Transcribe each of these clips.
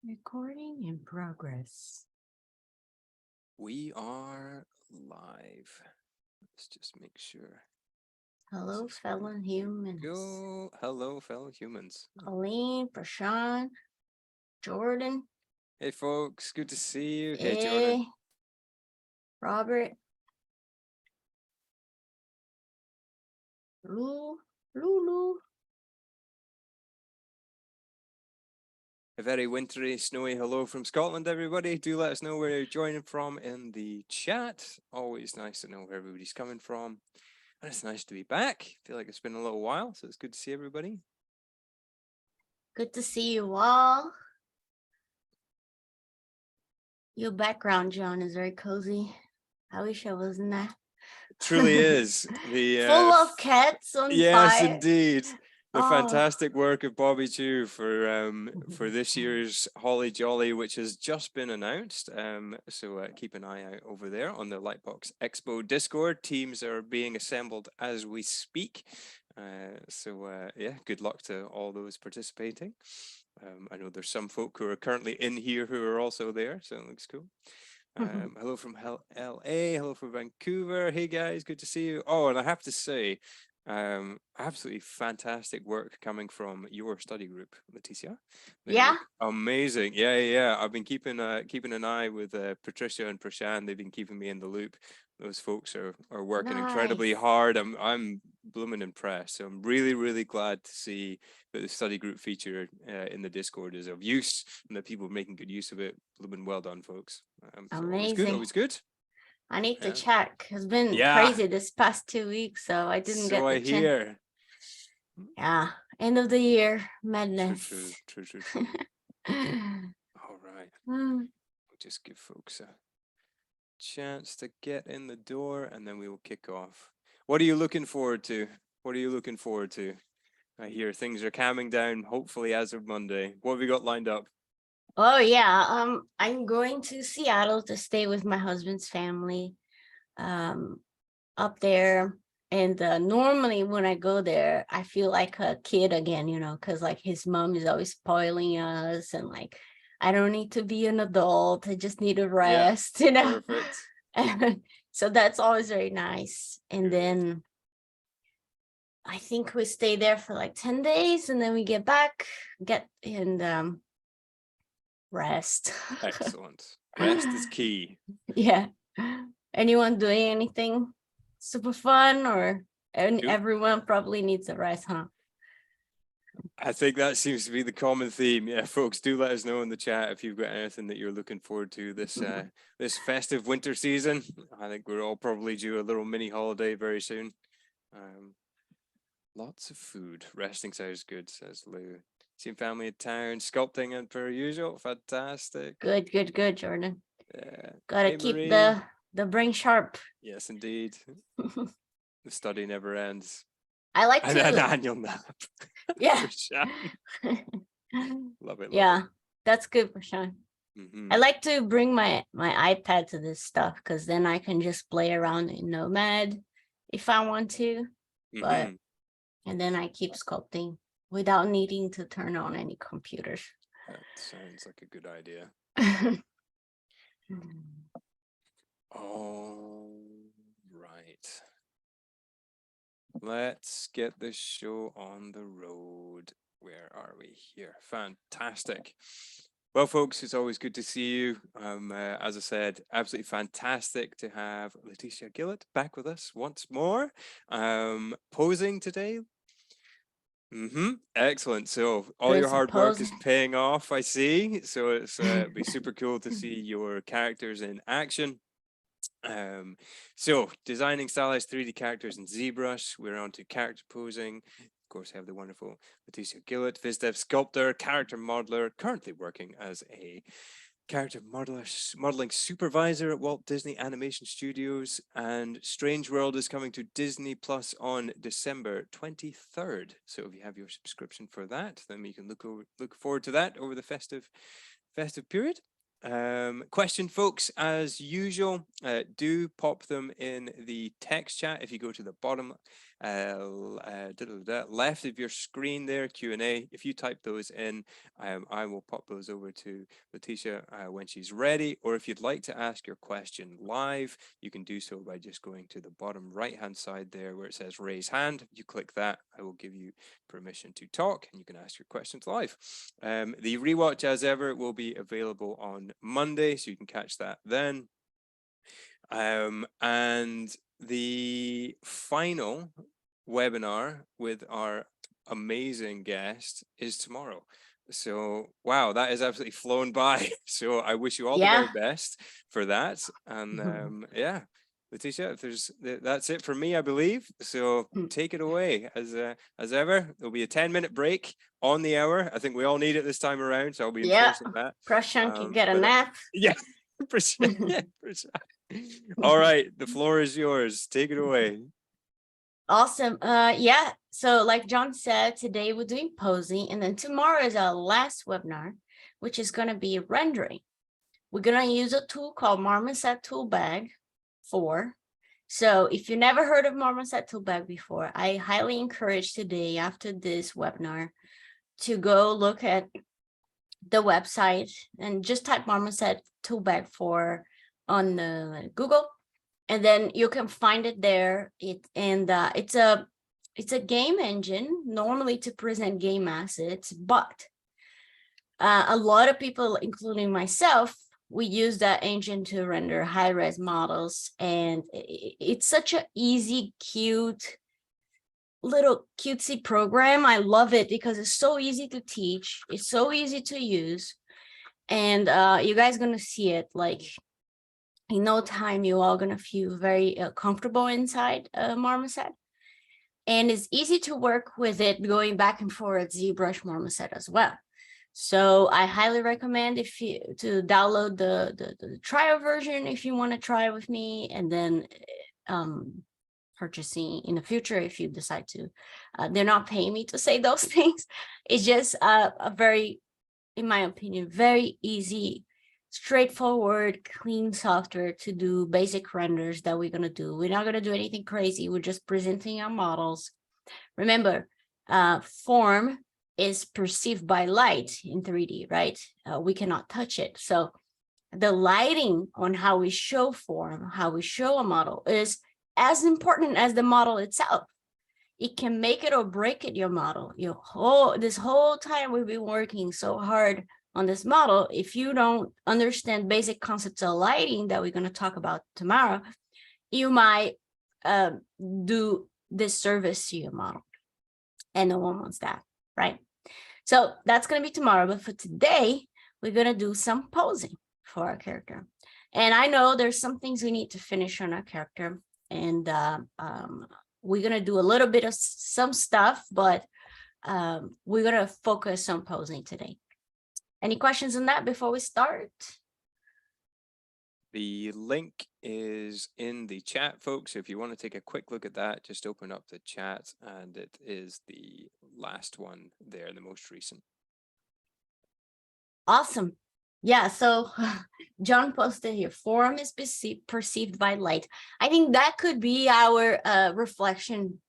Recording in progress. We are live. Let's just make sure. Hello, fellow humans. Go. Hello, fellow humans. Colleen, Prashant, Jordan. Hey, folks. Good to see you. Hey, Jordan. Robert. Lulu. A very wintry, snowy hello from Scotland, everybody. Do let us know where you're joining from in the chat. Always nice to know where everybody's coming from. And it's nice to be back. I feel like it's been a little while, so it's good to see everybody. Good to see you all. Your background, John, is very cozy. I wish I was in that. It truly is. The full of cats on yes, fire. indeed. The Oh. fantastic work of Bobby Chu for this year's Holly Jolly, which has just been announced. So keep an eye out over there on the Lightbox Expo Discord. Teams are being assembled as we speak. Yeah, good luck to all those participating. I know there's some folk who are currently in here who are also there, so it looks cool. Hello from LA, hello from Vancouver. Hey guys, good to see you. Oh, and I have to say, absolutely fantastic work coming from your study group, Leticia. Yeah, amazing. Yeah. I've been keeping an eye with Patricia and Prashan. They've been keeping me in the loop. Those folks are working incredibly hard. I'm blooming impressed. So I'm really glad to see that the study group feature in the Discord is of use and that people are making good use of it. Blooming well done, folks. amazing. Always good. I need to check. It's been crazy this past 2 weeks, so I didn't get the chance. Hear. Yeah, end of the year madness. True. All right. We'll just give folks a chance to get in the door and then we will kick off. What are you looking forward to? I hear things are calming down, hopefully as of Monday. What have we got lined up? Oh yeah, I'm going to Seattle to stay with my husband's family up there. And normally when I go there, I feel like a kid again, because like his mom is always spoiling us and like, I don't need to be an adult. I just need a rest, Perfect. And so that's always very nice. And then I think we stay there for like 10 days and then we get back, rest. Excellent. Rest is key. Yeah. Anyone doing anything super fun or everyone probably needs a rest, huh? I think that seems to be the common theme. Yeah, folks, do let us know in the chat if you've got anything that you're looking forward to this this festive winter season. I think we're all probably due a little mini holiday very soon. Lots of food. Resting sounds good, says Lou. Seeing family in town, sculpting and per usual. Fantastic. Good, Jordan. Yeah. Gotta keep the brain sharp. Yes, indeed. The study never ends. I like to an annual nap. Yeah. Love it. Yeah, that's good for Sean. I like to bring my iPad to this stuff because then I can just play around in Nomad if I want to. But and then I keep sculpting without needing to turn on any computers. That sounds like a good idea. All right. Let's get this show on the road. Where are we here? Fantastic. Well, folks, it's always good to see you. As I said, absolutely fantastic to have Leticia Gillett back with us once more. Posing today. Excellent. So all your hard work is paying off, I see. So it'll be super cool to see your characters in action. So designing stylized 3D characters in ZBrush. We're on to character posing. Of course, I have the wonderful Leticia Gillett, VizDev sculptor, character modeler, currently working as a character modeling supervisor at Walt Disney Animation Studios, and Strange World is coming to Disney Plus on December 23rd. So if you have your subscription for that, then you can look forward to that over the festive period. Question, folks, as usual, do pop them in the text chat. If you go to the bottom left of your screen there, Q&A. If you type those in, I will pop those over to Letitia when she's ready. Or if you'd like to ask your question live, you can do so by just going to the bottom right-hand side there where it says raise hand. You click that, I will give you permission to talk and you can ask your questions live. The rewatch, as ever, will be available on Monday, so you can catch that then. And the final webinar with our amazing guest is tomorrow. So, wow, that is absolutely flown by. So I wish you all the very best for that. And yeah, Letitia, that's it for me, I believe. So take it away as ever. There'll be a 10-minute break on the hour. I think we all need it this time around, so I'll be enforcing that. Prashant can get a nap. Yeah, all right, the floor is yours. Take it away. Awesome. Yeah, so like John said, today we're doing posing, and then tomorrow is our last webinar, which is going to be rendering. We're going to use a tool called Marmoset Toolbag 4. So if you never heard of Marmoset Toolbag before, I highly encourage today after this webinar to go look at the website and just type Marmoset Toolbag 4 on Google, and then you can find it there. It's a game engine normally to present game assets, but a lot of people, including myself, we use that engine to render high-res models, and it's such an easy, cute, little cutesy program. I love it because it's so easy to teach, it's so easy to use, and you guys are gonna see it like in no time. You all gonna feel very comfortable inside Marmoset, and it's easy to work with it going back and forth ZBrush Marmoset as well. So I highly recommend to download the trial version if you want to try with me, and then purchasing in the future if you decide to. They're not paying me to say those things. It's just a very, in my opinion, very easy, straightforward, clean software to do basic renders that we're going to do. We're not going to do anything crazy. We're just presenting our models. Remember, form is perceived by light in 3D, right? We cannot touch it. So the lighting on how we show form, how we show a model is as important as the model itself. It can make it or break it, your model. This whole time we've been working so hard on this model. If you don't understand basic concepts of lighting that we're going to talk about tomorrow, you might do disservice to your model, and no one wants that, right? So that's going to be tomorrow, but for today, we're going to do some posing for our character. And I know there's some things we need to finish on our character, and we're going to do a little bit of some stuff, but we're going to focus on posing today. Any questions on that before we start? The link is in the chat, folks. If you want to take a quick look at that, just open up the chat, and it is the last one there, the most recent. Awesome. Yeah, so John posted here, form is perceived by light. I think that could be our reflection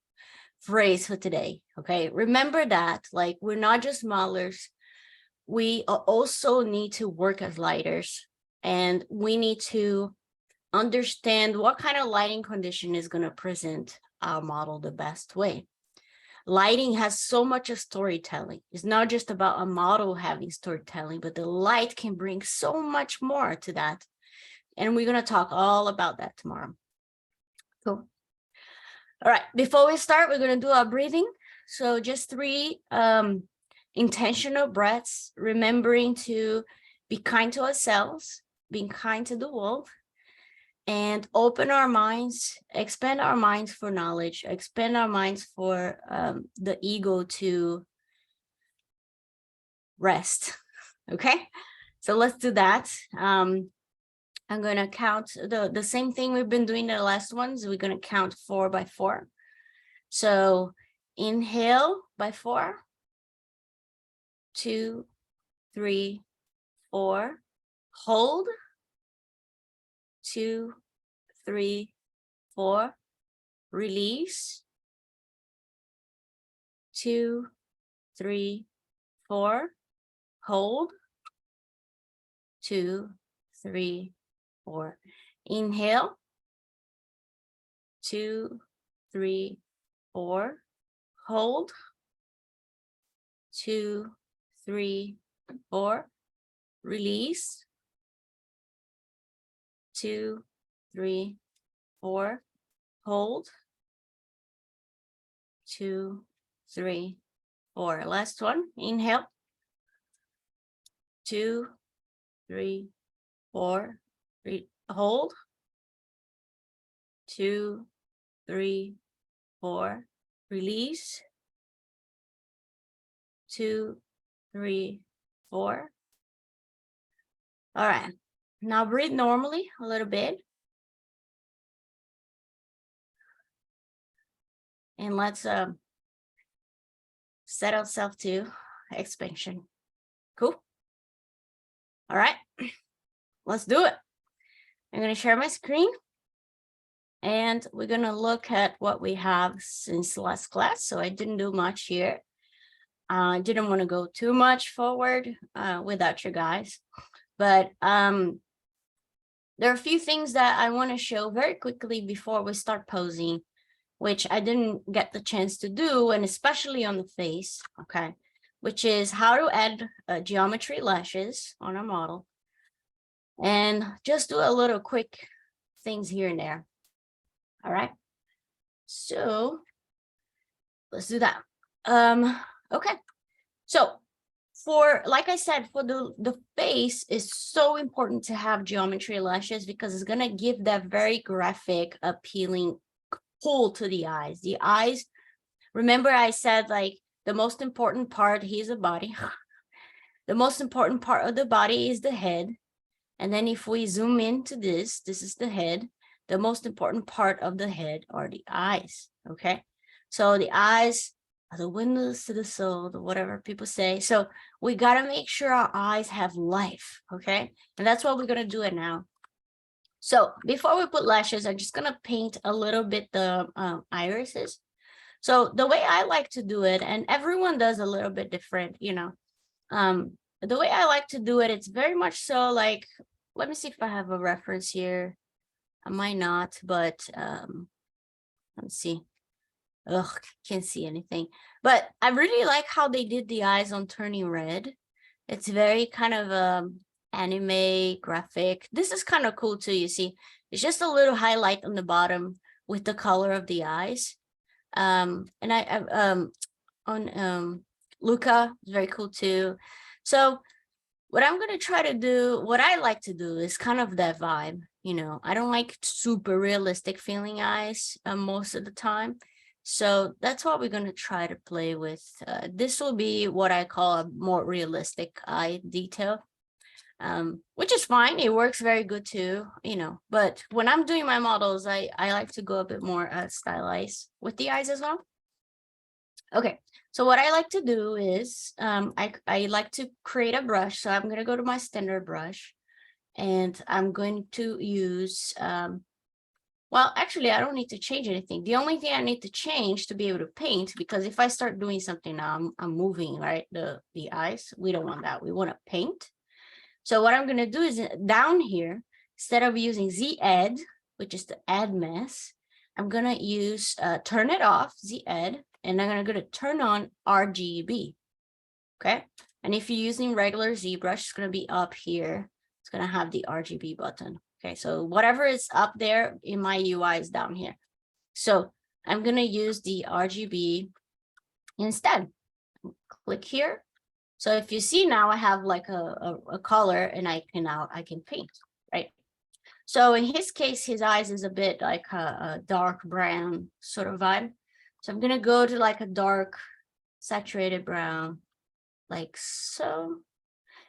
phrase for today, okay? Remember that, like, we're not just modelers. We also need to work as lighters, and we need to understand what kind of lighting condition is going to present our model the best way. Lighting has so much of storytelling. It's not just about a model having storytelling, but the light can bring so much more to that. And we're going to talk all about that tomorrow. Cool. All right, before we start, we're going to do our breathing. So just 3 intentional breaths, remembering to be kind to ourselves, being kind to the world, and open our minds, expand our minds for knowledge, expand our minds for the ego to rest. Okay, so let's do that. I'm going to count the same thing we've been doing the last ones. We're going to count 4 by 4. So inhale by 4, 2, 3, 4. Hold, 2, 3, 4. Release, 2, 3, 4, hold, 2, 3, 4. Inhale, 2, 3, 4, hold, 2, 3, 4, release, 2, 3, 4, hold, 2, 3, 4. Last one, inhale, 2, 3, 4, hold, 2, 3, 4, release, 2, 3, 4. All right, now breathe normally a little bit. And let's set ourselves to expansion. Cool. All right, let's do it. I'm going to share my screen. And we're going to look at what we have since last class. So I didn't do much here. I didn't want to go too much forward without you guys. But there are a few things that I want to show very quickly before we start posing, which I didn't get the chance to do, and especially on the face, okay, which is how to add geometry lashes on a model. And just do a little quick things here and there. All right, so let's do that. Okay, so for, like I said, for the face is so important to have geometry lashes because it's gonna give that very graphic, appealing pull to the eyes. The eyes, remember I said like the most important part, here's a body. The most important part of the body is the head. And then if we zoom into this is the head. The most important part of the head are the eyes, okay? So the eyes are the windows to the soul, whatever people say. So we gotta make sure our eyes have life, okay? And that's what we're gonna do it now. So before we put lashes, I'm just gonna paint a little bit the irises. So the way I like to do it, and everyone does a little bit different, you know. The way I like to do it, it's very much so like, let me see if I have a reference here. I might not, but let's see. Ugh, can't see anything. But I really like how they did the eyes on turning red. It's very kind of anime graphic. This is kind of cool too, you see. It's just a little highlight on the bottom with the color of the eyes. And on Luca, very cool too. So what I'm going to try to do, what I like to do is kind of that vibe, you know. I don't like super realistic feeling eyes most of the time. So that's what we're going to try to play with. This will be what I call a more realistic eye detail, which is fine. It works very good too, you know. But when I'm doing my models, I like to go a bit more stylized with the eyes as well. Okay, so what I like to do is I like to create a brush. So I'm going to go to my standard brush and I'm going to use, well, actually, I don't need to change anything. The only thing I need to change to be able to paint, because if I start doing something now, I'm moving, right? The eyes, we don't want that. We want to paint. So what I'm going to do is down here, instead of using Z add, which is the add mask, I'm going to use turn it off, Z add, and I'm going to turn on RGB. Okay. And if you're using regular ZBrush, it's going to be up here. It's going to have the RGB button. Okay. So whatever is up there in my UI is down here. So I'm going to use the RGB instead. Click here. So if you see now, I have like a color and I can paint, right? So in his case, his eyes is a bit like a dark brown sort of vibe. So I'm going to go to like a dark saturated brown, like so.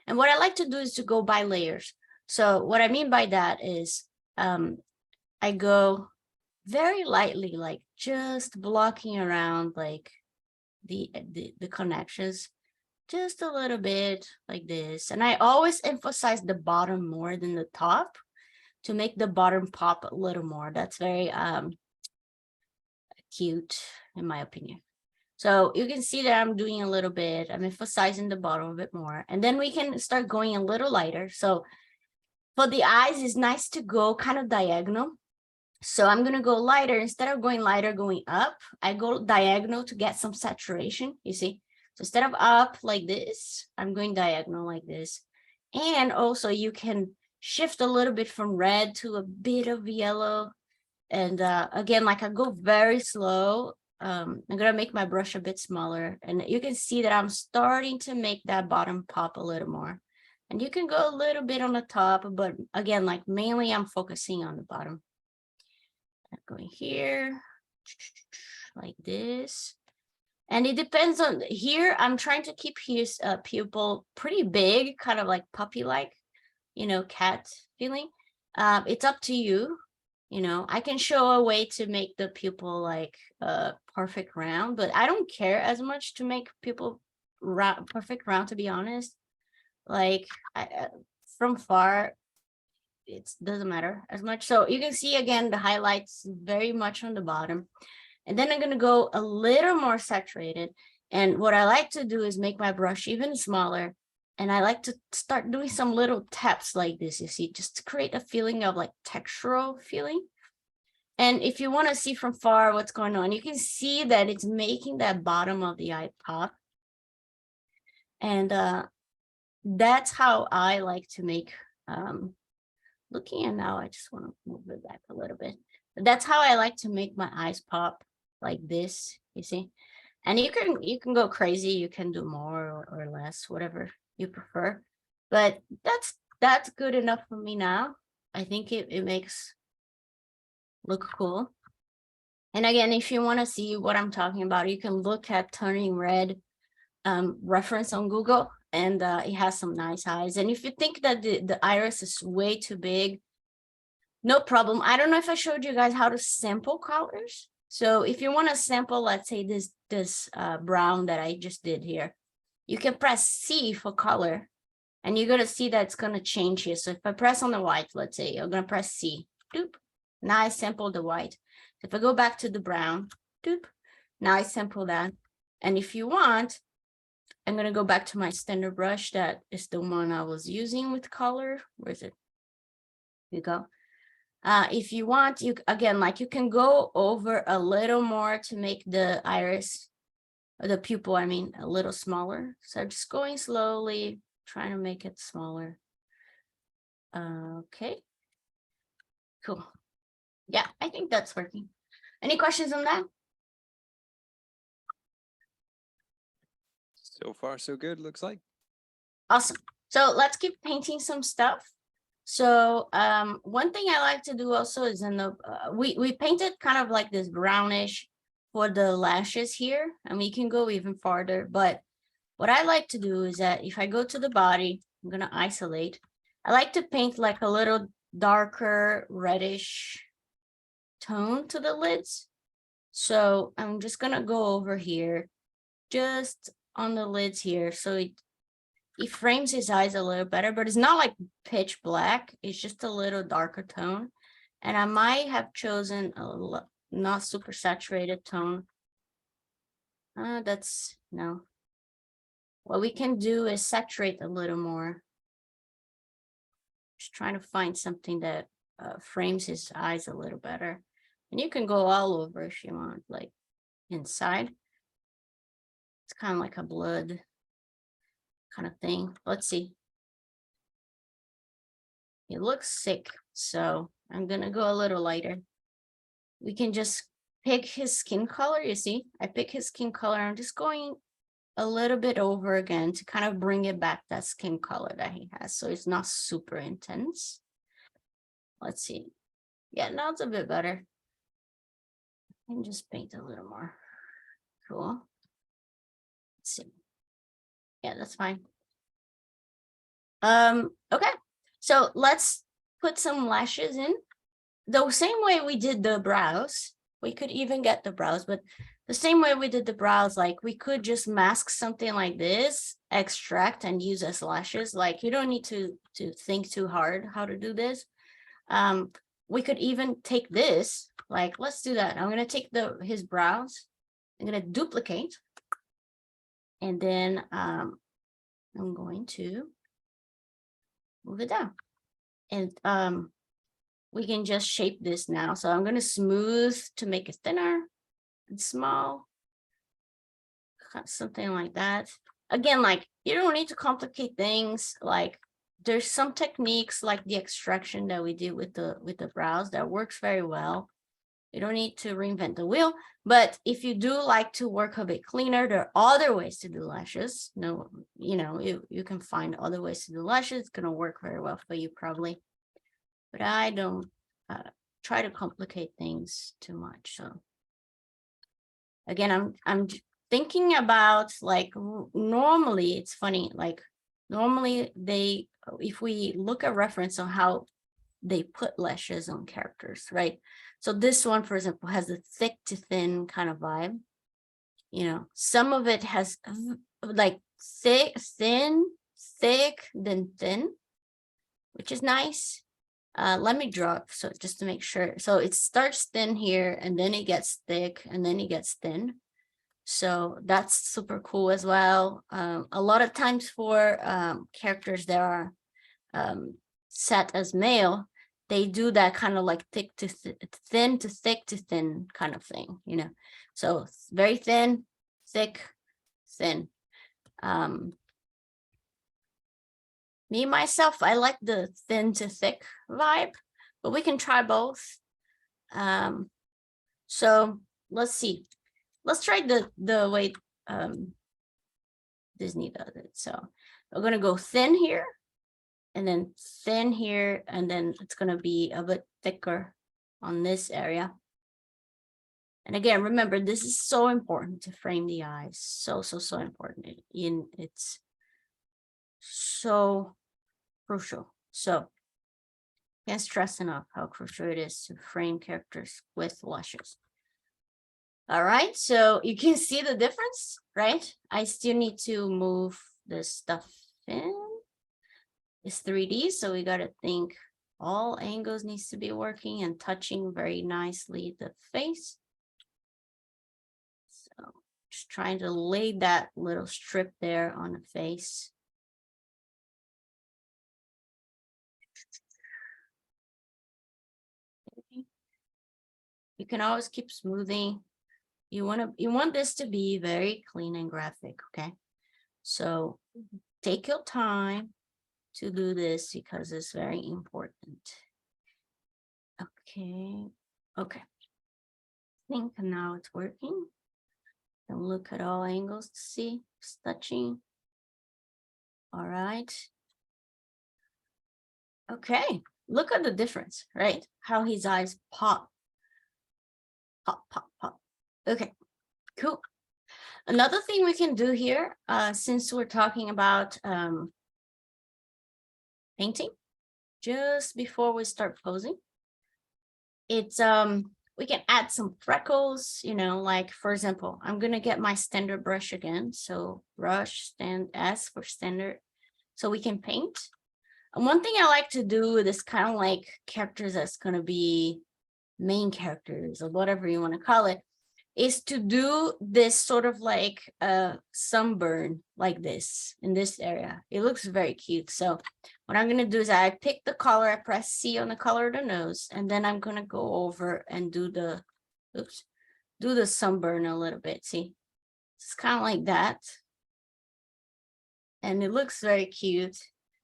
And what I like to do is to go by layers. So what I mean by that is I go very lightly, like just blocking around like the connections, just a little bit like this. And I always emphasize the bottom more than the top to make the bottom pop a little more. That's very cute in my opinion. So you can see that I'm doing a little bit, I'm emphasizing the bottom a bit more, and then we can start going a little lighter. So for the eyes, it's nice to go kind of diagonal. So I'm gonna go lighter. Instead of going lighter, going up, I go diagonal to get some saturation, you see? So instead of up like this, I'm going diagonal like this. And also you can shift a little bit from red to a bit of yellow. And again, like I go very slow. I'm gonna make my brush a bit smaller, and you can see that I'm starting to make that bottom pop a little more. And you can go a little bit on the top, but again, like mainly I'm focusing on the bottom. I'm going here, like this. And it depends on here. I'm trying to keep his pupil pretty big, kind of like puppy-like, you know, cat feeling. It's up to you. You know, I can show a way to make the pupil like perfect round, but I don't care as much to make pupil perfect round, to be honest. Like from far, it doesn't matter as much. So you can see again, the highlights very much on the bottom. And then I'm going to go a little more saturated. And what I like to do is make my brush even smaller. And I like to start doing some little taps like this, you see, just to create a feeling of like textural feeling. And if you want to see from far what's going on, you can see that it's making that bottom of the eye pop. And that's how I like to make, looking at now, I just want to move it back a little bit. But that's how I like to make my eyes pop like this, you see. And you can go crazy, you can do more or less, whatever you prefer. But that's good enough for me now. I think it makes look cool. And again, if you want to see what I'm talking about, you can look at Turning Red reference on Google, and it has some nice eyes. And if you think that the iris is way too big, no problem. I don't know if I showed you guys how to sample colors. So if you want to sample, let's say this brown that I just did here, you can press C for color, and you're going to see that it's going to change here. So if I press on the white, let's say I'm going to press C, doop. Now I sample the white. If I go back to the brown, doop. Now I sample that. And if you want, I'm going to go back to my standard brush. That is the one I was using with color. Where is it? Here you go. If you want, you again, like you can go over a little more to make the iris, or the pupil, I mean, a little smaller. So just going slowly, trying to make it smaller. Okay, cool. Yeah, I think that's working. Any questions on that? So far, so good, looks like. Awesome. So let's keep painting some stuff. So one thing I like to do also is in the, we painted kind of like this brownish for the lashes here, and we can go even farther. But what I like to do is that if I go to the body, I'm going to isolate. I like to paint like a little darker reddish tone to the lids. So I'm just going to go over here, just on the lids here. So it frames his eyes a little better, but it's not like pitch black. It's just a little darker tone. And I might have chosen a not super saturated tone. That's no. What we can do is saturate a little more. Just trying to find something that frames his eyes a little better. And you can go all over if you want, like inside. It's kind of like a blood kind of thing. Let's see. It looks sick, so I'm gonna go a little lighter. We can just pick his skin color. You see, I pick his skin color. I'm just going a little bit over again to kind of bring it back, that skin color that he has, so it's not super intense. Let's see. Yeah, now it's a bit better. I can just paint a little more. Cool. Let's see. Yeah, that's fine. Okay, so let's put some lashes in. The same way we did the brows, we could even get the brows, but the same way we did the brows, like we could just mask something like this, extract and use as lashes. Like you don't need to think too hard how to do this. We could even take this, like let's do that. I'm gonna take his brows. I'm gonna duplicate. And then I'm going to move it down. And we can just shape this now. So I'm going to smooth to make it thinner and small. Something like that. Again, like you don't need to complicate things. Like there's some techniques like the extraction that we did with the brows that works very well. You don't need to reinvent the wheel. But if you do like to work a bit cleaner, there are other ways to do lashes. No, you know, you can find other ways to do lashes. It's gonna work very well for you probably. But I don't try to complicate things too much. So again, I'm thinking about like normally it's funny, like normally if we look at reference on how they put lashes on characters, right? So this one, for example, has a thick to thin kind of vibe. You know, some of it has like thick, thin, thick, then thin, which is nice. Let me draw so just to make sure. So it starts thin here and then it gets thick and then it gets thin. So that's super cool as well. A lot of times for characters that are set as male, they do that kind of like thick to thin to thick to thin kind of thing, you know. So very thin, thick, thin. Me myself, I like the thin to thick vibe, but we can try both. So let's see. Let's try the way Disney does it. So we're gonna go thin here, and then thin here, and then it's gonna be a bit thicker on this area. And again, remember, this is so important to frame the eyes. So important. It's so crucial. So can't stress enough how crucial it is to frame characters with lashes. All right, so you can see the difference, right? I still need to move this stuff in. It's 3D, so we got to think all angles needs to be working and touching very nicely the face. So just trying to lay that little strip there on the face. You can always keep smoothing. You want this to be very clean and graphic, okay? So take your time to do this because it's very important. Okay. I think now it's working. And look at all angles to see it's touching. All right. Okay, look at the difference, right? How his eyes pop. Pop, pop, pop. Okay, cool. Another thing we can do here, since we're talking about painting, just before we start posing, it's we can add some freckles, you know, like for example, I'm gonna get my standard brush again. So brush, S for standard, so we can paint. And one thing I like to do with this kind of like characters that's gonna be main characters or whatever you want to call it, is to do this sort of like a sunburn like this in this area. It looks very cute. So what I'm going to do is I pick the color, I press C on the color of the nose, and then I'm going to go over and do the, do the sunburn a little bit. See, it's kind of like that. And it looks very cute.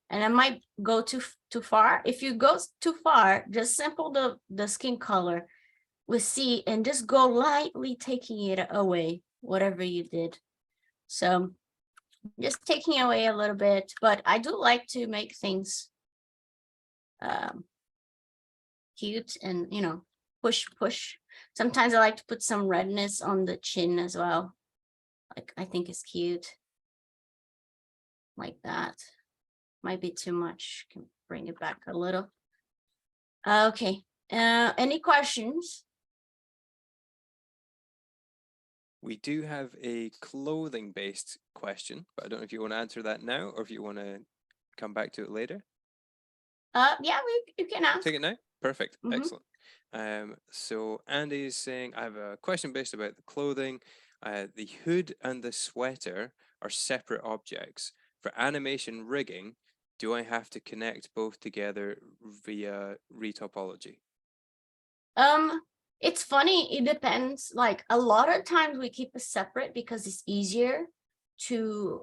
And I might go too far. If you go too far, just sample the skin color with C and just go lightly taking it away, whatever you did. So just taking away a little bit, but I do like to make things cute and, you know, push. Sometimes I like to put some redness on the chin as well. Like, I think it's cute. Like that. Might be too much. Can bring it back a little. Okay. Any questions? We do have a clothing-based question, but I don't know if you want to answer that now or if you want to come back to it later. Yeah, you can ask. Take it now? Perfect. Excellent. So Andy's saying, I have a question based about the clothing. The hood and the sweater are separate objects. For animation rigging, do I have to connect both together via retopology? It's funny, it depends. Like a lot of times we keep it separate because it's easier to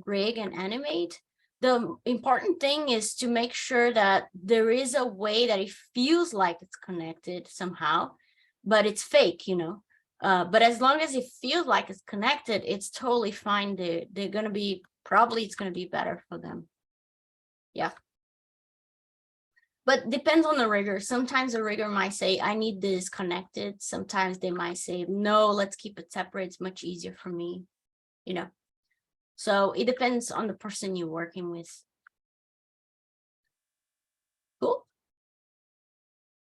rig and animate. The important thing is to make sure that there is a way that it feels like it's connected somehow, but it's fake, you know. But as long as it feels like it's connected, it's totally fine. They're gonna be, probably it's gonna be better for them. Yeah. But depends on the rigger. Sometimes the rigger might say, I need this connected. Sometimes they might say, no, let's keep it separate. It's much easier for me, you know. So it depends on the person you're working with. Cool.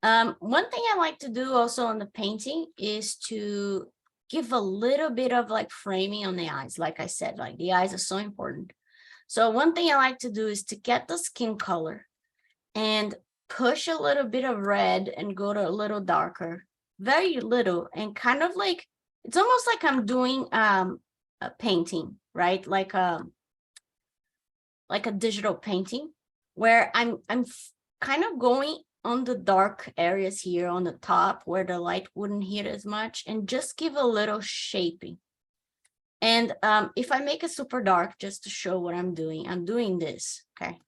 One thing I like to do also on the painting is to give a little bit of like framing on the eyes. Like I said, like the eyes are so important. So one thing I like to do is to get the skin color and push a little bit of red and go to a little darker, very little, and kind of like, it's almost like I'm doing a painting, right? Like a digital painting where I'm kind of going on the dark areas here on the top where the light wouldn't hit as much, and just give a little shaping. And if I make it super dark, just to show what I'm doing this, okay?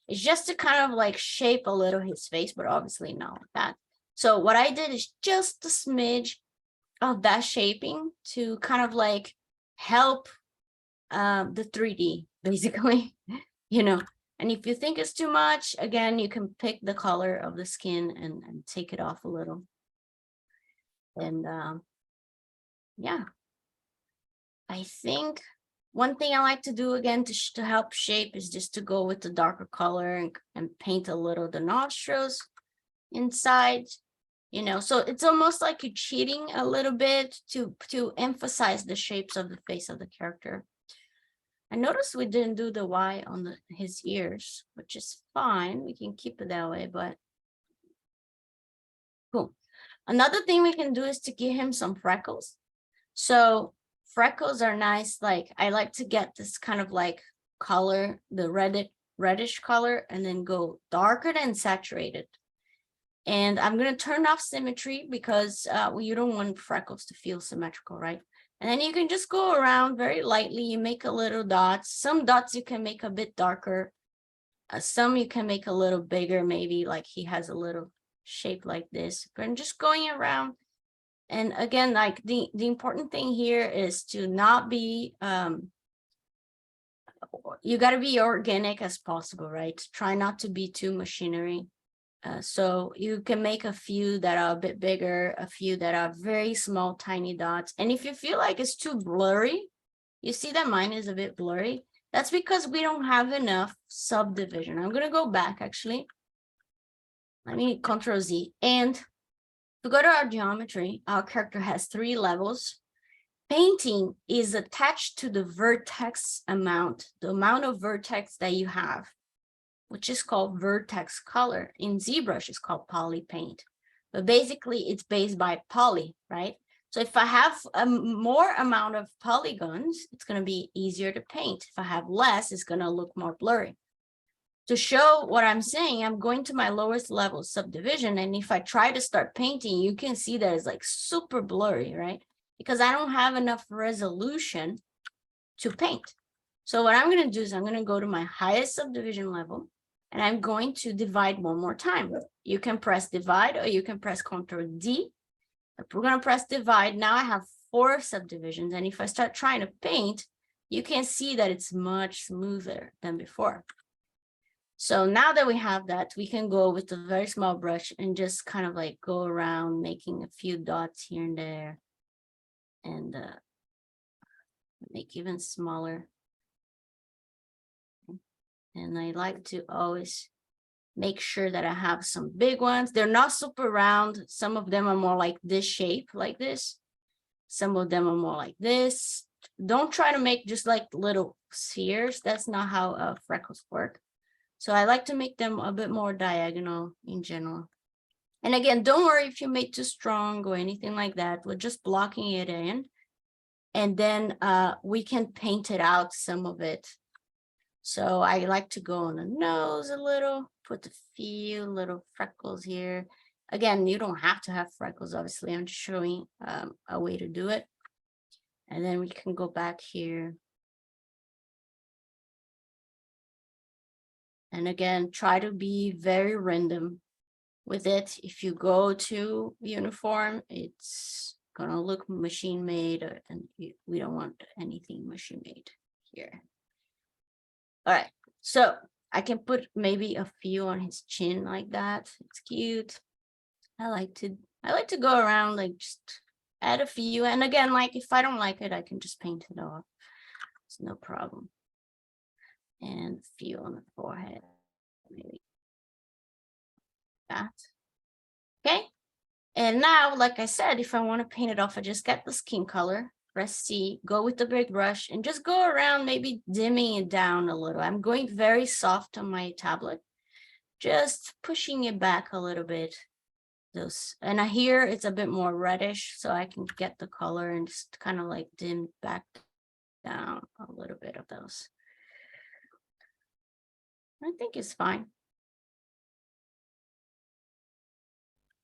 It's just to kind of like shape a little his face, but obviously not like that. So what I did is just a smidge of that shaping to kind of like help the 3D, basically, you know. And if you think it's too much, again, you can pick the color of the skin and take it off a little. And yeah, I think one thing I like to do again to help shape is just to go with the darker color and paint a little the nostrils inside, you know. So it's almost like you're cheating a little bit to emphasize the shapes of the face of the character. I noticed we didn't do the Y on his ears, which is fine. We can keep it that way, but cool. Another thing we can do is to give him some freckles. So freckles are nice. Like I like to get this kind of like color, the reddish color, and then go darker than saturated. And I'm going to turn off symmetry because you don't want freckles to feel symmetrical, right? And then you can just go around very lightly. You make a little dots. Some dots you can make a bit darker. Some you can make a little bigger, maybe like he has a little shape like this. But I'm just going around. And again, like the important thing here is to not be, you got to be organic as possible, right? Try not to be too machinery. So you can make a few that are a bit bigger, a few that are very small, tiny dots. And if you feel like it's too blurry, you see that mine is a bit blurry. That's because we don't have enough subdivision. I'm going to go back actually. Let me Control Z. And if we go to our geometry, our character has 3 levels. Painting is attached to the vertex amount, the amount of vertex that you have, which is called vertex color. In ZBrush, it's called poly paint. But basically, it's based by poly, right? So if I have a more amount of polygons, it's going to be easier to paint. If I have less, it's going to look more blurry. To show what I'm saying, I'm going to my lowest level subdivision. And if I try to start painting, you can see that it's like super blurry, right? Because I don't have enough resolution to paint. So what I'm going to do is I'm going to go to my highest subdivision level. And I'm going to divide one more time. You can press divide or you can press Ctrl D. If we're going to press divide, now I have 4 subdivisions. And if I start trying to paint, you can see that it's much smoother than before. So now that we have that, we can go with a very small brush and just kind of like go around making a few dots here and there. And make even smaller. And I like to always make sure that I have some big ones. They're not super round. Some of them are more like this shape, like this. Some of them are more like this. Don't try to make just like little spheres. That's not how freckles work. So I like to make them a bit more diagonal in general. And again, don't worry if you make too strong or anything like that. We're just blocking it in. and then we can paint it out, some of it. So I like to go on the nose a little, put a few little freckles here. Again, you don't have to have freckles, obviously. I'm just showing a way to do it. And then we can go back here. And again, try to be very random with it. If you go to uniform, it's gonna look machine made, and we don't want anything machine made here. All right, so I can put maybe a few on his chin like that. It's cute. I like to go around, like just add a few. And again, like if I don't like it, I can just paint it off. It's no problem. And a few on the forehead, maybe that. Okay. And now, like I said, if I want to paint it off, I just get the skin color, press C, go with the big brush, and just go around, maybe dimming it down a little. I'm going very soft on my tablet, just pushing it back a little bit. And here it's a bit more reddish, so I can get the color and just kind of like dim back down a little bit of those. I think it's fine.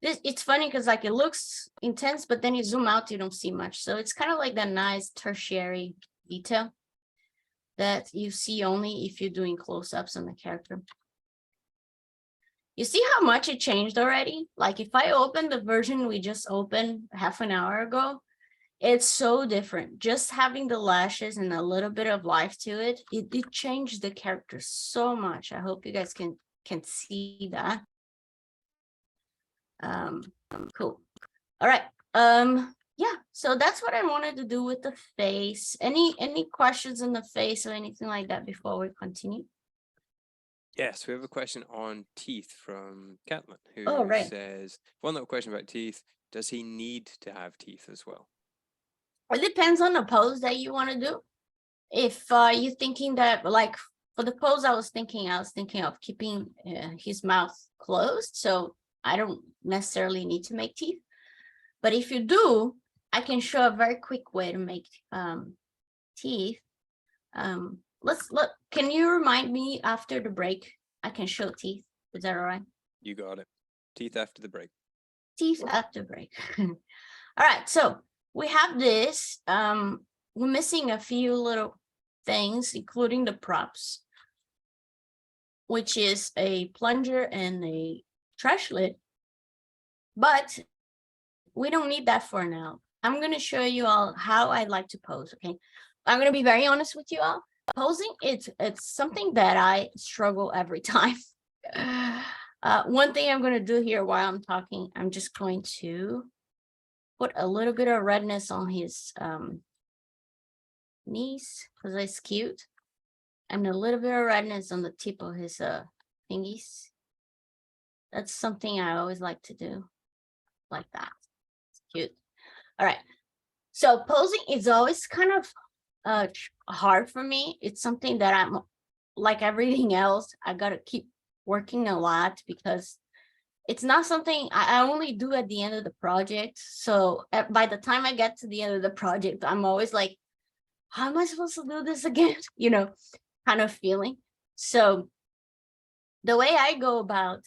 It's funny because like it looks intense, but then you zoom out, you don't see much. So it's kind of like that nice tertiary detail that you see only if you're doing close-ups on the character. You see how much it changed already? Like if I open the version we just opened half an hour ago, it's so different. Just having the lashes and a little bit of life to it, it changed the character so much. I hope you guys can see that. Cool. All right. Yeah, so that's what I wanted to do with the face. Any questions on the face or anything like that before we continue? Yes, we have a question on teeth from Catlin, who says, one little question about teeth. Does he need to have teeth as well? It depends on the pose that you want to do. If you're thinking that, like for the pose I was thinking of keeping his mouth closed, so I don't necessarily need to make teeth. But if you do, I can show a very quick way to make teeth. Let's look. Can you remind me after the break? I can show teeth. Is that all right? You got it. Teeth after the break. Teeth after break. All right. So we have this. We're missing a few little things, including the props, which is a plunger and a trash lid. But we don't need that for now. I'm going to show you all how I like to pose. Okay. I'm going to be very honest with you all. Posing, it's something that I struggle every time. One thing I'm going to do here while I'm talking, I'm just going to put a little bit of redness on his knees because it's cute, and a little bit of redness on the tip of his thingies. That's something I always like to do, like that. It's cute. All right. So posing is always kind of hard for me. It's something that I'm, like everything else, I gotta keep working a lot because it's not something I only do at the end of the project. So by the time I get to the end of the project, I'm always like, how am I supposed to do this again? You know, kind of feeling. So the way I go about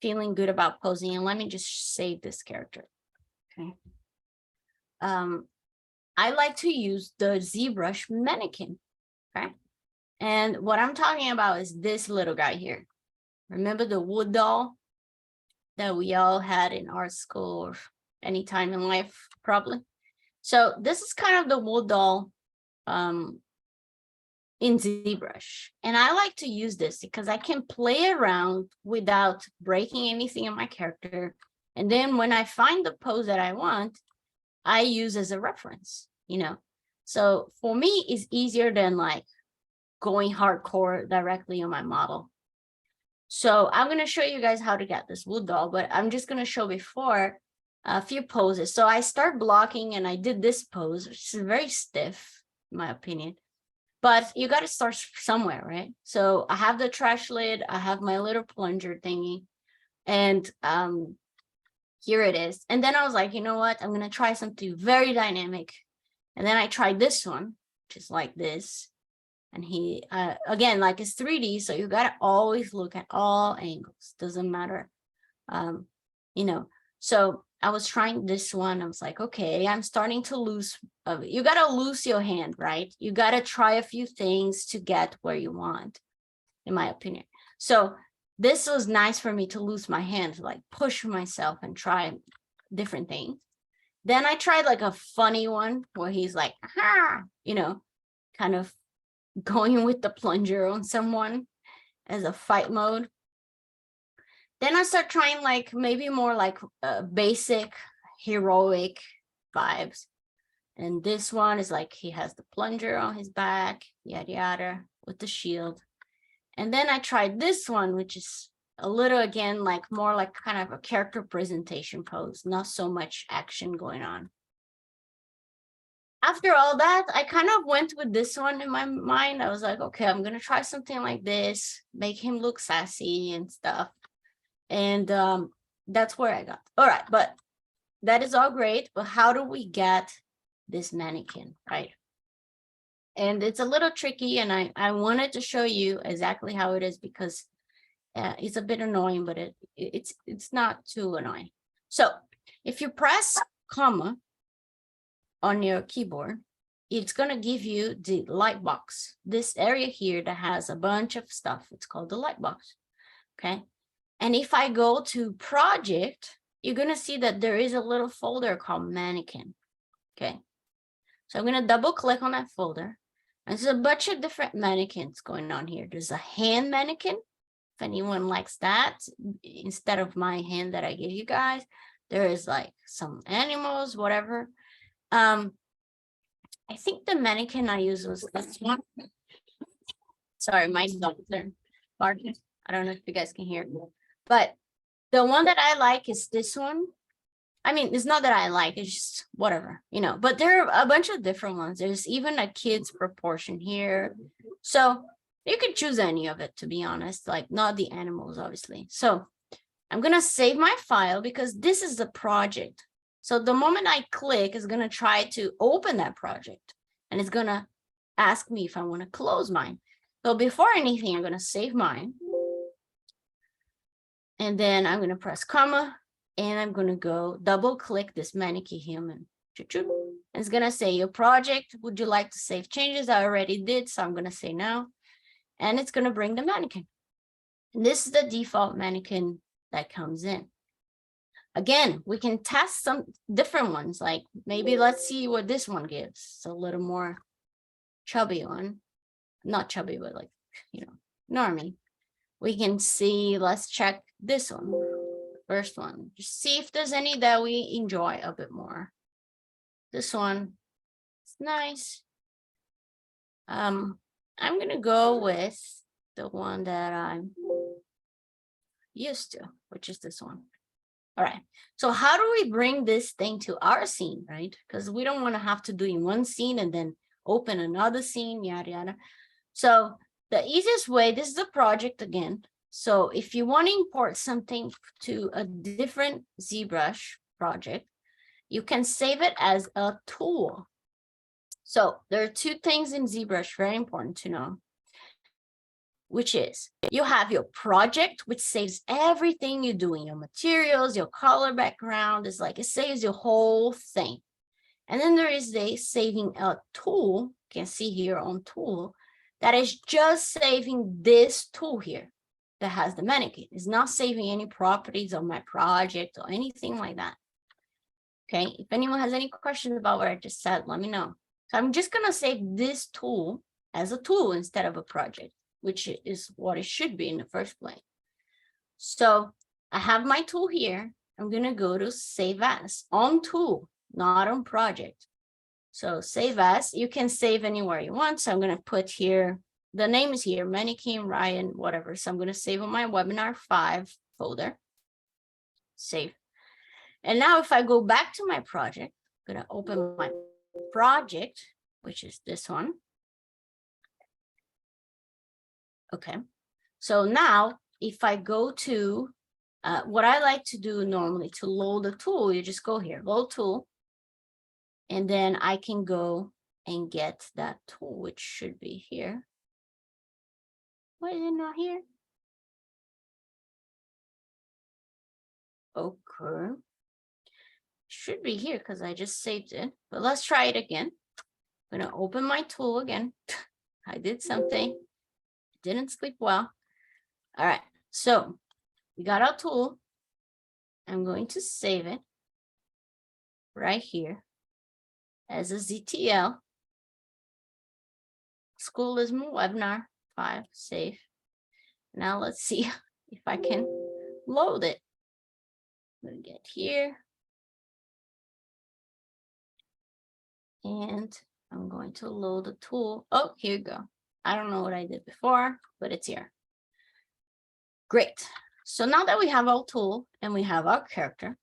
feeling good about posing, and let me just save this character. Okay. I like to use the ZBrush mannequin, okay? And what I'm talking about is this little guy here. Remember the wood doll that we all had in art school or any time in life, probably? So this is kind of the wood doll in ZBrush. And I like to use this because I can play around without breaking anything in my character. And then when I find the pose that I want, I use as a reference, you know. So for me, it's easier than like going hardcore directly on my model. So I'm going to show you guys how to get this wood doll, but I'm just going to show before a few poses. So I start blocking and I did this pose, which is very stiff, in my opinion. But you got to start somewhere, right? So I have the trash lid, I have my little plunger thingy, and here it is. And then I was like, you know what? I'm going to try something very dynamic. And then I tried this one, which is like this. And he, again, like it's 3D, so you gotta always look at all angles, doesn't matter. You know, so I was trying this one. I was like, okay, I'm starting to lose. You gotta lose your hand, right? You gotta try a few things to get where you want, in my opinion. So this was nice for me to lose my hand, like push myself and try different things. Then I tried like a funny one where he's like, you know, kind of going with the plunger on someone as a fight mode. Then I start trying like maybe more like basic heroic vibes. And this one is like he has the plunger on his back, yada yada, with the shield. And then I tried this one, which is a little, again, like more like kind of a character presentation pose, not so much action going on. After all that, I kind of went with this one in my mind. I was like, okay, I'm going to try something like this, make him look sassy and stuff. And that's where I got. All right, but that is all great. But how do we get this mannequin, right? And it's a little tricky, and I wanted to show you exactly how it is because it's a bit annoying, but it's not too annoying. So if you press comma on your keyboard, it's going to give you the light box, this area here that has a bunch of stuff. It's called the light box. Okay. And if I go to project, you're going to see that there is a little folder called mannequin. Okay. So I'm going to double click on that folder. And there's a bunch of different mannequins going on here. There's a hand mannequin. If anyone likes that, instead of my hand that I give you guys, there is like some animals, whatever. I think the mannequin I used was this one. Sorry, my dogs are barking. I don't know if you guys can hear it. But the one that I like is this one. I mean, it's not that I like, it's just whatever, you know, but there are a bunch of different ones. There's even a kid's proportion here. So you could choose any of it, to be honest, like not the animals, obviously. So I'm going to save my file because this is the project. So the moment I click, it's going to try to open that project and it's going to ask me if I want to close mine. So before anything, I'm going to save mine. And then I'm going to press comma. And I'm going to go double click this mannequin human. And it's going to say your project. Would you like to save changes? I already did. So I'm going to say no. And it's going to bring the mannequin. And this is the default mannequin that comes in. Again, we can test some different ones. Like maybe let's see what this one gives. It's a little more chubby one. Not chubby, but like, you know, normie. We can see, let's check this one. First one, just see if there's any that we enjoy a bit more. This one, it's nice. I'm gonna go with the one that I'm used to, which is this one. All right, so how do we bring this thing to our scene, right? Because we don't want to have to do in one scene and then open another scene, yada yada. So the easiest way, this is the project again. So if you want to import something to a different ZBrush project, you can save it as a tool. So there are two things in ZBrush very important to know, which is you have your project, which saves everything you do in your materials, your color background. Is like it saves your whole thing. And then there is a saving a tool, you can see here on tool, that is just saving this tool here. That has the mannequin. It's not saving any properties of my project or anything like that. Okay, if anyone has any questions about what I just said, let me know. So I'm just gonna save this tool as a tool instead of a project, which is what it should be in the first place. So I have my tool here. I'm gonna go to save as on tool, not on project. So save as, you can save anywhere you want. So I'm gonna put here, the name is here, mannequin, Ryan, whatever. So I'm going to save on my webinar 5 folder. Save. And now if I go back to my project, I'm going to open my project, which is this one. Okay. So now if I go to what I like to do normally to load a tool, you just go here, load tool. And then I can go and get that tool, which should be here. Why is it not here? Okay. Should be here because I just saved it. But let's try it again. I'm going to open my tool again. I did something. Didn't sleep well. All right. So we got our tool. I'm going to save it right here as a ZTL. Schoolism webinar 5, save. Now let's see if I can load it. I'm going to get here. And I'm going to load the tool. Oh, here you go. I don't know what I did before, but it's here. Great. So now that we have our tool and we have our character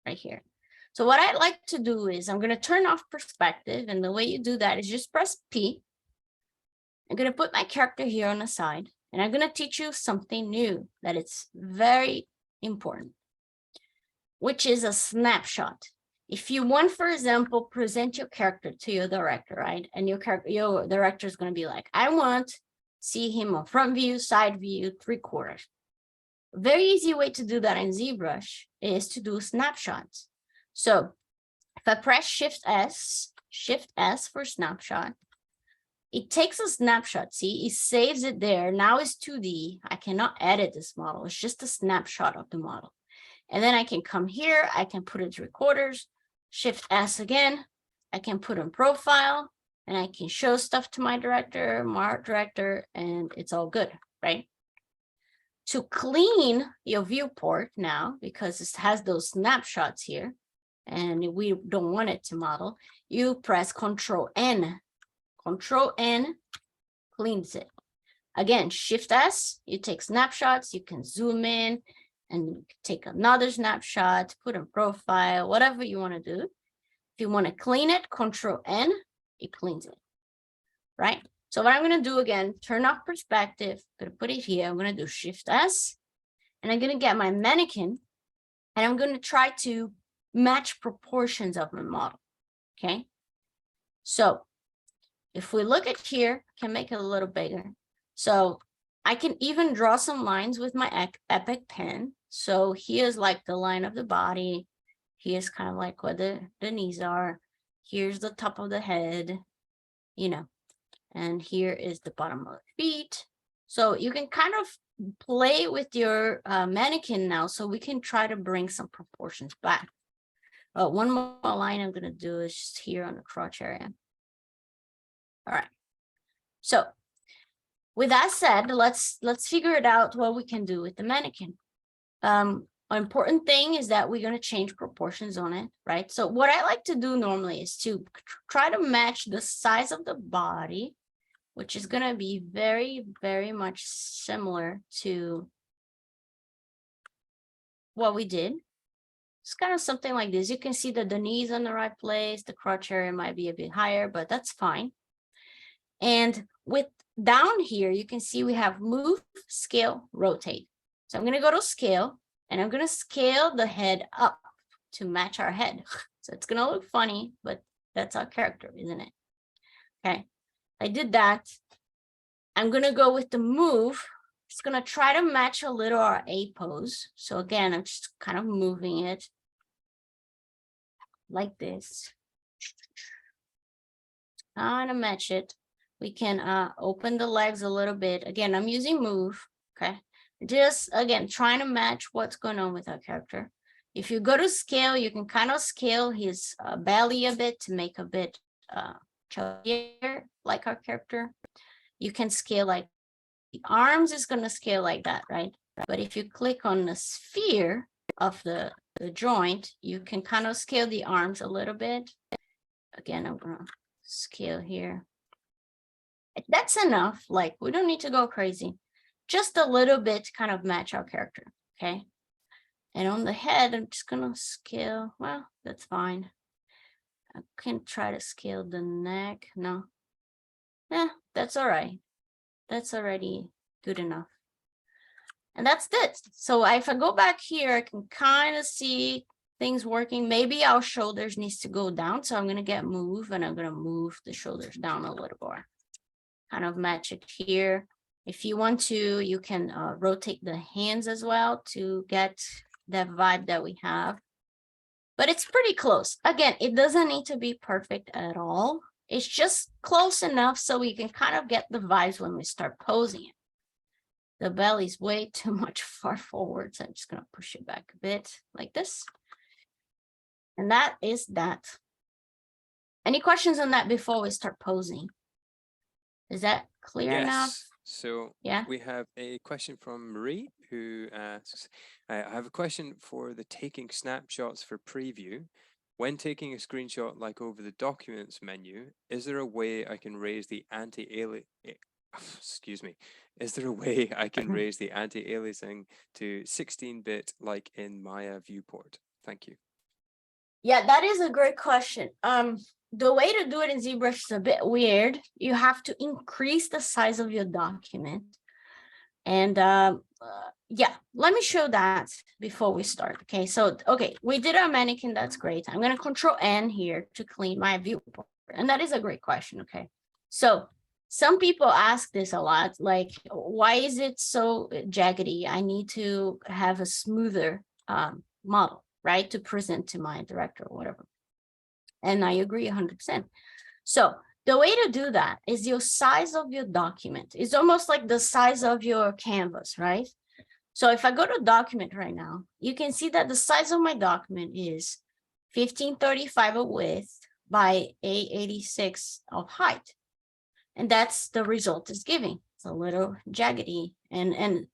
right here. So what I'd like to do is I'm going to turn off perspective. And the way you do that is just press P. I'm going to put my character here on the side. And I'm going to teach you something new that it's very important, which is a snapshot. If you want, for example, present your character to your director, right? And your director is going to be like, I want to see him on front view, side view, 3/4. A very easy way to do that in ZBrush is to do snapshots. So if I press Shift S for snapshot, it takes a snapshot. See, it saves it there. Now it's 2D. I cannot edit this model. It's just a snapshot of the model. And then I can come here. I can put it 3/4. Shift S again. I can put in profile and I can show stuff to my director, art director, and it's all good, right? To clean your viewport now, because it has those snapshots here and we don't want it to model, you press Control N. Control N cleans it. Again, Shift S, you take snapshots, you can zoom in and take another snapshot, put in profile, whatever you want to do. If you want to clean it, Control N, it cleans it, right? So what I'm going to do again, turn off perspective, I'm going to put it here. I'm going to do Shift S, and I'm going to get my mannequin, and I'm going to try to match proportions of my model, okay? So if we look at here, I can make it a little bigger. So I can even draw some lines with my Epic pen. So here's like the line of the body. Here's kind of like where the knees are. Here's the top of the head, you know, and here is the bottom of the feet. So you can kind of play with your mannequin now. So we can try to bring some proportions back. One more line I'm going to do is just here on the crotch area. All right. So with that said, let's figure it out what we can do with the mannequin. An important thing is that we're going to change proportions on it, right? So what I like to do normally is to try to match the size of the body, which is going to be very, very much similar to what we did. It's kind of something like this. You can see that the knees in the right place, the crotch area might be a bit higher, but that's fine. And with down here, you can see we have move, scale, rotate. So I'm going to go to scale and I'm going to scale the head up to match our head. So it's going to look funny, but that's our character, isn't it? Okay, I did that. I'm going to go with the move. It's going to try to match a little our A pose. So again, I'm just kind of moving it like this. Kind of match it. We can open the legs a little bit. Again, I'm using move, okay? Just, again, trying to match what's going on with our character. If you go to scale, you can kind of scale his belly a bit to make a bit chubbier, like our character. You can scale like the arms is going to scale like that, right? But if you click on the sphere of the joint, you can kind of scale the arms a little bit. Again, I'm going to scale here. That's enough. Like, we don't need to go crazy. Just a little bit to kind of match our character, okay? And on the head, I'm just going to scale. Well, that's fine. I can try to scale the neck. No. Yeah, that's all right. That's already good enough. And that's it. So if I go back here, I can kind of see things working. Maybe our shoulders needs to go down. So I'm going to get move and I'm going to move the shoulders down a little more. Kind of match it here. If you want to, you can rotate the hands as well to get that vibe that we have. But it's pretty close. Again, it doesn't need to be perfect at all. It's just close enough so we can kind of get the vibes when we start posing it. The belly's way too much far forward, so I'm just going to push it back a bit like this. And that is that. Any questions on that before we start posing? Is that clear enough? So yeah, we have a question from Marie who asks, I have a question for the taking snapshots for preview. When taking a screenshot like over the documents menu, is there a way I can raise the anti-aliasing? Excuse me. Is there a way I can raise the anti-aliasing to 16-bit like in Maya viewport? Thank you. Yeah, that is a great question. The way to do it in ZBrush is a bit weird. You have to increase the size of your document. And yeah, let me show that before we start. Okay, so, okay, we did our mannequin. That's great. I'm going to Control N here to clean my viewport. And that is a great question. Okay, so some people ask this a lot, like, why is it so jaggedy? I need to have a smoother model, right, to present to my director or whatever. And I agree 100%. So the way to do that is your size of your document. It's almost like the size of your canvas, right? So if I go to document right now, you can see that the size of my document is 1535 of width by 886 of height. And that's the result it's giving. It's a little jaggedy. And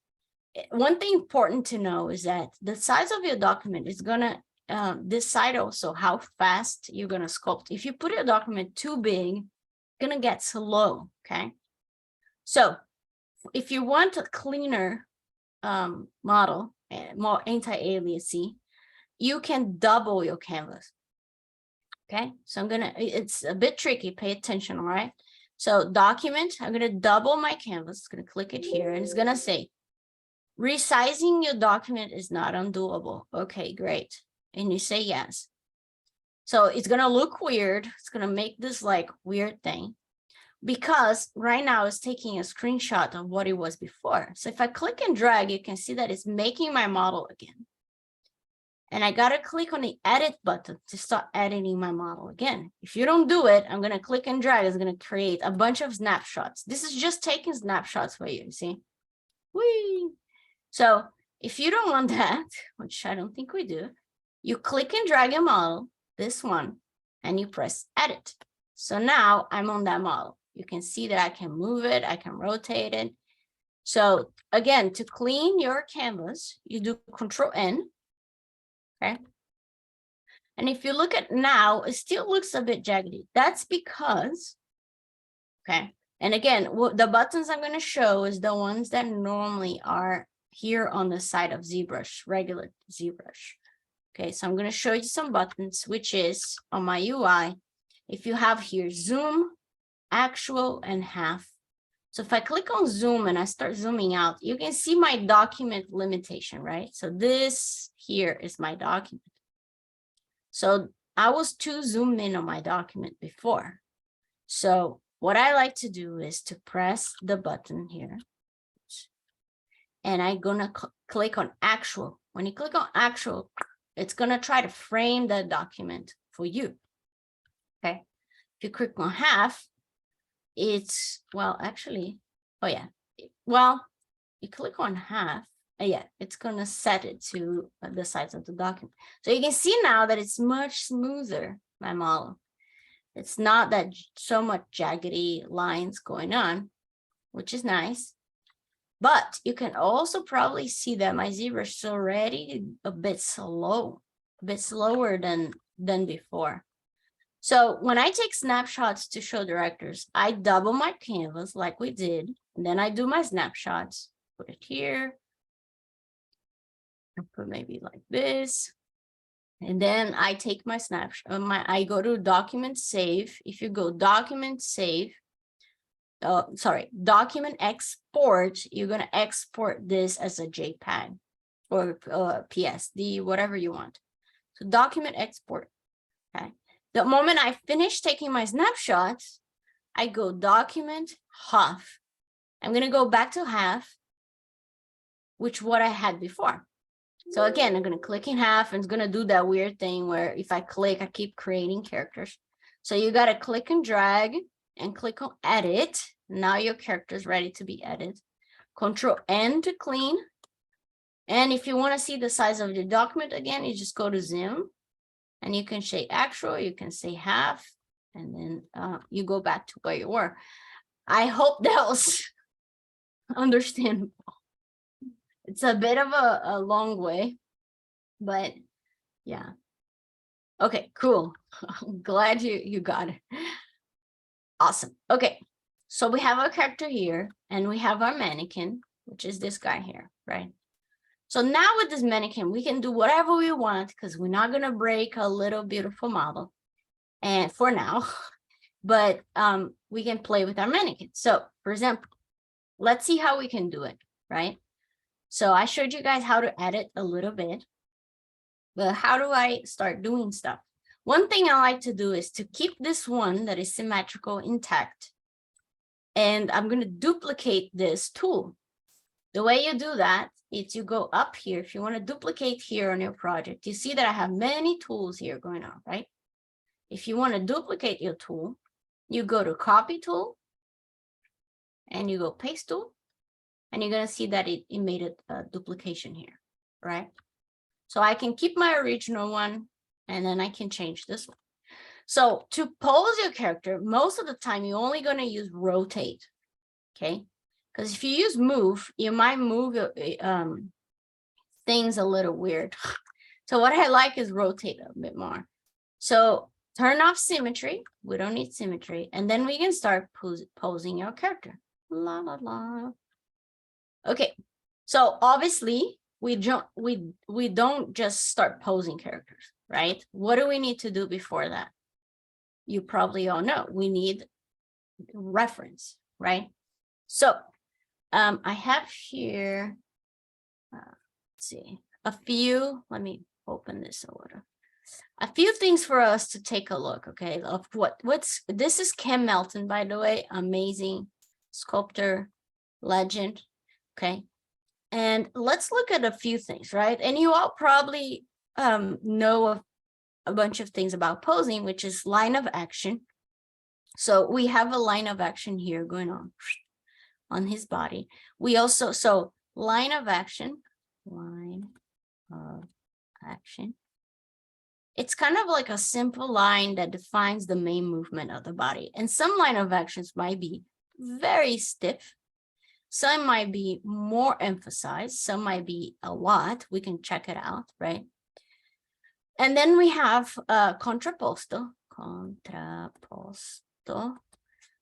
one thing important to know is that the size of your document is going to decide also how fast you're going to sculpt. If you put your document too big, it's going to get slow, okay? So if you want a cleaner model, more anti-aliasing, you can double your canvas, okay? So I'm going to, it's a bit tricky, pay attention, all right? So document, I'm going to double my canvas, going to click it here, and it's going to say, resizing your document is not undoable. Okay, great. And you say yes. So it's going to look weird. It's going to make this like weird thing because right now it's taking a screenshot of what it was before. So if I click and drag, you can see that it's making my model again. And I got to click on the edit button to start editing my model again. If you don't do it, I'm going to click and drag. It's going to create a bunch of snapshots. This is just taking snapshots for you, see? Whee! So if you don't want that, which I don't think we do, you click and drag your model, this one, and you press edit. So now I'm on that model. You can see that I can move it, I can rotate it. So again, to clean your canvas, you do Control N, okay? And if you look at now, it still looks a bit jaggedy. That's because, okay, and again, the buttons I'm going to show is the ones that normally are here on the side of ZBrush, regular ZBrush. Okay, so I'm going to show you some buttons, which is on my UI. If you have here zoom, actual, and half. So if I click on zoom and I start zooming out, you can see my document limitation, right? So this here is my document. So I was too zoomed in on my document before. So what I like to do is to press the button here. And I'm going to click on actual. When you click on actual, it's going to try to frame the document for you. Okay. If you click on half, it's, well, actually, oh yeah. Well, you click on half. Yeah, it's going to set it to the size of the document. So you can see now that it's much smoother, my model. It's not that so much jaggedy lines going on, which is nice. But you can also probably see that my ZBrush is already a bit slower than before. So when I take snapshots to show directors, I double my canvas like we did, and then I do my snapshots, put it here, and put maybe like this. And then I take my snapshot, I go to document save. If you go document save, document export, you're going to export this as a JPEG or PSD, whatever you want. So document export, okay? The moment I finish taking my snapshots, I go document half. I'm gonna go back to half, which what I had before. So again, I'm gonna click in half and it's gonna do that weird thing where if I click, I keep creating characters. So you gotta click and drag and click on edit. Now your character is ready to be edited. Control N to clean. And if you wanna see the size of the document again, you just go to zoom and you can say actual, you can say half, and then you go back to where you were. I hope that was understandable. It's a bit of a long way, but yeah. Okay, cool. I'm glad you got it. Awesome. Okay, so we have our character here and we have our mannequin, which is this guy here, right? So now with this mannequin, we can do whatever we want because we're not gonna break a little beautiful model, and for now, but we can play with our mannequin. So for example, let's see how we can do it, right? So I showed you guys how to edit a little bit, but how do I start doing stuff? One thing I like to do is to keep this one that is symmetrical intact. And I'm going to duplicate this tool. The way you do that is you go up here. If you want to duplicate here on your project, you see that I have many tools here going on, right? If you want to duplicate your tool, you go to copy tool and you go paste tool. And you're going to see that it made a duplication here, right? So I can keep my original one and then I can change this one. So to pose your character, most of the time, you're only going to use rotate, okay? Because if you use move, you might move things a little weird. So what I like is rotate a bit more. So turn off symmetry. We don't need symmetry. And then we can start posing your character. La, la, la. Okay, so obviously we don't just start posing characters, right? What do we need to do before that? You probably all know we need reference, right? So I have here, let's see, a few. Let me open this a little. A few things for us to take a look, okay? Of this is Ken Melton, by the way, amazing sculptor, legend. Okay, and let's look at a few things, right? And you all probably know a bunch of things about posing, which is line of action. So we have a line of action here going on his body. We also, so line of action. It's kind of like a simple line that defines the main movement of the body. And some line of actions might be very stiff. Some might be more emphasized, some might be a lot. We can check it out, right? And then we have contrapposto,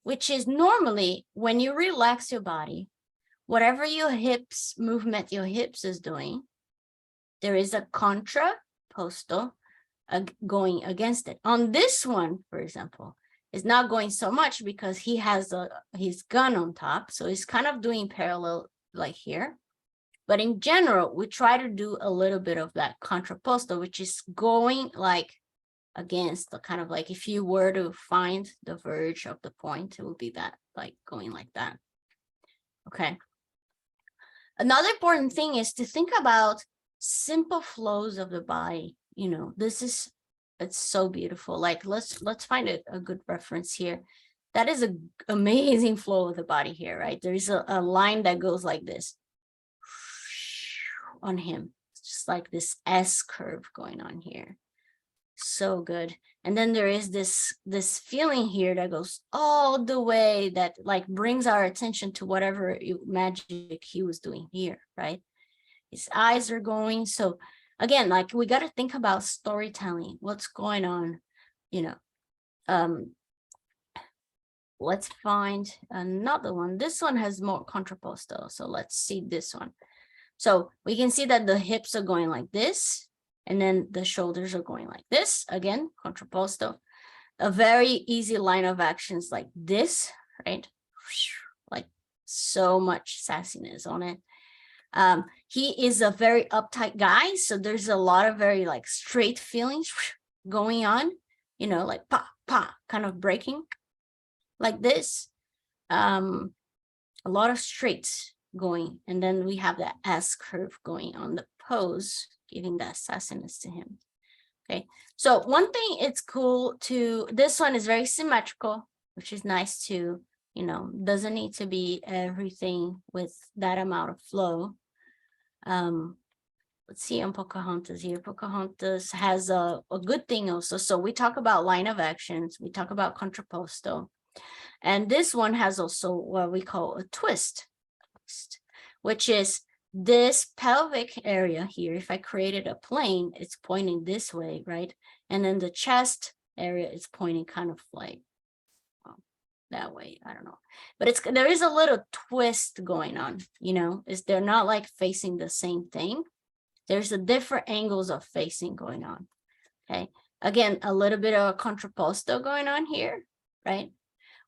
which is normally when you relax your body, whatever your hips movement, your hips is doing, there is a contrapposto going against it. On this one, for example, is not going so much because he has his gun on top. So he's kind of doing parallel like here. But in general, we try to do a little bit of that contrapposto, which is going like against the kind of like, if you were to find the verge of the point, it would be that, like going like that. Okay. Another important thing is to think about simple flows of the body. You know, it's so beautiful. Like let's find a good reference here. That is an amazing flow of the body here, right? There's a line that goes like this on him. It's just like this S curve going on here. So good. And then there is this feeling here that goes all the way, that like brings our attention to whatever magic he was doing here, right? His eyes are going. So again, like we got to think about storytelling, what's going on, you know. Let's find another one. This one has more contrapposto. So let's see this one. So we can see that the hips are going like this, and then the shoulders are going like this. Again, contrapposto. A very easy line of actions like this, right? Like so much sassiness on it. He is a very uptight guy, so there's a lot of very like straight feelings going on, you know, like pa pa, kind of breaking like this. A lot of straights going, and then we have that S curve going on the pose, giving that sassiness to him. Okay, so one thing it's cool to, this one is very symmetrical, which is nice to, you know, doesn't need to be everything with that amount of flow. Let's see on Pocahontas here. Pocahontas has a good thing also. So we talk about line of actions, we talk about contrapposto. And this one has also what we call a twist, which is this pelvic area here. If I created a plane, it's pointing this way, right? And then the chest area is pointing kind of like that way. I don't know, but it's, there is a little twist going on, you know, is they're not like facing the same thing. There's a different angles of facing going on. Okay, again, a little bit of a contrapposto going on here, right?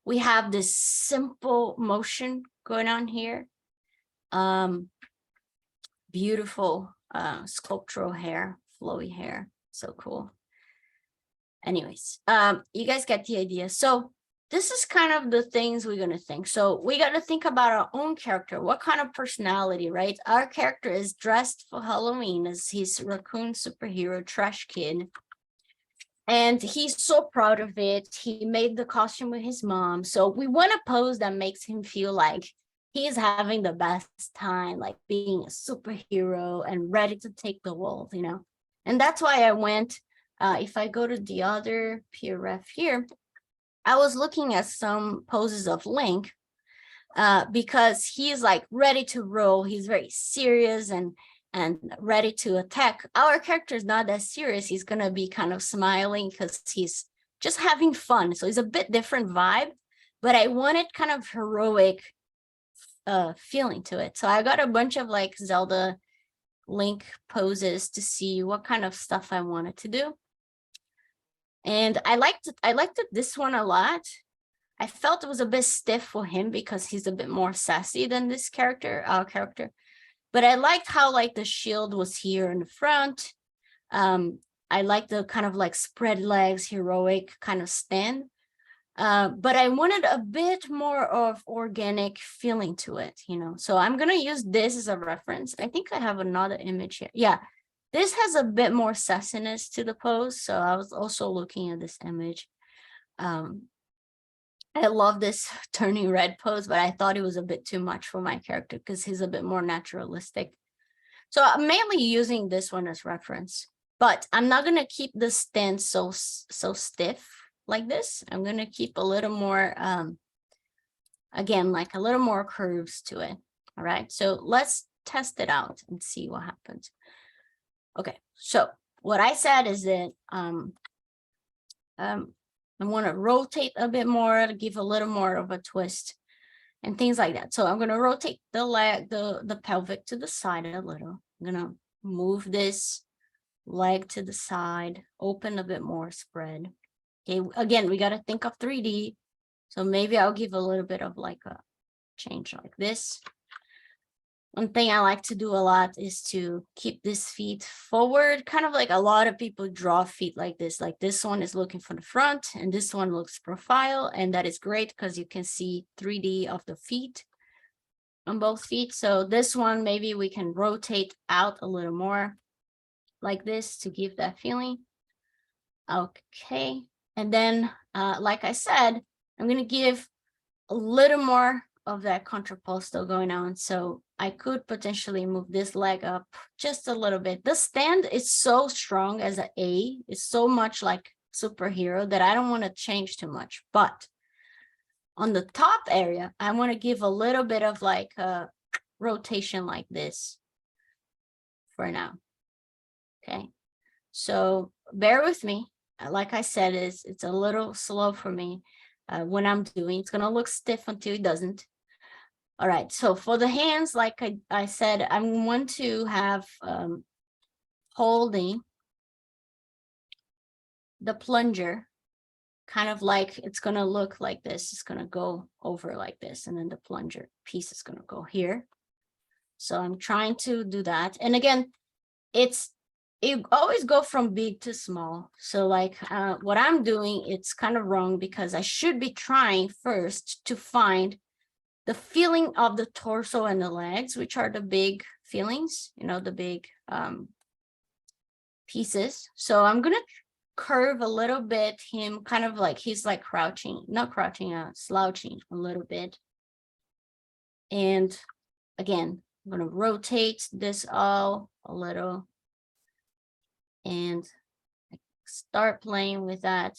We have this simple motion going on here. Beautiful sculptural hair, flowy hair, so cool. Anyways, you guys get the idea. So this is kind of the things we're going to think. So we got to think about our own character. What kind of personality, right? Our character is dressed for Halloween as his raccoon superhero trash kid. And he's so proud of it. He made the costume with his mom. So we want a pose that makes him feel like he's having the best time, like being a superhero and ready to take the world, you know? And that's why I went, if I go to the other PRF here, I was looking at some poses of Link because he's like ready to roll. He's very serious and ready to attack. Our character is not that serious. He's going to be kind of smiling because he's just having fun. So it's a bit different vibe, but I wanted kind of heroic feeling to it. So I got a bunch of like Zelda Link poses to see what kind of stuff I wanted to do. And I liked this one a lot. I felt it was a bit stiff for him because he's a bit more sassy than this character, our character. But I liked how like the shield was here in the front. I liked the kind of like spread legs, heroic kind of stand. But I wanted a bit more of organic feeling to it, you know. So I'm going to use this as a reference. I think I have another image here. Yeah, this has a bit more sassiness to the pose. So I was also looking at this image. I love this turning red pose, but I thought it was a bit too much for my character because he's a bit more naturalistic. So I'm mainly using this one as reference, but I'm not going to keep the stand so stiff like this. I'm going to keep a little more, again, like a little more curves to it. All right, so let's test it out and see what happens. Okay, so what I said is that I want to rotate a bit more to give a little more of a twist and things like that. So I'm going to rotate the leg, the pelvic to the side a little. I'm going to move this leg to the side, open a bit more, spread. Okay, again, we got to think of 3D. So maybe I'll give a little bit of like a change like this. One thing I like to do a lot is to keep this feet forward, kind of like a lot of people draw feet like this. Like this one is looking for the front and this one looks profile. And that is great because you can see 3D of the feet on both feet. So this one, maybe we can rotate out a little more like this to give that feeling. Okay. And then, like I said, I'm going to give a little more of that contrapposto going on. So I could potentially move this leg up just a little bit. The stand is so strong as an A. It's so much like superhero that I don't want to change too much. But on the top area, I want to give a little bit of like a rotation like this for now. Okay. So bear with me. Like I said, it's a little slow for me when I'm doing. It's going to look stiff until it doesn't. All right, so for the hands, like I said, I want to have holding the plunger, kind of like it's going to look like this. It's going to go over like this, and then the plunger piece is going to go here. So I'm trying to do that. And again, you always go from big to small. So like what I'm doing, it's kind of wrong because I should be trying first to find the feeling of the torso and the legs, which are the big feelings, you know, the big pieces. So I'm gonna curve a little bit him, kind of like he's like crouching, not crouching, slouching a little bit. And again, I'm gonna rotate this all a little and start playing with that.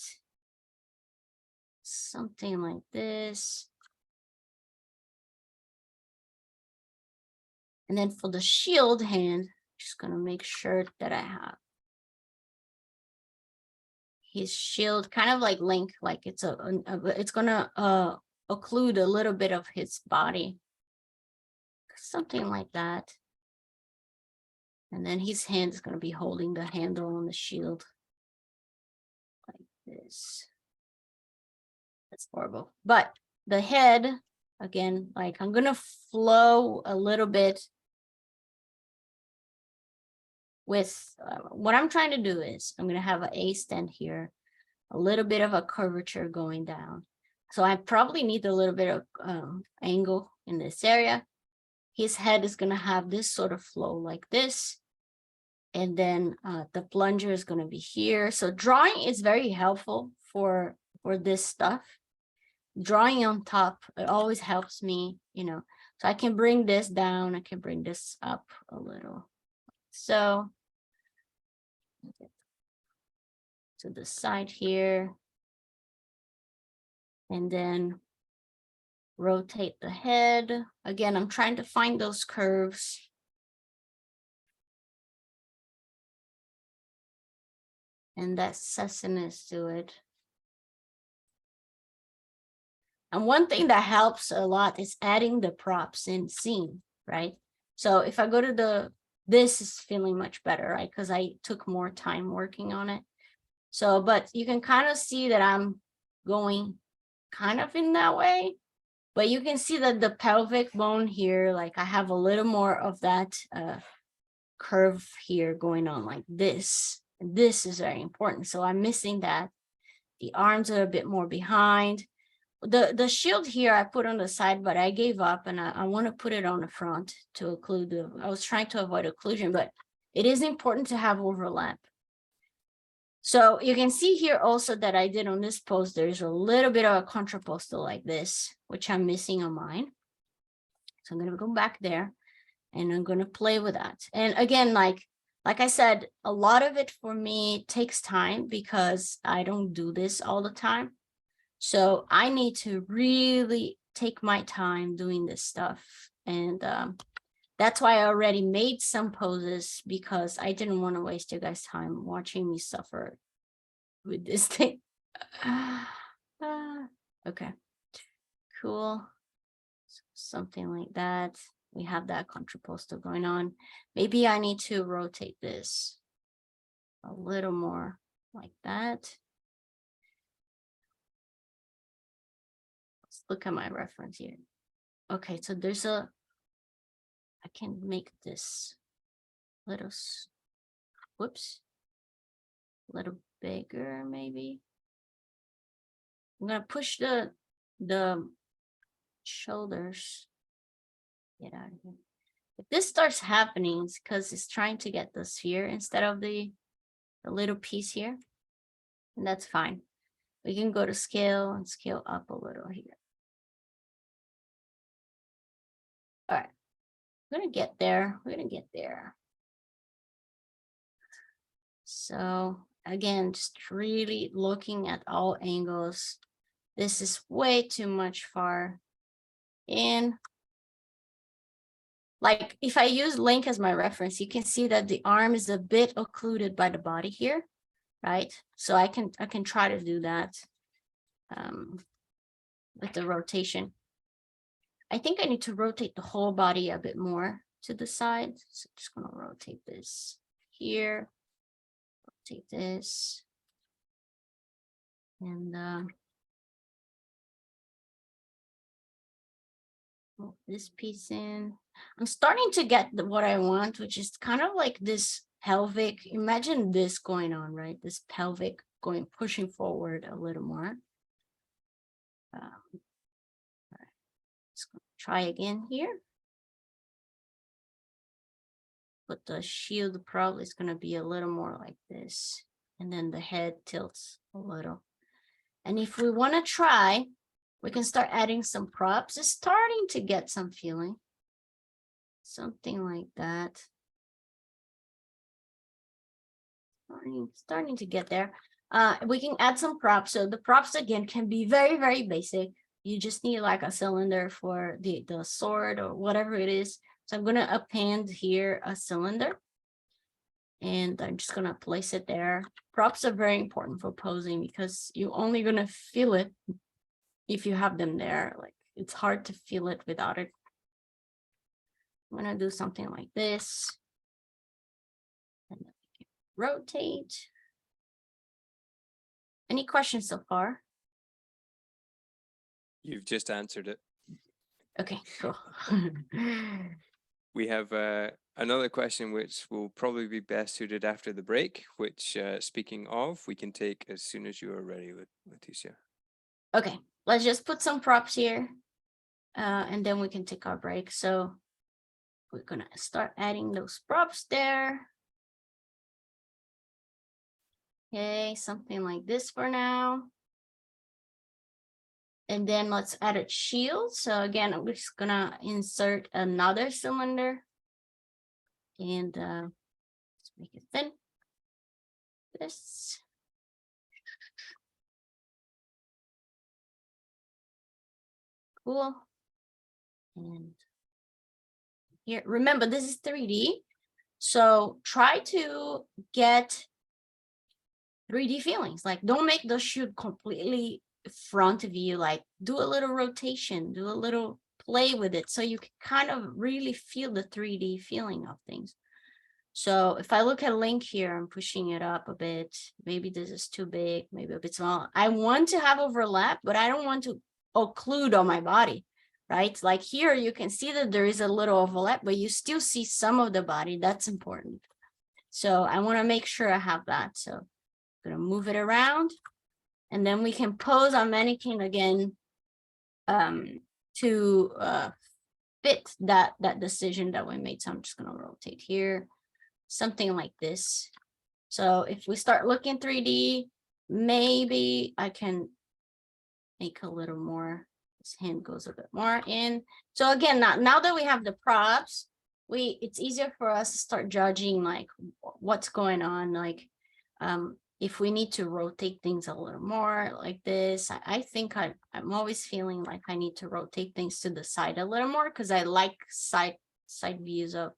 Something like this. And then for the shield hand, just gonna make sure that I have his shield kind of like Link, like it's it's gonna occlude a little bit of his body. Something like that. And then his hand is gonna be holding the handle on the shield. Like this. That's horrible. But the head, again, like I'm gonna flow a little bit with what I'm trying to do is I'm going to have an A stand here, a little bit of a curvature going down. So I probably need a little bit of angle in this area. His head is going to have this sort of flow like this. And then the plunger is going to be here. So drawing is very helpful for this stuff. Drawing on top, it always helps me, you know. So I can bring this down. I can bring this up a little. So to the side here, and then rotate the head. Again, I'm trying to find those curves. And that sassiness to it. And one thing that helps a lot is adding the props in scene, right? So if I go to this is feeling much better, right? Because I took more time working on it. So, but you can kind of see that I'm going kind of in that way, but you can see that the pelvic bone here, like I have a little more of that curve here going on like this. And this is very important. So I'm missing that. The arms are a bit more behind. The shield here I put on the side, but I gave up and I want to put it on the front to occlude I was trying to avoid occlusion, but it is important to have overlap. So you can see here also that I did on this pose, there's a little bit of a contrapposto like this, which I'm missing on mine. So I'm going to go back there and I'm going to play with that. And again, like I said, a lot of it for me takes time because I don't do this all the time. So I need to really take my time doing this stuff. And that's why I already made some poses because I didn't want to waste you guys' time watching me suffer with this thing. Okay, cool. Something like that. We have that contrapposto going on. Maybe I need to rotate this a little more like that. Let's look at my reference here. Okay, so there's I can make this little, whoops, a little bigger maybe. I'm gonna push the shoulders. Get out of here. If this starts happening, it's because it's trying to get the sphere instead of the little piece here. And that's fine. We can go to scale and scale up a little here. All right, we're gonna get there. We're gonna get there. So again, just really looking at all angles. This is way too much far in. Like if I use Link as my reference, you can see that the arm is a bit occluded by the body here, right? So I can try to do that with the rotation. I think I need to rotate the whole body a bit more to the side. So I'm just gonna rotate this here, rotate this, and move this piece in. I'm starting to get what I want, which is kind of like this pelvic. Imagine this going on, right? This pelvic pushing forward a little more. All right. Let's try again here. But the shield probably is going to be a little more like this. And then the head tilts a little. And if we want to try, we can start adding some props. It's starting to get some feeling. Something like that. Starting to get there. We can add some props. So the props, again, can be very, very basic. You just need like a cylinder for the sword or whatever it is. So I'm going to append here a cylinder. And I'm just going to place it there. Props are very important for posing because you're only going to feel it if you have them there. Like, it's hard to feel it without it. I'm going to do something like this. And then we can rotate. Any questions so far? You've just answered it. Okay, cool. We have another question which will probably be best suited after the break, which, speaking of, we can take as soon as you are ready, Leticia. Okay, let's just put some props here, and then we can take our break. So we're gonna start adding those props there. Okay, something like this for now. And then let's add a shield. So again, we're just gonna insert another cylinder. And let's make it thin. This. Cool. And here, remember, this is 3D. So try to get 3D feelings. Like, don't make the shoot completely front of you. Like, do a little rotation, do a little play with it so you can kind of really feel the 3D feeling of things. So if I look at Link here, I'm pushing it up a bit. Maybe this is too big, maybe a bit small. I want to have overlap, but I don't want to occlude on my body, right? Like here, you can see that there is a little overlap, but you still see some of the body. That's important. So I want to make sure I have that. So I'm going to move it around. And then we can pose our mannequin again to fit that decision that we made. So I'm just going to rotate here. Something like this. So if we start looking 3D, maybe I can make a little more. This hand goes a bit more in. So again, now that we have the props, it's easier for us to start judging like what's going on. Like if we need to rotate things a little more like this, I think I'm always feeling like I need to rotate things to the side a little more because I like side views of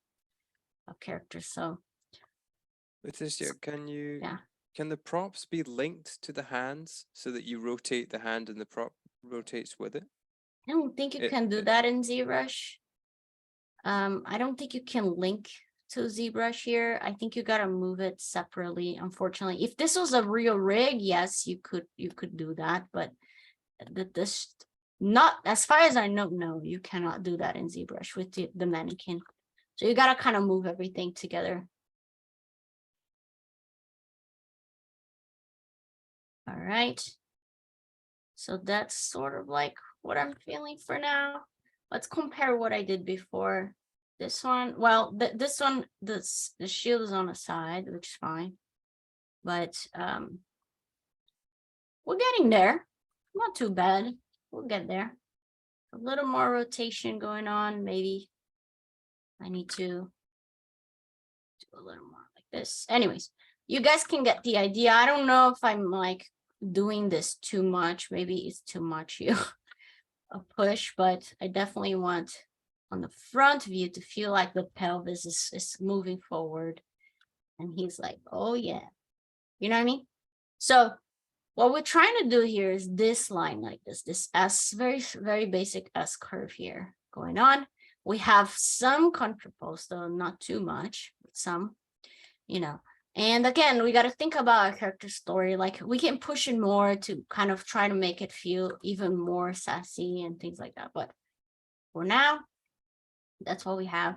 characters. So Leticia, can the props be linked to the hands so that you rotate the hand and the prop rotates with it? I don't think you can do that in ZBrush. I don't think you can link to ZBrush here. I think you gotta move it separately, unfortunately. If this was a real rig, yes, you could do that, but this not as far as I know, no, you cannot do that in ZBrush with the mannequin. So you gotta kind of move everything together. All right. So that's sort of like what I'm feeling for now. Let's compare what I did before. This one, well, this one, the shield is on the side, which is fine. But we're getting there. Not too bad. We'll get there. A little more rotation going on. Maybe I need to do a little more like this. Anyways, you guys can get the idea. I don't know if I'm like doing this too much. Maybe it's too much a push, but I definitely want on the front view to feel like the pelvis is moving forward. And he's like, oh yeah. You know what I mean? So what we're trying to do here is this line like this S, very, very basic S curve here going on. We have some contrapose, though not too much, but some, you know. And again, we got to think about our character story. Like we can push it more to kind of try to make it feel even more sassy and things like that. But for now, That's what we have.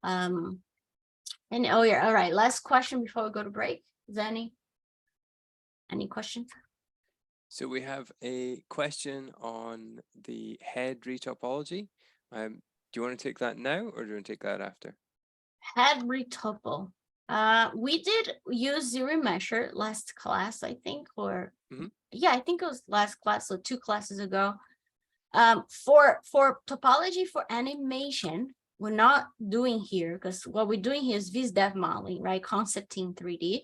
And oh yeah, all right. Last question before we go to break. Is there any questions? So we have a question on the head retopology. Do you want to take that now, or do you want to take that after? Head retopo. We did use ZBrush last class, I think, or yeah, I think it was last class, so 2 classes ago. For topology for animation, we're not doing here because what we're doing here is VizDev modeling, right? Concepting 3D.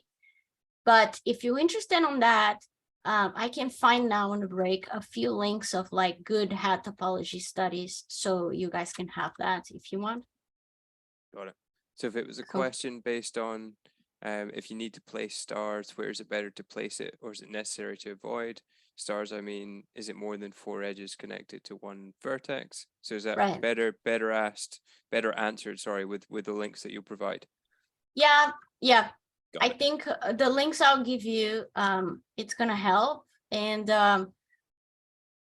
But if you're interested on that, I can find now on the break a few links of like good head topology studies, so you guys can have that if you want. Got it. So if it was a question based on if you need to place stars, where is it better to place it, or is it necessary to avoid stars? I mean, is it more than 4 edges connected to one vertex? So is that right. better answered, sorry, with the links that you provide? Yeah. I think the links I'll give you, it's gonna help. And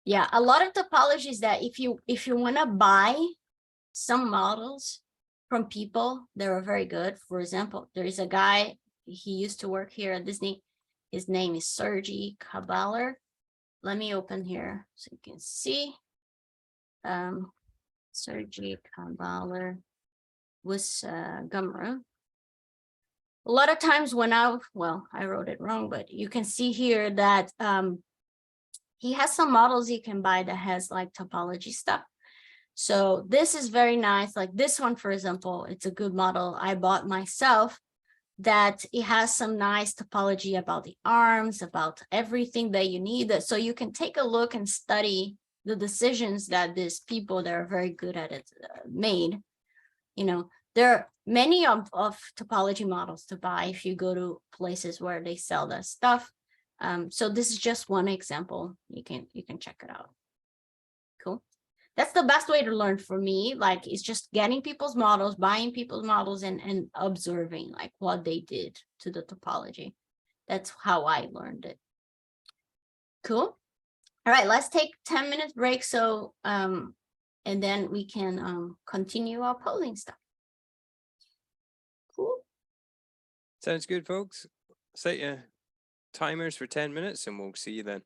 yeah, a lot of topologies that if you wanna buy some models from people that are very good. For example, there is a guy, he used to work here at Disney. His name is Sergi Kabaler. Let me open here so you can see. Sergi Kabaler was Gumroad. A lot of times when I wrote it wrong, but you can see here that he has some models you can buy that has like topology stuff. So this is very nice. Like this one, for example, it's a good model I bought myself, that it has some nice topology about the arms, about everything that you need. So you can take a look and study the decisions that these people that are very good at it made. You know, there are many of topology models to buy if you go to places where they sell that stuff. So this is just one example. You can check it out. Cool. That's the best way to learn for me. Like, it's just getting people's models, buying people's models, and observing like what they did to the topology. That's how I learned it. Cool. All right, let's take 10 minutes break. So, and then we can continue our polling stuff. Cool. Sounds good, folks. Set your timers for 10 minutes and we'll see you then.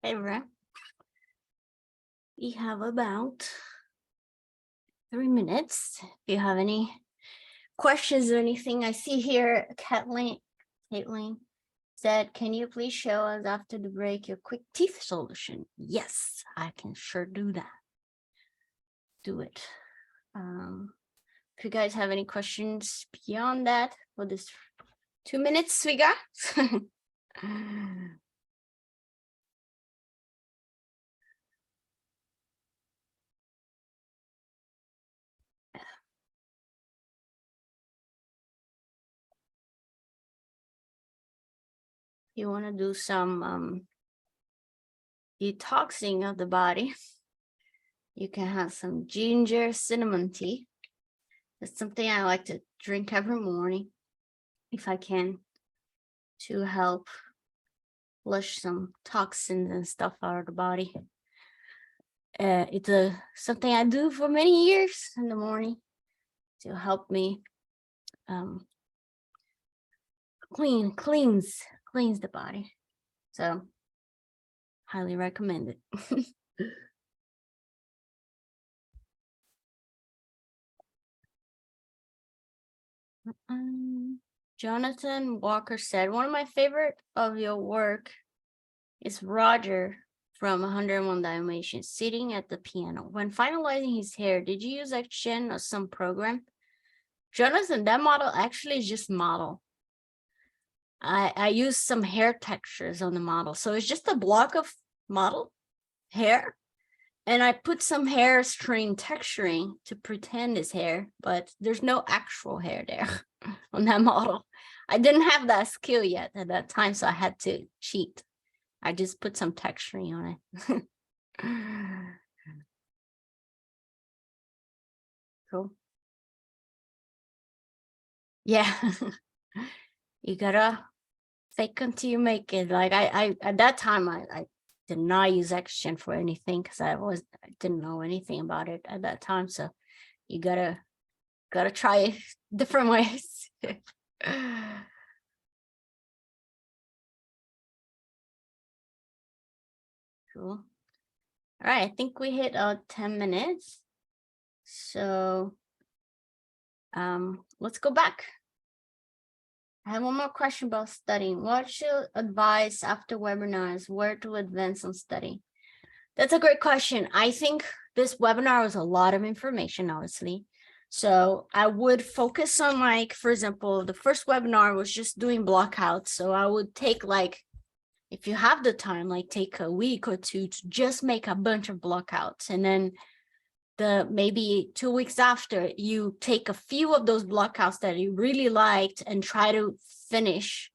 favorite. We have about 3 minutes. If you have any questions or anything, I see here, Caitlin said, can you please show us after the break your quick teeth solution? Yes, I can sure do that. Do it. If you guys have any questions beyond that for this 2 minutes we got. You want to do some detoxing of the body, you can have some ginger cinnamon tea. That's something I like to drink every morning if I can, to help flush some toxins and stuff out of the body. It's something I do for many years in the morning to help me cleanse the body. So highly recommend it. Jonathan Walker said, one of my favorite of your work is Roger from 101 Dalmatians sitting at the piano. When finalizing his hair, did you use Action or some program? Jonathan, that model actually is just model. I used some hair textures on the model. So it's just a block of model hair. And I put some hair string texturing to pretend it's hair, but there's no actual hair there on that model. I didn't have that skill yet at that time, so I had to cheat. I just put some texturing on it. Cool. Yeah. You gotta fake until you make it. Like I at that time I did not use Action for anything because I didn't know anything about it at that time. So you gotta try different ways. Cool. All right, I think we hit 10 minutes. So let's go back. I have one more question about studying. What's your advice after webinars? Where to advance on studying? That's a great question. I think this webinar was a lot of information, obviously. So I would focus on, like, for example, the first webinar was just doing blockouts. So I would take, like, if you have the time, like take a week or two to just make a bunch of blockouts. And then maybe 2 weeks after, you take a few of those blockouts that you really liked and try to finish,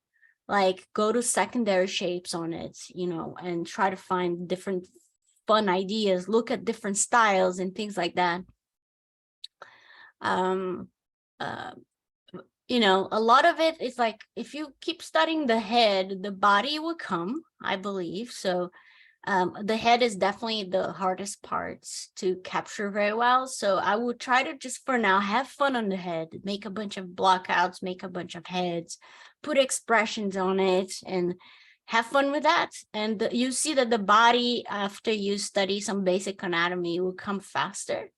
like go to secondary shapes on it, you know, and try to find different fun ideas, look at different styles and things like that. You know, a lot of it is like, if you keep studying the head, the body will come, I believe. So the head is definitely the hardest parts to capture very well. So I would try to just for now have fun on the head, make a bunch of blockouts, make a bunch of heads, put expressions on it, and have fun with that. And you see that the body, after you study some basic anatomy, will come faster.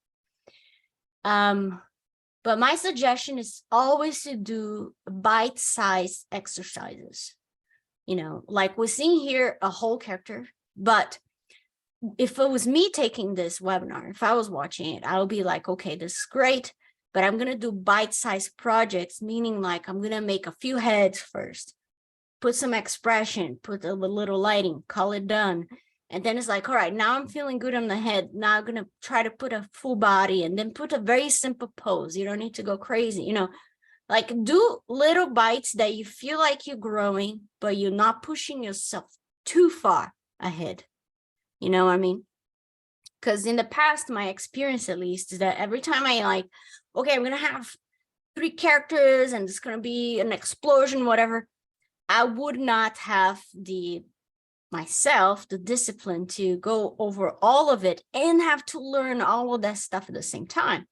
But my suggestion is always to do bite-sized exercises. You know, like we're seeing here a whole character, but if it was me taking this webinar, if I was watching it, I would be like, okay, this is great, but I'm going to do bite-sized projects, meaning like I'm going to make a few heads first, put some expression, put a little lighting, call it done. And then it's like, all right, now I'm feeling good on the head. Now I'm going to try to put a full body and then put a very simple pose. You don't need to go crazy, you know, like do little bites that you feel like you're growing, but you're not pushing yourself too far ahead. You know what I mean? Because in the past, my experience at least is that every time I like, okay, I'm going to have 3 characters and it's going to be an explosion, whatever, I would not have myself the discipline to go over all of it and have to learn all of that stuff at the same time.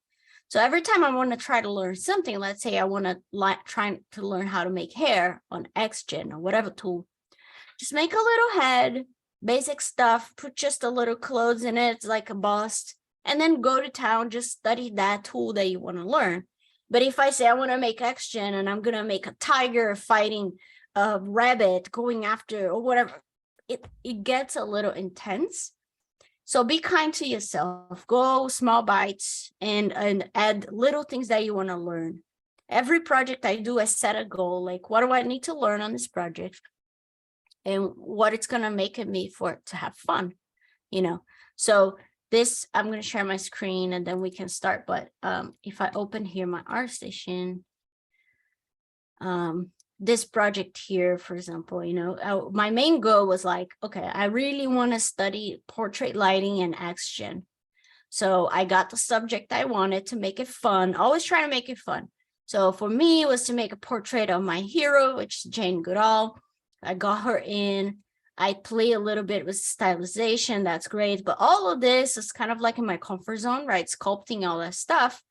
So every time I want to try to learn something, let's say I want to try to learn how to make hair on XGen or whatever tool, just make a little head, basic stuff, put just a little clothes in it, like a bust, and then go to town, just study that tool that you want to learn. But if I say I want to make X-Gen and I'm going to make a tiger fighting a rabbit going after or whatever, it gets a little intense. So be kind to yourself, go small bites and add little things that you want to learn. Every project I do, I set a goal, like what do I need to learn on this project and what it's going to make it me for it to have fun, you know? So this, I'm going to share my screen and then we can start. But if I open here my ArtStation, this project here, for example, you know, my main goal was like, okay, I really want to study portrait lighting and X-Gen. So I got the subject I wanted to make it fun, always trying to make it fun. So for me, it was to make a portrait of my hero, which is Jane Goodall. I got her in. I play a little bit with stylization. That's great. But all of this is kind of like in my comfort zone, right? Sculpting, all that stuff.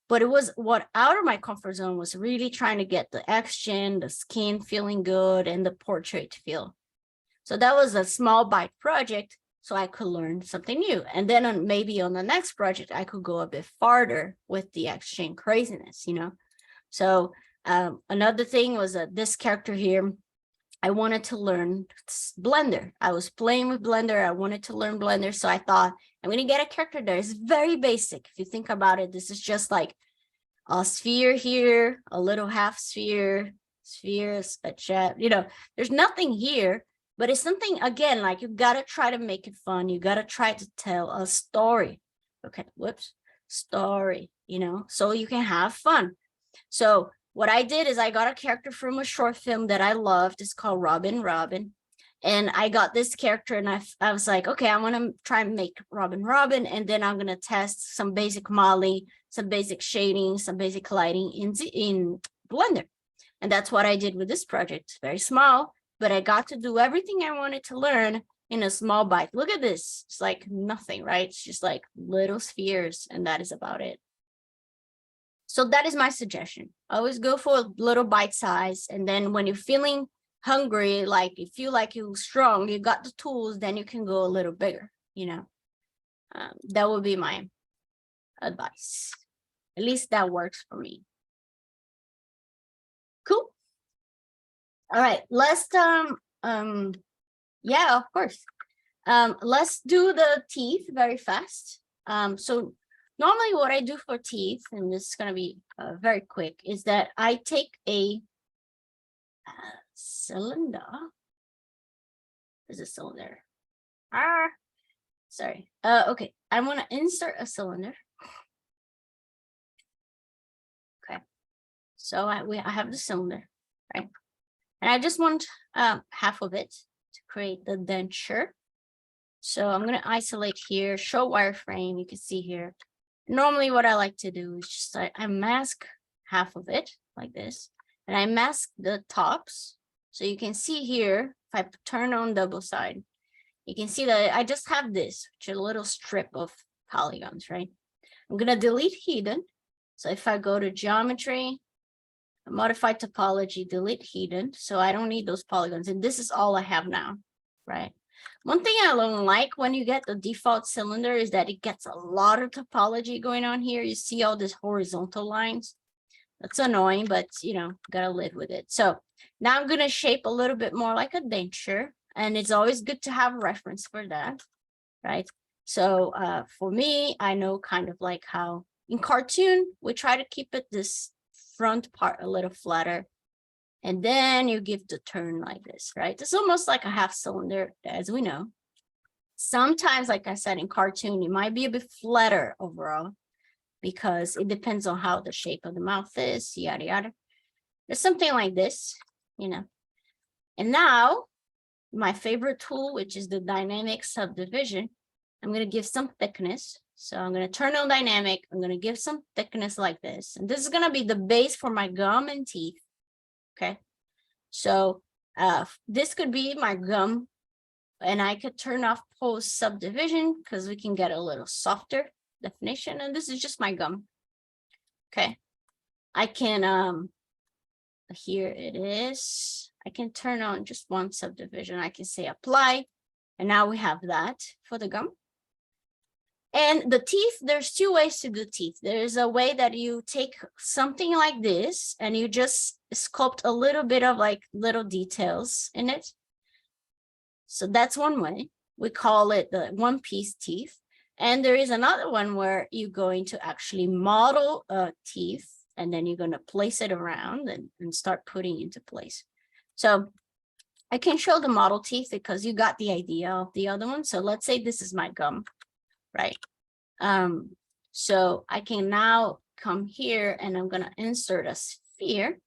But it was what out of my comfort zone was really trying to get the X-Gen, the skin feeling good, and the portrait feel. So that was a small bite project, so I could learn something new. And then maybe on the next project, I could go a bit farther with the X-Gen craziness, you know? So another thing was this character here, I wanted to learn Blender. I was playing with Blender. I wanted to learn Blender. So I thought, I'm going to get a character there. It's very basic. If you think about it, this is just like a sphere here, a little half sphere, spheres, a chat, you know, there's nothing here, but it's something, again, like you got to try to make it fun. You got to try to tell a story. Okay, whoops, story, you know, so you can have fun. So what I did is I got a character from a short film that I loved. It's called Robin. And I got this character and I was like, okay, I want to try and make Robin. And then I'm going to test some basic modeling, some basic shading, some basic lighting in Blender. And that's what I did with this project. It's very small, but I got to do everything I wanted to learn in a small bite. Look at this. It's like nothing, right? It's just like little spheres and that is about it. So that is my suggestion. Always go for a little bite size. And then when you're feeling hungry, like you feel like you're strong, you got the tools, then you can go a little bigger, you know. That would be my advice. At least that works for me. Cool. All right, let's yeah, of course. Let's do the teeth very fast. So normally what I do for teeth, and this is going to be very quick, is that I take a cylinder. There's a cylinder. Sorry. Okay, I want to insert a cylinder. Okay, so I have the cylinder, right? And I just want half of it to create the denture. So I'm going to isolate here, show wireframe. You can see here. Normally what I like to do is just I mask half of it like this, and I mask the tops. So you can see here, if I turn on double side, you can see that I just have this, which is a little strip of polygons, right? I'm going to delete hidden. So if I go to geometry, modify topology, delete hidden. So I don't need those polygons. And this is all I have now, right? One thing I don't like when you get the default cylinder is that it gets a lot of topology going on here. You see all these horizontal lines. That's annoying, but you know, gotta live with it. So now I'm gonna shape a little bit more like a denture, and it's always good to have a reference for that, right? So for me, I know kind of like how in cartoon, we try to keep it this front part a little flatter. And then you give the turn like this, right? It's almost like a half cylinder, as we know. Sometimes, like I said, in cartoon, it might be a bit flatter overall because it depends on how the shape of the mouth is, yada, yada. There's something like this, you know. And now, my favorite tool, which is the dynamic subdivision, I'm going to give some thickness. So I'm going to turn on dynamic. I'm going to give some thickness like this. And this is going to be the base for my gum and teeth. Okay, so this could be my gum, and I could turn off post subdivision because we can get a little softer definition. And this is just my gum. Okay, I can here it is. I can turn on just one subdivision. I can say apply, And now we have that for the gum. And the teeth, there's two ways to do teeth. There's a way that you take something like this and you just sculpt a little bit of like little details in it. So that's one way. We call it the one-piece teeth. And there is another one where you're going to actually model teeth, and then you're going to place it around and start putting into place. So I can show the model teeth because you got the idea of the other one. So let's say this is my gum, right? So I can now come here and I'm going to insert a sphere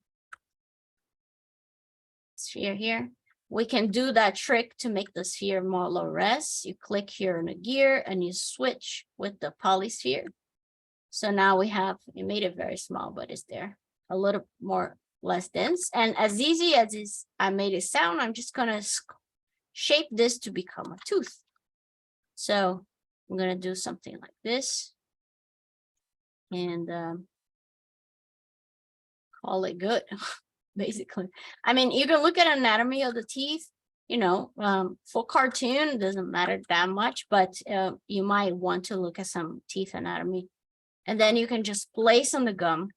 here. We can do that trick to make the sphere more low res. You click here on a gear and you switch with the polysphere. So now we have, it made it very small, but it's there a little more less dense. And as easy as I made it sound, I'm just gonna shape this to become a tooth. So I'm gonna do something like this and call it good. Basically, I mean, you can look at anatomy of the teeth, you know, for cartoon, doesn't matter that much, but you might want to look at some teeth anatomy. And then you can just place on the gum.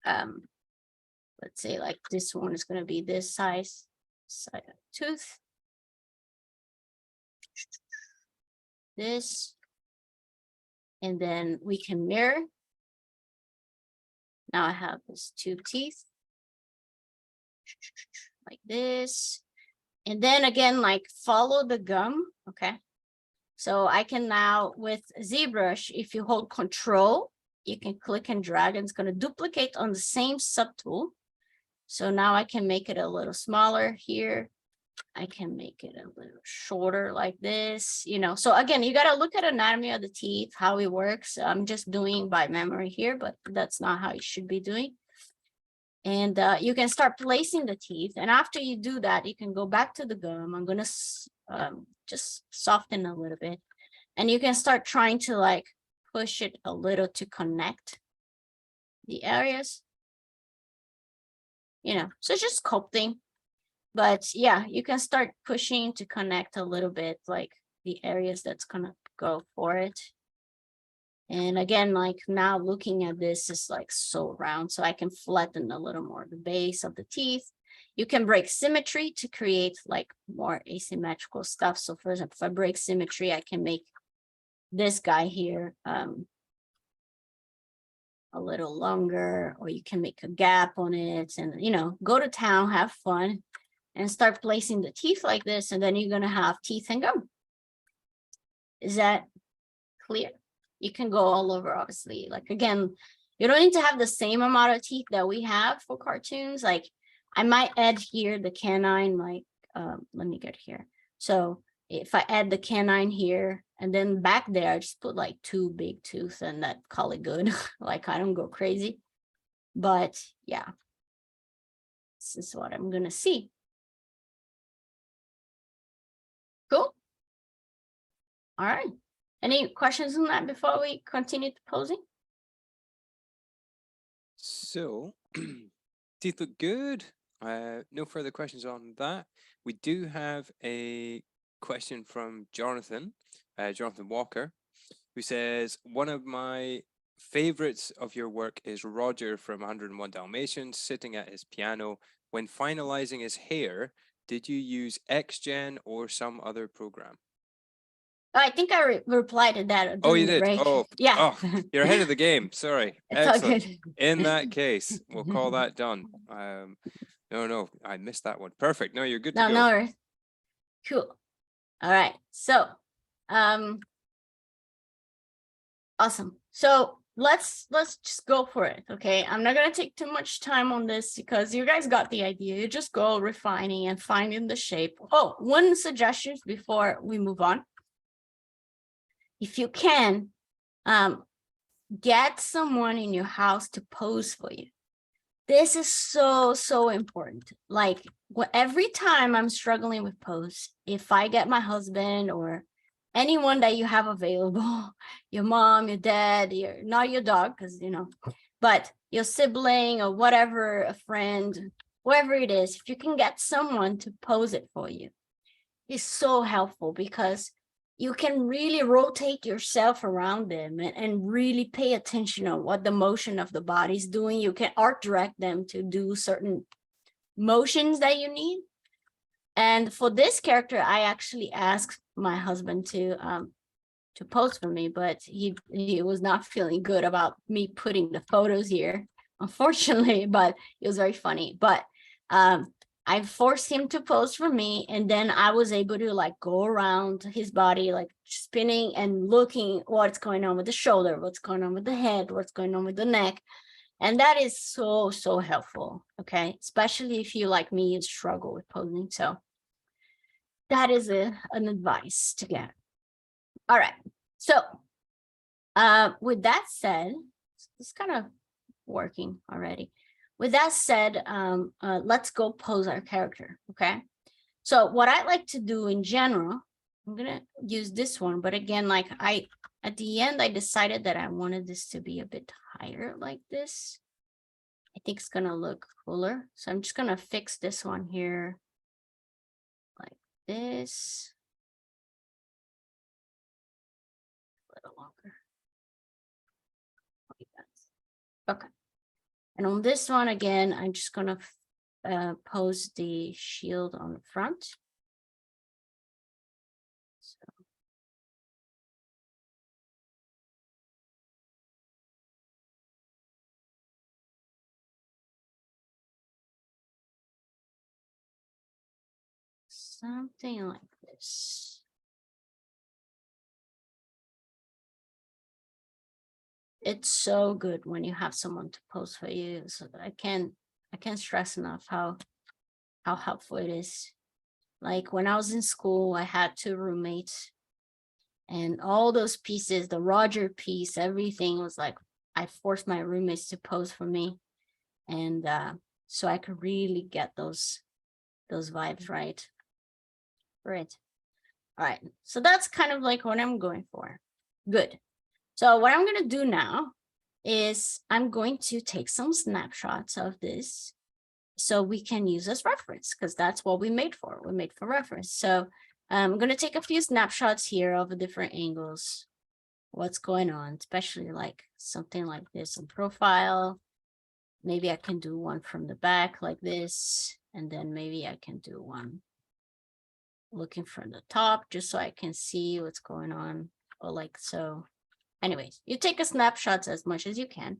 Let's say like this one is going to be this size of tooth. This. And then we can mirror. Now I have these two teeth. Like this, and then again, like follow the gum. Okay, so I can now with ZBrush, if you hold Control, you can click and drag, and it's going to duplicate on the same subtool. So now I can make it a little smaller here. I can make it a little shorter like this, you know. So again, you got to look at anatomy of the teeth, how it works. I'm just doing by memory here, but that's not how you should be doing. And you can start placing the teeth. And after you do that, you can go back to the gum. I'm going to just soften a little bit. And you can start trying to like push it a little to connect the areas. You know, so just sculpting. But yeah, you can start pushing to connect a little bit, like the areas that's going to go for it. And again, like now looking at this is like so round, so I can flatten a little more the base of the teeth. You can break symmetry to create like more asymmetrical stuff. So for example, if I break symmetry, I can make this guy here a little longer, or you can make a gap on it and, you know, go to town, have fun, and start placing the teeth like this. And then you're going to have teeth and gum. Is that clear? You can go all over, obviously. Like, again, you don't need to have the same amount of teeth that we have for cartoons. Like, I might add here the canine, like, let me get here. So if I add the canine here, and then back there, I just put like 2 big tooth and that call it good. Like, I don't go crazy. But yeah, this is what I'm going to see. Cool. All right. Any questions on that before we continue to posing? So, teeth look good. No further questions on that. We do have a question from Jonathan, Jonathan Walker, who says, one of my favorites of your work is Roger from 101 Dalmatians sitting at his piano. When finalizing his hair, did you use XGen or some other program? I think I replied to that. Oh, you did? Break. Oh, yeah. Oh, you're ahead of the game. Sorry. It's excellent. all good. In that case, we'll call that done. No, I missed that one. Perfect. No, you're good to go. No. Cool. All right. So, awesome. So let's just go for it. Okay. I'm not going to take too much time on this because you guys got the idea. You just go refining and finding the shape. Oh, one suggestion before we move on. If you can, get someone in your house to pose for you. This is so important. Like every time I'm struggling with pose, if I get my husband or anyone that you have available, your mom, your dad, not your dog, because you know, but your sibling or whatever, a friend, whoever it is, if you can get someone to pose it for you, is so helpful because you can really rotate yourself around them and really pay attention on what the motion of the body is doing. You can art direct them to do certain motions that you need. And for this character, I actually asked my husband to pose for me, but he was not feeling good about me putting the photos here, unfortunately, but it was very funny. But I forced him to pose for me, and then I was able to like go around his body, like spinning and looking what's going on with the shoulder, what's going on with the head, what's going on with the neck. And that is so, so helpful, okay? Especially if you, like me, you struggle with posing. So that is an advice to get. All right, so with that said, it's kind of working already. With that said, let's go pose our character, okay? So what I like to do in general, I'm gonna use this one, but again, like at the end, I decided that I wanted this to be a bit higher like this. I think it's gonna look cooler. So I'm just gonna fix this one here like this. A little longer. Okay. And on this one, again, I'm just gonna pose the shield on the front. So. Something like this. It's so good when you have someone to pose for you. So I can't stress enough how helpful it is. Like when I was in school, I had 2 roommates, and all those pieces, the Roger piece, everything was like, I forced my roommates to pose for me. And so I could really get those vibes right. Right. All right. So that's kind of like what I'm going for. Good. So what I'm going to do now is I'm going to take some snapshots of this so we can use as reference, because that's what we made for. We made for reference. So I'm going to take a few snapshots here of the different angles, what's going on, especially like something like this in profile. Maybe I can do one from the back like this, and then maybe I can do one looking from the top just so I can see what's going on, or like so. Anyways, you take a snapshot as much as you can.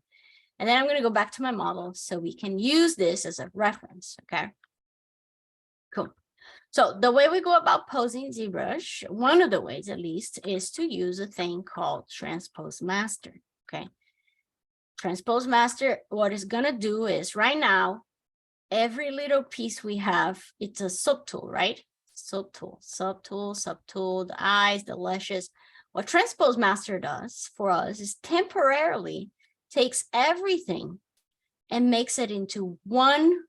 And then I'm going to go back to my model so we can use this as a reference, okay? Cool. So the way we go about posing ZBrush, one of the ways at least, is to use a thing called Transpose Master, okay? Transpose Master, what it's going to do is right now, every little piece we have, it's a subtool, right? Subtool, the eyes, the lashes. What Transpose Master does for us is temporarily takes everything and makes it into one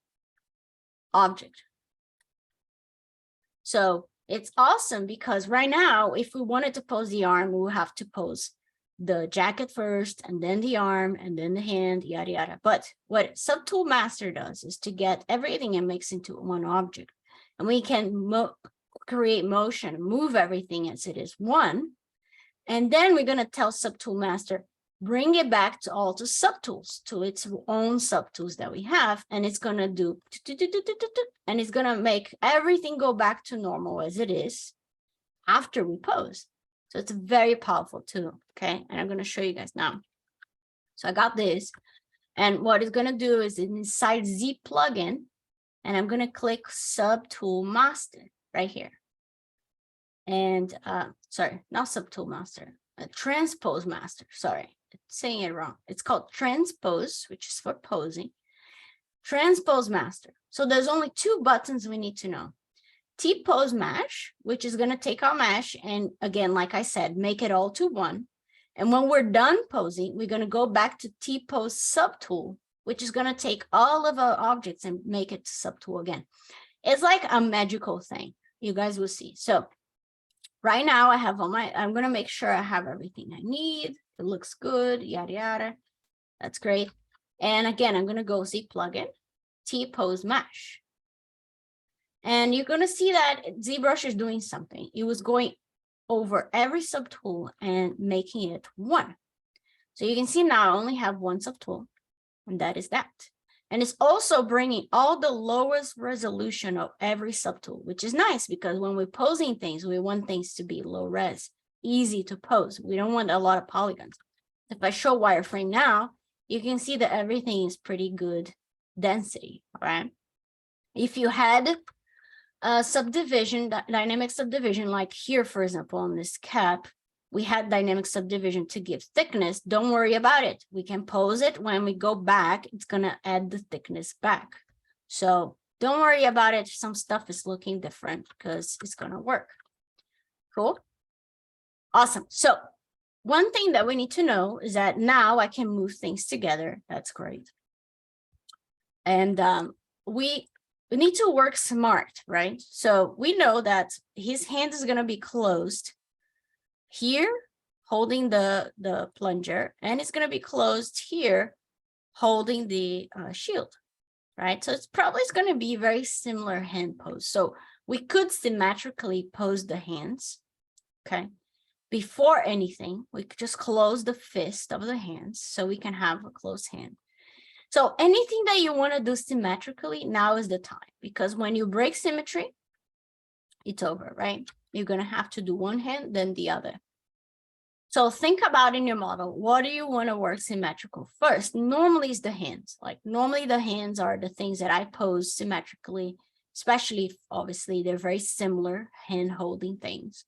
object. So it's awesome because right now, if we wanted to pose the arm, we would have to pose the jacket first, and then the arm, and then the hand, yada, yada. But what Subtool Master does is to get everything and makes into one object. And we can create motion, move everything as it is one. And then we're going to tell Subtool Master, bring it back to all the subtools, to its own subtools that we have. And it's going to do, and it's going to make everything go back to normal as it is after we pose. So it's a very powerful tool, okay? And I'm going to show you guys now. So I got this. And what it's going to do is inside Z plugin, and I'm going to click Subtool Master right here. And sorry, not Subtool Master, Transpose Master, sorry, saying it wrong. It's called Transpose, which is for posing. Transpose Master. So there's only 2 buttons we need to know. T-pose mesh, which is going to take our mesh and again, like I said, make it all to one. And when we're done posing, we're going to go back to T-pose subtool, which is going to take all of our objects and make it subtool again. It's like a magical thing. You guys will see. So right now I have all my, I'm going to make sure I have everything I need. It looks good, yada, yada. That's great. And again, I'm going to go Z plugin, T-pose mesh. And you're going to see that ZBrush is doing something. It was going over every subtool and making it one. So you can see now I only have one subtool, and that is that. And it's also bringing all the lowest resolution of every subtool, which is nice because when we're posing things, we want things to be low res, easy to pose. We don't want a lot of polygons. If I show wireframe now, you can see that everything is pretty good density, right? If you had a subdivision, dynamic subdivision, like here, for example, on this cap, we had dynamic subdivision to give thickness. Don't worry about it. We can pose it. When we go back, it's going to add the thickness back. So don't worry about it. Some stuff is looking different because it's going to work. Cool. Awesome. So one thing that we need to know is that now I can move things together. That's great. And we need to work smart, right? So we know that his hand is going to be closed here, holding the plunger, and it's going to be closed here, holding the shield, right? So it's probably going to be very similar hand pose. So we could symmetrically pose the hands, okay? Before anything, we could just close the fist of the hands so we can have a closed hand. So anything that you want to do symmetrically, now is the time, because when you break symmetry, it's over, right? You're going to have to do one hand, then the other. So think about in your model, what do you want to work symmetrical first? Normally it's the hands. Like normally the hands are the things that I pose symmetrically, especially if obviously they're very similar hand holding things.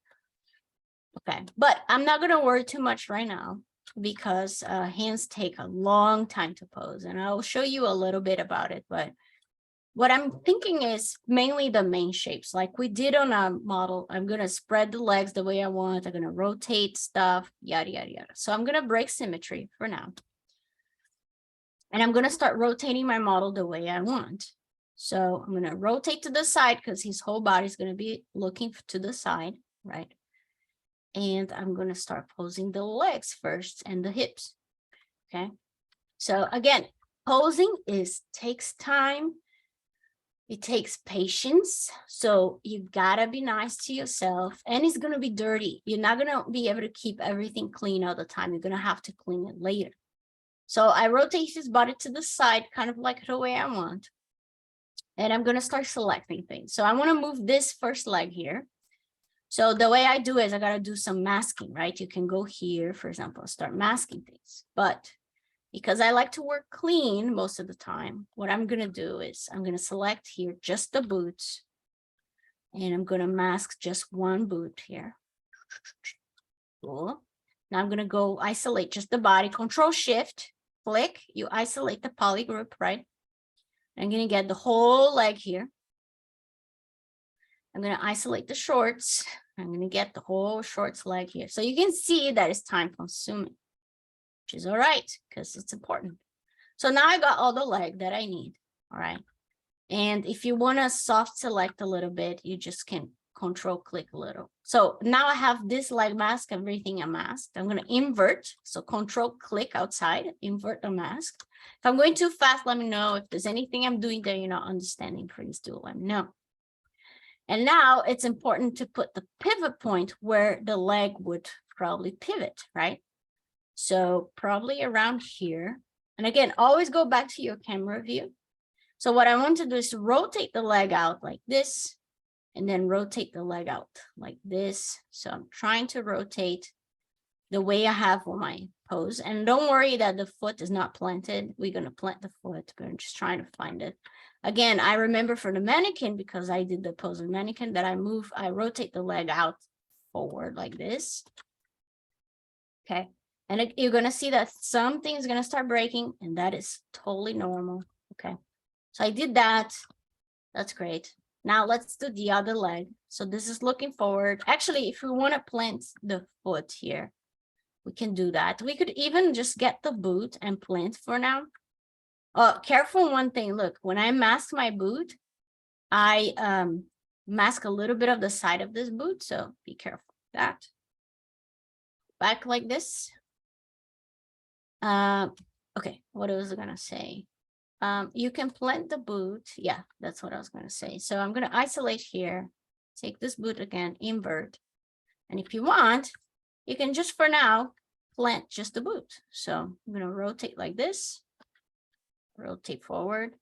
Okay, but I'm not going to worry too much right now because hands take a long time to pose, and I'll show you a little bit about it. But what I'm thinking is mainly the main shapes, like we did on our model. I'm going to spread the legs the way I want. I'm going to rotate stuff, yada, yada, yada. So I'm going to break symmetry for now. And I'm going to start rotating my model the way I want. So I'm going to rotate to the side because his whole body is going to be looking to the side, right? And I'm going to start posing the legs first and the hips. Okay. So again, posing takes time. It takes patience. So you gotta be nice to yourself, and it's going to be dirty. You're not going to be able to keep everything clean all the time. You're going to have to clean it later. So I rotate his body to the side, kind of like the way I want. And I'm going to start selecting things. So I want to move this first leg here. So the way I do is I got to do some masking, right? You can go here, for example, start masking things. But because I like to work clean most of the time, what I'm going to do is I'm going to select here just the boots. And I'm going to mask just one boot here. Cool. Now I'm going to go isolate just the body. Control Shift, click. You isolate the poly group, right? I'm going to get the whole leg here. I'm going to isolate the shorts. I'm going to get the whole shorts leg here. So you can see that it's time consuming, which is all right because it's important. So now I got all the leg that I need. All right. And if you want to soft select a little bit, you just can control click a little. So now I have this leg mask, everything unmasked. I'm going to invert. So control click outside, invert the mask. If I'm going too fast, let me know. If there's anything I'm doing that you're not understanding, please do let me know. And now it's important to put the pivot point where the leg would probably pivot, right? So probably around here. And again, always go back to your camera view. So what I want to do is to rotate the leg out like this, and then rotate the leg out like this. So I'm trying to rotate the way I have on my pose. And don't worry that the foot is not planted. We're going to plant the foot, but I'm just trying to find it. Again, I remember for the mannequin, because I did the pose of mannequin, that I rotate the leg out forward like this. Okay. And you're going to see that something is going to start breaking, and that is totally normal. Okay. So I did that. That's great. Now let's do the other leg. So this is looking forward. Actually, if we want to plant the foot here, we can do that. We could even just get the boot and plant for now. Careful one thing. Look, when I mask my boot, I mask a little bit of the side of this boot. So be careful with that. Back like this. Okay, what was I gonna say? You can blend the boot. Yeah, that's what I was going to say. So I'm going to isolate here, take this boot again, invert. And if you want, you can just for now blend just the boot. So I'm going to rotate like this, rotate forward.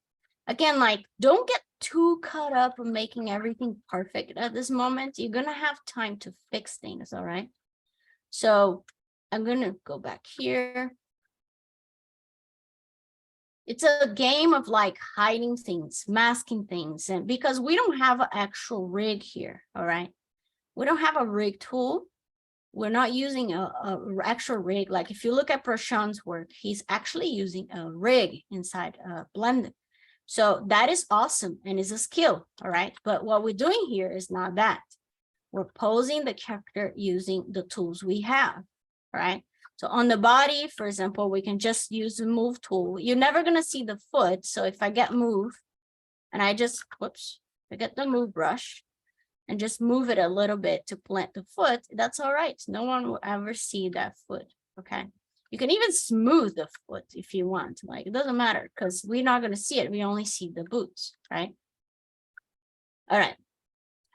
Again, like, don't get too caught up in making everything perfect at this moment. You're going to have time to fix things, all right? So I'm going to go back here. It's a game of like hiding things, masking things, and because we don't have an actual rig here, all right? We don't have a rig tool. We're not using a actual rig. Like if you look at Prashant's work, he's actually using a rig inside Blender. So that is awesome and is a skill, all right? But what we're doing here is not that. We're posing the character using the tools we have, all right? So on the body, for example, we can just use the move tool. You're never gonna see the foot. So if I get move and I just, whoops, I get the move brush and just move it a little bit to plant the foot, that's all right. No one will ever see that foot, okay? You can even smooth the foot if you want, like it doesn't matter because we're not gonna see it. We only see the boots, right? All right,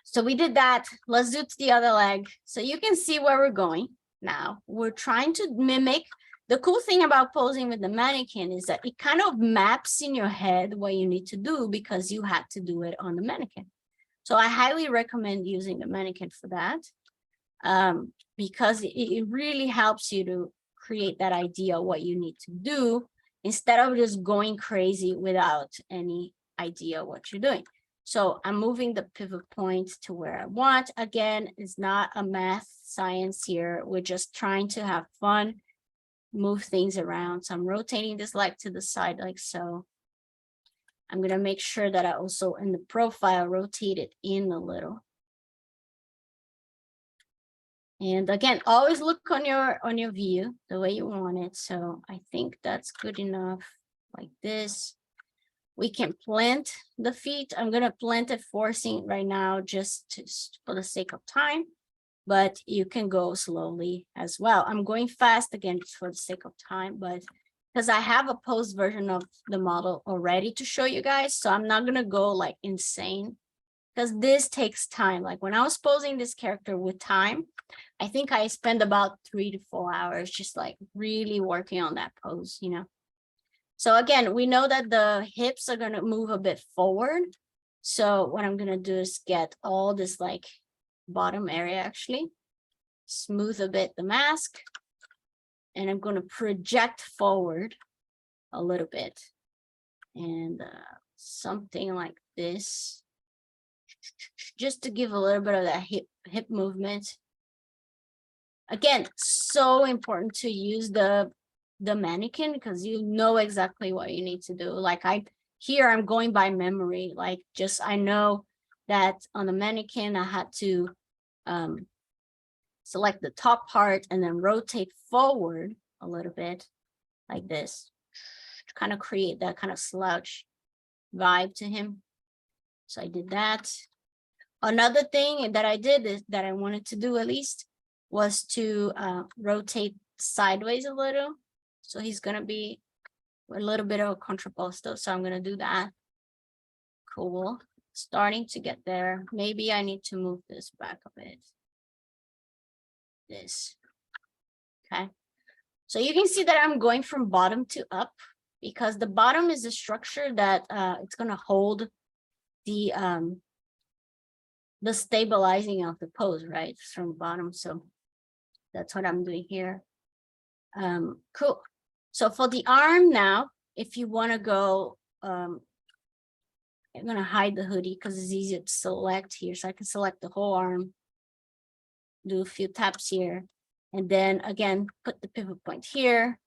so we did that. Let's do the other leg. So you can see where we're going. Now we're trying to mimic. The cool thing about posing with the mannequin is that it kind of maps in your head what you need to do because you had to do it on the mannequin. So I highly recommend using the mannequin for that because it really helps you to create that idea of what you need to do instead of just going crazy without any idea what you're doing. So I'm moving the pivot point to where I want. Again, it's not a math science here. We're just trying to have fun, move things around. So I'm rotating this leg to the side like so. I'm going to make sure that I also in the profile rotate it in a little. And again, always look on your view the way you want it. So I think that's good enough like this. We can plant the feet. I'm going to plant it forcing right now just for the sake of time, but you can go slowly as well. I'm going fast again just for the sake of time, but because I have a post version of the model already to show you guys. So I'm not going to go like insane because this takes time. Like when I was posing this character with time, I think I spent about 3 to 4 hours just like really working on that pose, you know. So again, we know that the hips are going to move a bit forward. So what I'm going to do is get all this like bottom area actually, smooth a bit the mask, and I'm going to project forward a little bit and something like this, just to give a little bit of that hip movement. Again, so important to use the mannequin because you know exactly what you need to do. Like I'm going by memory, like just I know that on the mannequin I had to select the top part and then rotate forward a little bit like this to kind of create that kind of slouch vibe to him. So I did that. Another thing that I did is that I wanted to do at least was to rotate sideways a little. So he's going to be a little bit of a contrapposto. So I'm going to do that. Cool. Starting to get there. Maybe I need to move this back a bit. This. Okay. So you can see that I'm going from bottom to up because the bottom is the structure that it's going to hold the stabilizing of the pose, right? From bottom. So that's what I'm doing here. Cool. So for the arm now, if you want to go, I'm going to hide the hoodie because it's easier to select here. So I can select the whole arm, do a few taps here, and then again, put the pivot point here.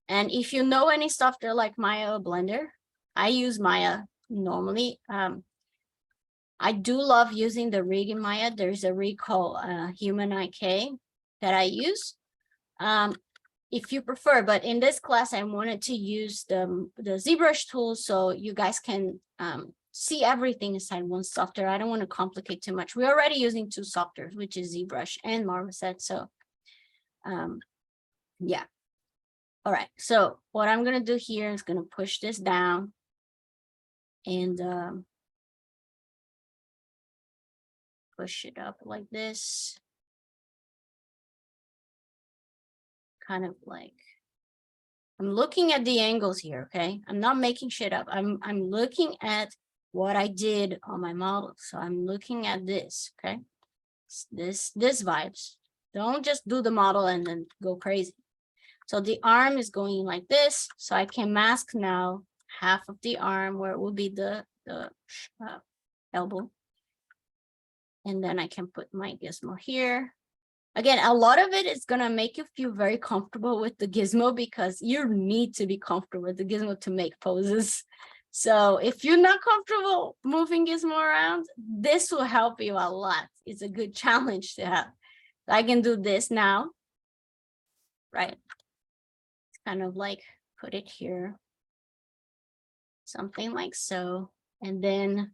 And if you know any software like Maya or Blender, I use Maya normally. I do love using the rig in Maya. There's a rig called Human IK that I use. If you prefer, but in this class, I wanted to use the ZBrush tool so you guys can see everything inside one software. I don't want to complicate too much. We're already using 2 softwares, which is ZBrush and Marmoset. So yeah. All right. So what I'm going to do here is going to push this down and push it up like this. Kind of like, I'm looking at the angles here, okay? I'm not making shit up. I'm looking at what I did on my model. So I'm looking at this, okay? This vibes. Don't just do the model and then go crazy. So the arm is going like this. So I can mask now half of the arm where it will be the elbow. And then I can put my gizmo here. Again, a lot of it is going to make you feel very comfortable with the gizmo because you need to be comfortable with the gizmo to make poses. So if you're not comfortable moving gizmo around, this will help you a lot. It's a good challenge to have. I can do this now, right? It's kind of like put it here, something like so. And then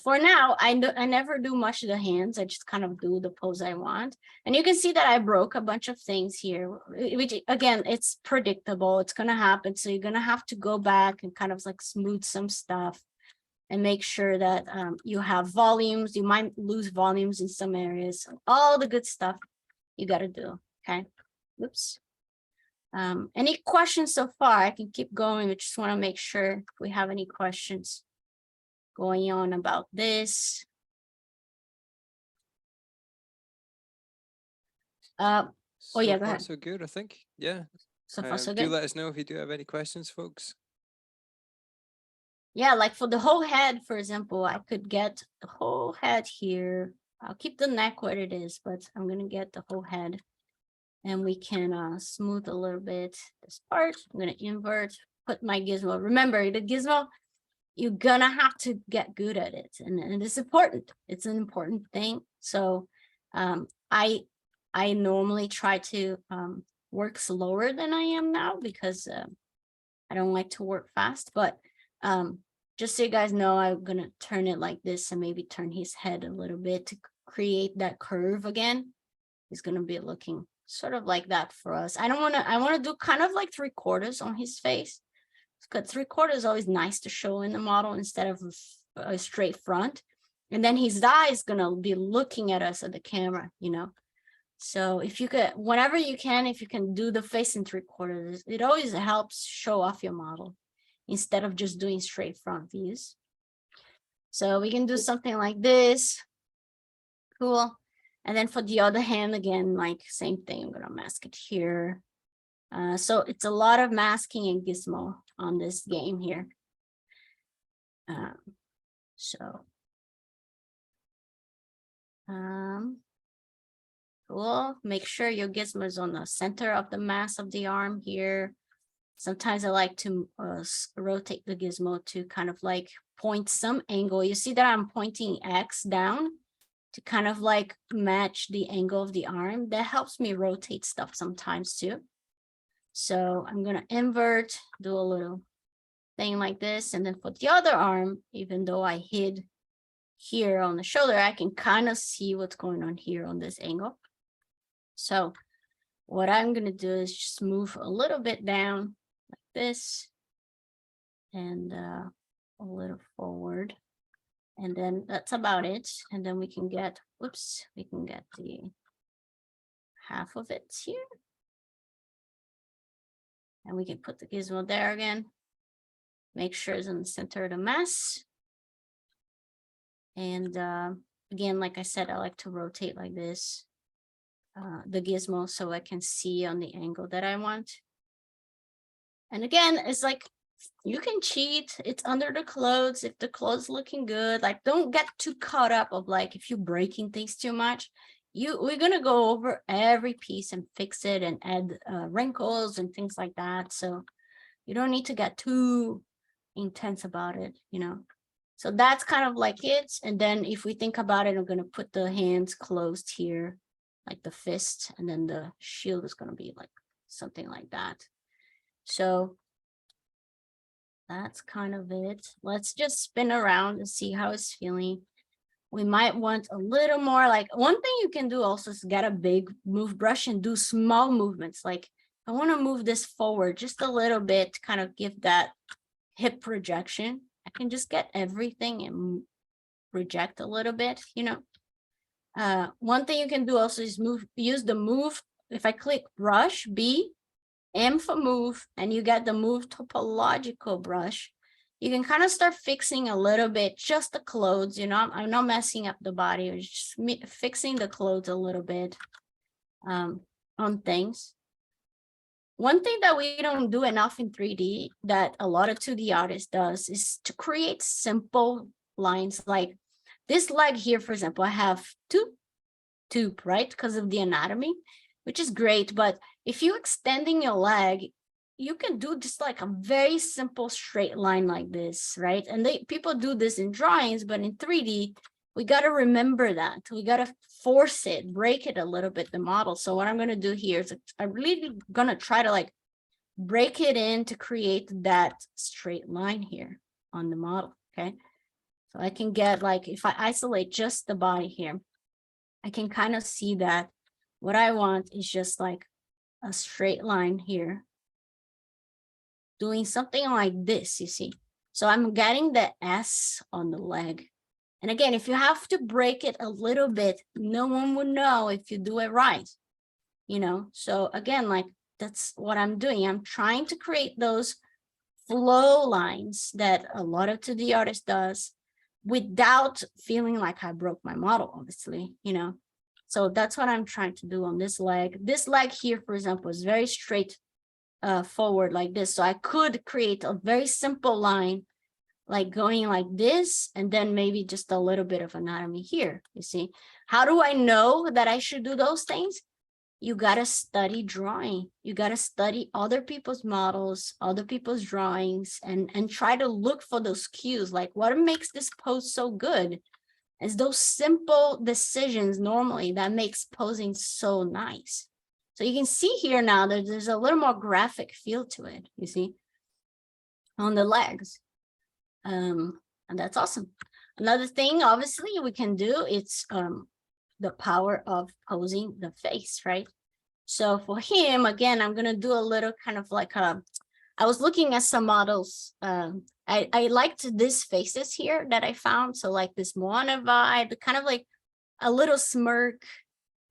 for now, I never do much of the hands. I just kind of do the pose I want. And you can see that I broke a bunch of things here, which again, it's predictable. It's going to happen. So you're going to have to go back and kind of like smooth some stuff and make sure that you have volumes. You might lose volumes in some areas. All the good stuff you got to do. Okay. Oops. Any questions so far? I can keep going. I just want to make sure if we have any questions going on about this. Oh yeah, go ahead. So good, I think. Yeah. So far, so do good. let us know if you do have any questions, folks. Yeah, like for the whole head, for example, I could get the whole head here. I'll keep the neck where it is, but I'm gonna get the whole head, and we can smooth a little bit this part. I'm gonna invert, put my gizmo. Remember, the gizmo, you're gonna have to get good at it, and it's important. It's an important thing. So I normally try to work slower than I am now because I don't like to work fast. But just so you guys know, I'm gonna turn it like this and maybe turn his head a little bit to create that curve again. He's gonna be looking sort of like that for us. I want to do kind of like 3/4 on his face. Because 3/4 is always nice to show in the model instead of a straight front. And then his eye is going to be looking at us at the camera, you know. So if you could, whenever you can, if you can do the face in 3/4, it always helps show off your model instead of just doing straight front views. So we can do something like this. Cool. And then for the other hand, again, like same thing, I'm going to mask it here. So it's a lot of masking and gizmo on this game here. Cool. Make sure your gizmo is on the center of the mass of the arm here. Sometimes I like to rotate the gizmo to kind of like point some angle. You see that I'm pointing X down to kind of like match the angle of the arm. That helps me rotate stuff sometimes too. So I'm going to invert, do a little thing like this. And then for the other arm, even though I hid here on the shoulder, I can kind of see what's going on here on this angle. So what I'm going to do is just move a little bit down like this and a little forward. And then that's about it. And then we can get, whoops, we can get the half of it here. And we can put the gizmo there again. Make sure it's in the center of the mass. And again, like I said, I like to rotate like this, the gizmo, so I can see on the angle that I want. And again, it's like, you can cheat. It's under the clothes. If the clothes looking good, like don't get too caught up of like, if you're breaking things too much, we're going to go over every piece and fix it and add wrinkles and things like that. So you don't need to get too intense about it, you know. So that's kind of like it. And then if we think about it, I'm going to put the hands closed here, like the fist, and then the shield is going to be like something like that. So that's kind of it. Let's just spin around and see how it's feeling. We might want a little more, like one thing you can do also is get a big move brush and do small movements. Like I want to move this forward just a little bit to kind of give that hip projection. I can just get everything and reject a little bit, you know. One thing you can do also is use the move. If I click brush, B, M for move, and you get the move topological brush, you can kind of start fixing a little bit, just the clothes, you know, I'm not messing up the body, or just fixing the clothes a little bit on things. One thing that we don't do enough in 3D that a lot of 2D artists does is to create simple lines. Like this leg here, for example, I have tube, right? Because of the anatomy, which is great. But if you're extending your leg, you can do just like a very simple straight line like this, right? And people do this in drawings, but in 3D, we got to remember that. We got to force it, break it a little bit, the model. So what I'm going to do here is I'm really going to try to like break it in to create that straight line here on the model, okay? So I can get like, if I isolate just the body here, I can kind of see that what I want is just like a straight line here, doing something like this, you see. So I'm getting the S on the leg. And again, if you have to break it a little bit, no one would know if you do it right, you know? So again, like that's what I'm doing. I'm trying to create those flow lines that a lot of 2D artists does without feeling like I broke my model, obviously, you know? So that's what I'm trying to do on this leg. This leg here, for example, is very straight forward like this. So I could create a very simple line, like going like this, and then maybe just a little bit of anatomy here, you see. How do I know that I should do those things? You got to study drawing. You got to study other people's models, other people's drawings, and try to look for those cues, like what makes this pose so good. It's those simple decisions normally that makes posing so nice. So you can see here now that there's a little more graphic feel to it, you see, on the legs. And that's awesome. Another thing, obviously, we can do, it's the power of posing the face, right? So for him, again, I'm going to do a little kind of like I was looking at some models. I liked these faces here that I found. So like this Moana vibe, kind of like a little smirk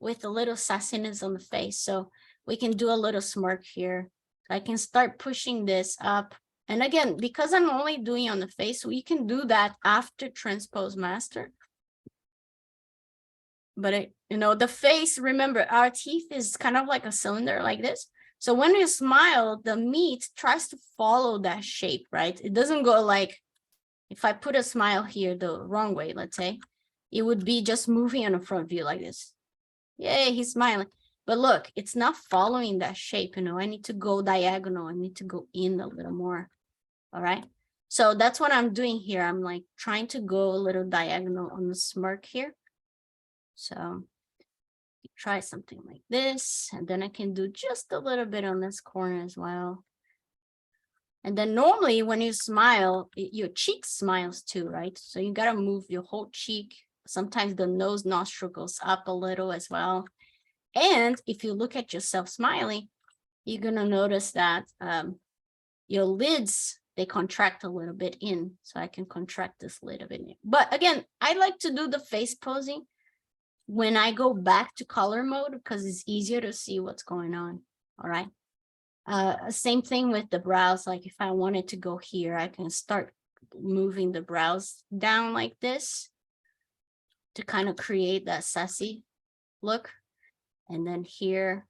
with a little sassiness on the face. So we can do a little smirk here. I can start pushing this up. And again, because I'm only doing on the face, we can do that after transpose master. But you know, the face, remember, our teeth is kind of like a cylinder like this. So when you smile, the meat tries to follow that shape, right? It doesn't go like, if I put a smile here the wrong way, let's say, it would be just moving on a front view like this. Yay, he's smiling. But look, it's not following that shape, you know, I need to go diagonal. I need to go in a little more, all right? So that's what I'm doing here. I'm like trying to go a little diagonal on the smirk here. So try something like this, and then I can do just a little bit on this corner as well. And then normally when you smile, your cheek smiles too, right? So you got to move your whole cheek. Sometimes the nose nostril goes up a little as well. And if you look at yourself smiling, you're going to notice that your lids, they contract a little bit in. So I can contract this lid a bit. But again, I like to do the face posing when I go back to color mode because it's easier to see what's going on. All right. Same thing with the brows. Like if I wanted to go here, I can start moving the brows down like this to kind of create that sassy look. And then here,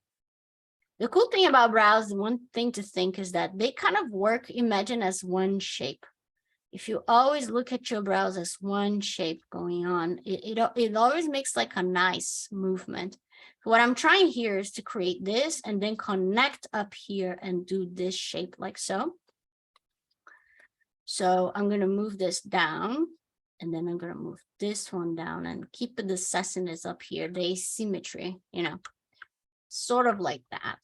the cool thing about brows, the one thing to think is that they kind of work, imagine, as one shape. If you always look at your brows as one shape going on, it always makes like a nice movement. What I'm trying here is to create this and then connect up here and do this shape like so. So I'm going to move this down, and then I'm going to move this one down and keep the sassiness up here, the asymmetry, you know, sort of like that.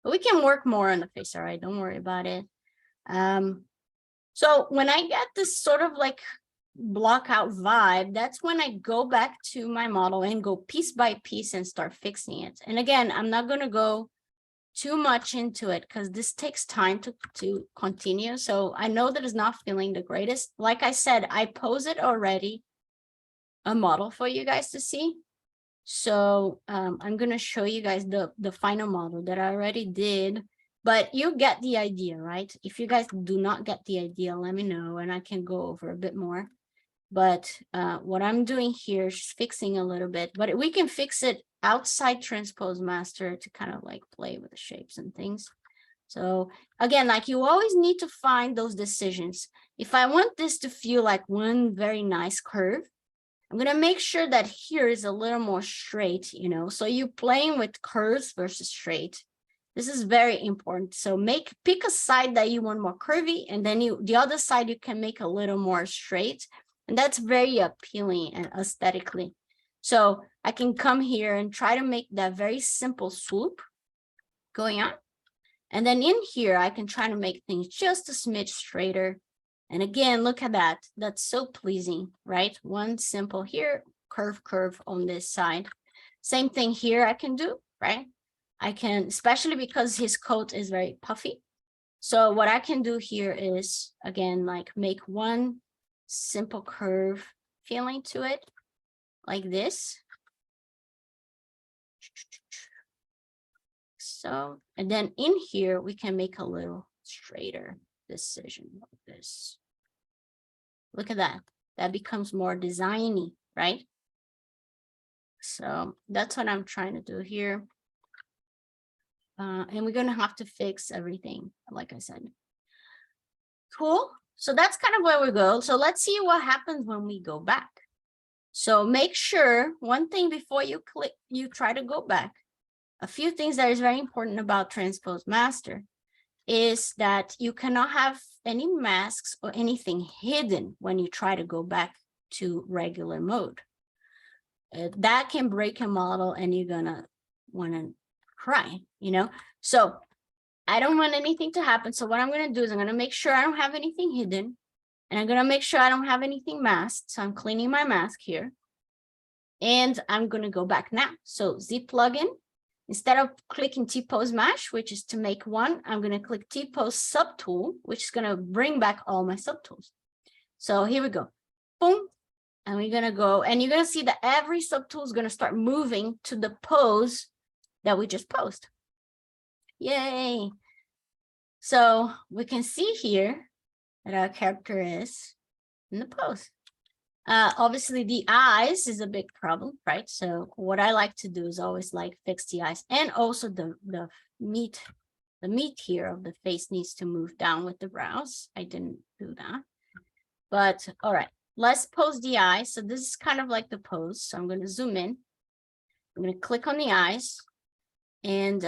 But we can work more on the face, all right? Don't worry about it. So when I get this sort of like block out vibe, that's when I go back to my model and go piece by piece and start fixing it. And again, I'm not going to go too much into it because this takes time to continue. So I know that it's not feeling the greatest. Like I said, I posed already a model for you guys to see. So I'm going to show you guys the final model that I already did, but you get the idea, right? If you guys do not get the idea, let me know and I can go over a bit more. But what I'm doing here is fixing a little bit, but we can fix it outside Transpose Master to kind of like play with the shapes and things. So again, like you always need to find those decisions. If I want this to feel like one very nice curve, I'm going to make sure that here is a little more straight, you know, so you're playing with curves versus straight. This is very important. So pick a side that you want more curvy, and then the other side you can make a little more straight. And that's very appealing and aesthetically. So I can come here and try to make that very simple swoop going on. And then in here, I can try to make things just a smidge straighter. And again, look at that. That's so pleasing, right? One simple here, curve on this side. Same thing here I can do, right? I can, especially because his coat is very puffy. So what I can do here is, again, like make one simple curve feeling to it like this. So, and then in here, we can make a little straighter decision like this. Look at that. That becomes more designy, right? So that's what I'm trying to do here. And we're going to have to fix everything, like I said. Cool. So that's kind of where we go. So let's see what happens when we go back. So make sure one thing before you try to go back. A few things that is very important about Transpose Master is that you cannot have any masks or anything hidden when you try to go back to regular mode. That can break a model and you're gonna want to cry, you know? So I don't want anything to happen. So what I'm going to do is I'm going to make sure I don't have anything hidden, and I'm going to make sure I don't have anything masked. So I'm cleaning my mask here, and I'm going to go back now. So Z plugin, instead of clicking T-pose mesh, which is to make one, I'm going to click T-pose subtool, which is going to bring back all my subtools. So here we go. Boom. And we're going to go, and you're going to see that every subtool is going to start moving to the pose that we just posed. Yay. So we can see here that our character is in the pose. Obviously the eyes is a big problem, right? So what I like to do is always like fix the eyes, and also the meat here of the face needs to move down with the brows. I didn't do that, but all right, let's pose the eyes. So this is kind of like the pose. So I'm going to zoom in. I'm going to click on the eyes. And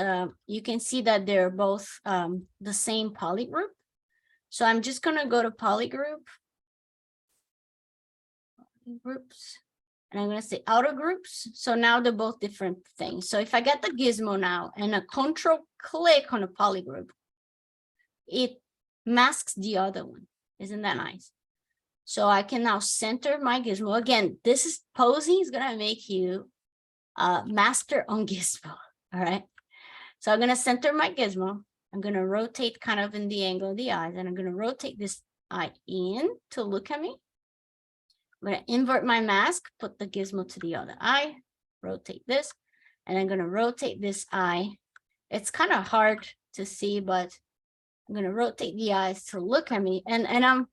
you can see that they're both the same polygroup. So I'm just going to go to polygroups, and I'm going to say outer groups. So now they're both different things. So if I get the gizmo now and a control click on a polygroup, it masks the other one. Isn't that nice? So I can now center my gizmo. Again, this is posing is going to make you master on gizmo. All right. So I'm going to center my gizmo. I'm going to rotate kind of in the angle of the eyes, and I'm going to rotate this eye in to look at me. I'm going to invert my mask, put the gizmo to the other eye, rotate this, and I'm going to rotate this eye. It's kind of hard to see, but I'm going to rotate the eyes to look at me. And I'm